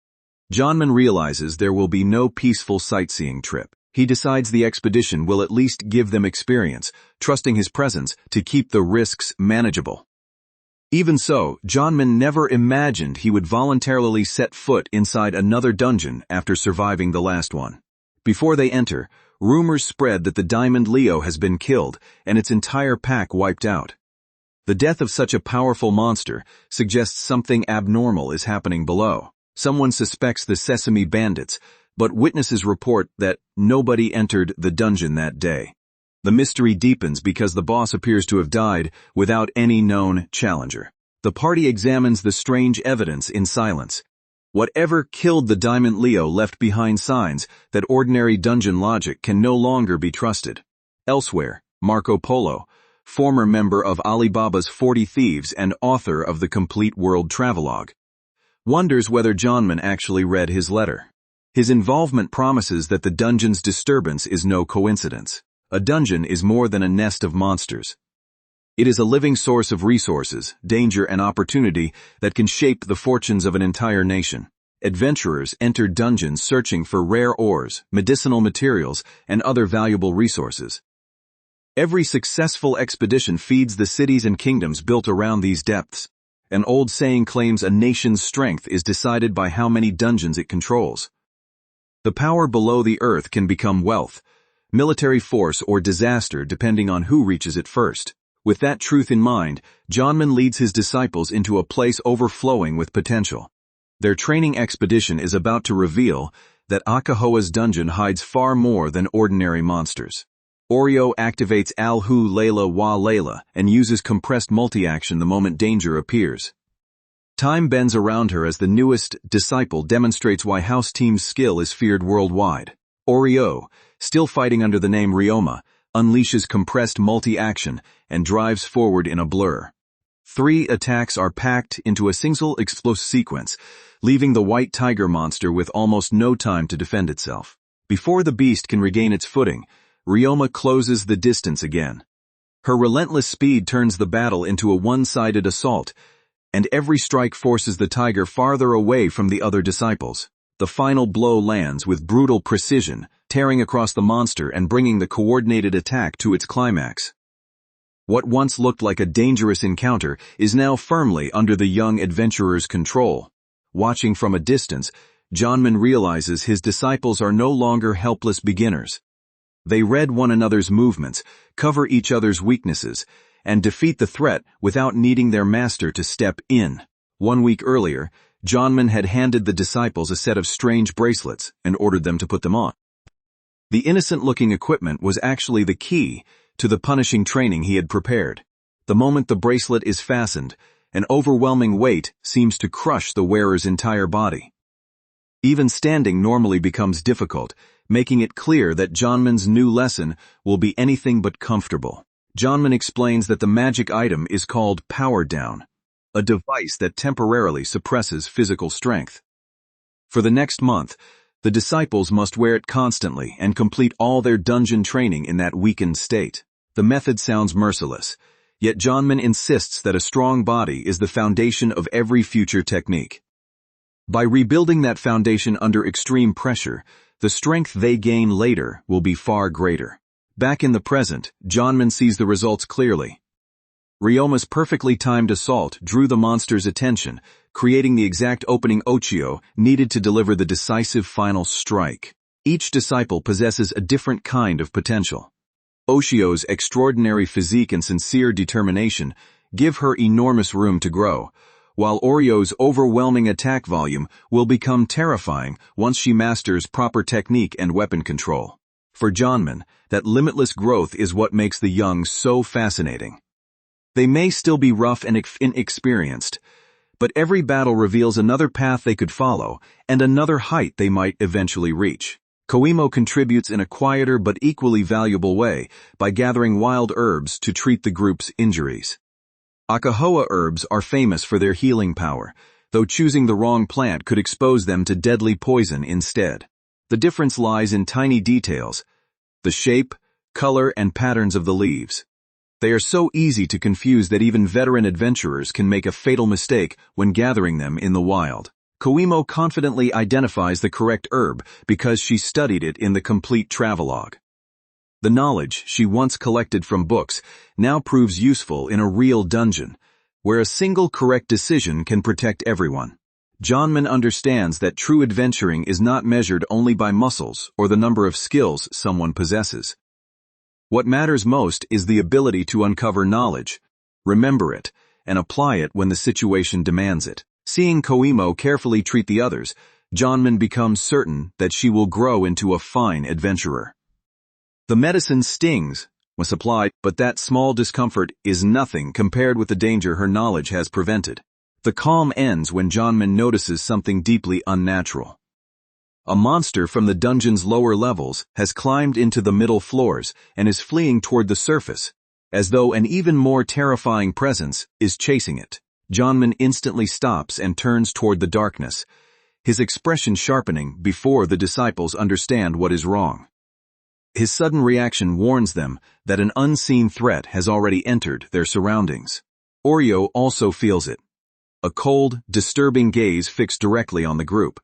Johnman realizes there will be no peaceful sightseeing trip. He decides the expedition will at least give them experience, trusting his presence to keep the risks manageable. Even so, Johnman never imagined he would voluntarily set foot inside another dungeon after surviving the last one. Before they enter, rumors spread that the Diamond Leo has been killed and its entire pack wiped out. The death of such a powerful monster suggests something abnormal is happening below. Someone suspects the Sesame Bandits, but witnesses report that nobody entered the dungeon that day. The mystery deepens because the boss appears to have died without any known challenger. The party examines the strange evidence in silence. Whatever killed the Diamond Leo left behind signs that ordinary dungeon logic can no longer be trusted. Elsewhere, Marco Polo, former member of Alibaba's 40 Thieves and author of the Complete World Travelogue, wonders whether Johnman actually read his letter. His involvement promises that the dungeon's disturbance is no coincidence. A dungeon is more than a nest of monsters. It is a living source of resources, danger, and opportunity that can shape the fortunes of an entire nation. Adventurers enter dungeons searching for rare ores, medicinal materials, and other valuable resources. Every successful expedition feeds the cities and kingdoms built around these depths. An old saying claims a nation's strength is decided by how many dungeons it controls. The power below the earth can become wealth, military force, or disaster depending on who reaches it first. With that truth in mind, Johnman leads his disciples into a place overflowing with potential. Their training expedition is about to reveal that Akahoa's dungeon hides far more than ordinary monsters. Oreo activates Alhu Layla Wa Layla and uses compressed multi-action the moment danger appears. Time bends around her as the newest disciple demonstrates why House Team's skill is feared worldwide. Oreo, still fighting under the name Ryoma, unleashes compressed multi-action and drives forward in a blur. 3 attacks are packed into a single explosive sequence, leaving the white tiger monster with almost no time to defend itself. Before the beast can regain its footing, Ryoma closes the distance again. Her relentless speed turns the battle into a one-sided assault, and every strike forces the tiger farther away from the other disciples. The final blow lands with brutal precision, tearing across the monster and bringing the coordinated attack to its climax. What once looked like a dangerous encounter is now firmly under the young adventurer's control. Watching from a distance, Johnman realizes his disciples are no longer helpless beginners. They read one another's movements, cover each other's weaknesses, and defeat the threat without needing their master to step in. 1 week earlier, Johnman had handed the disciples a set of strange bracelets and ordered them to put them on. The innocent-looking equipment was actually the key to the punishing training he had prepared. The moment the bracelet is fastened, an overwhelming weight seems to crush the wearer's entire body. Even standing normally becomes difficult, making it clear that Johnman's new lesson will be anything but comfortable. Johnman explains that the magic item is called Power Down, a device that temporarily suppresses physical strength. For the next month, the disciples must wear it constantly and complete all their dungeon training in that weakened state. The method sounds merciless, yet Johnman insists that a strong body is the foundation of every future technique. By rebuilding that foundation under extreme pressure, the strength they gain later will be far greater. Back in the present, Johnman sees the results clearly. Ryoma's perfectly timed assault drew the monster's attention, creating the exact opening Ochio needed to deliver the decisive final strike. Each disciple possesses a different kind of potential. Ochio's extraordinary physique and sincere determination give her enormous room to grow, while Oreo's overwhelming attack volume will become terrifying once she masters proper technique and weapon control. For Johnman, that limitless growth is what makes the young so fascinating. They may still be rough and inexperienced, but every battle reveals another path they could follow and another height they might eventually reach. Koimo contributes in a quieter but equally valuable way by gathering wild herbs to treat the group's injuries. Akahoa herbs are famous for their healing power, though choosing the wrong plant could expose them to deadly poison instead. The difference lies in tiny details: the shape, color, and patterns of the leaves. They are so easy to confuse that even veteran adventurers can make a fatal mistake when gathering them in the wild. Koimo confidently identifies the correct herb because she studied it in the Complete Travelogue. The knowledge she once collected from books now proves useful in a real dungeon, where a single correct decision can protect everyone. Johnman understands that true adventuring is not measured only by muscles or the number of skills someone possesses. What matters most is the ability to uncover knowledge, remember it, and apply it when the situation demands it. Seeing Koimo carefully treat the others, Janman becomes certain that she will grow into a fine adventurer. The medicine stings when supplied, but that small discomfort is nothing compared with the danger her knowledge has prevented. The calm ends when Janman notices something deeply unnatural. A monster from the dungeon's lower levels has climbed into the middle floors and is fleeing toward the surface, as though an even more terrifying presence is chasing it. Janman instantly stops and turns toward the darkness, his expression sharpening before the disciples understand what is wrong. His sudden reaction warns them that an unseen threat has already entered their surroundings. Oreo also feels it. A cold, disturbing gaze fixed directly on the group.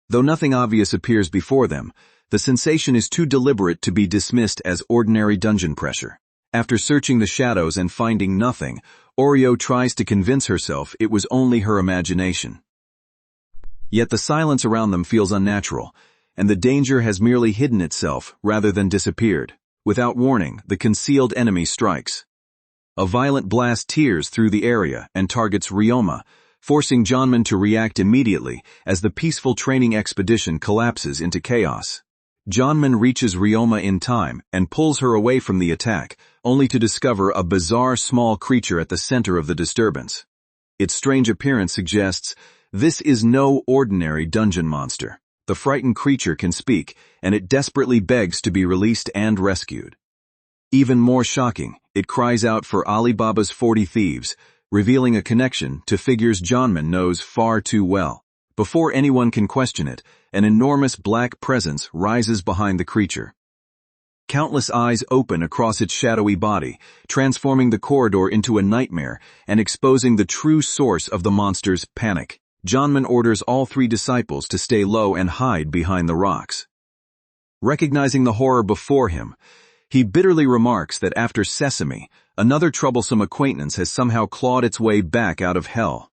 Though nothing obvious appears before them, the sensation is too deliberate to be dismissed as ordinary dungeon pressure. After searching the shadows and finding nothing, Oreo tries to convince herself it was only her imagination. Yet the silence around them feels unnatural, and the danger has merely hidden itself rather than disappeared. Without warning, the concealed enemy strikes. A violent blast tears through the area and targets Ryoma, forcing Janman to react immediately as the peaceful training expedition collapses into chaos. Janman reaches Ryoma in time and pulls her away from the attack, only to discover a bizarre small creature at the center of the disturbance. Its strange appearance suggests this is no ordinary dungeon monster. The frightened creature can speak, and it desperately begs to be released and rescued. Even more shocking, it cries out for Alibaba's 40 thieves, revealing a connection to figures Janman knows far too well. Before anyone can question it, an enormous black presence rises behind the creature. Countless eyes open across its shadowy body, transforming the corridor into a nightmare and exposing the true source of the monster's panic. Janman orders all 3 disciples to stay low and hide behind the rocks. Recognizing the horror before him, he bitterly remarks that after Sesame, another troublesome acquaintance has somehow clawed its way back out of hell.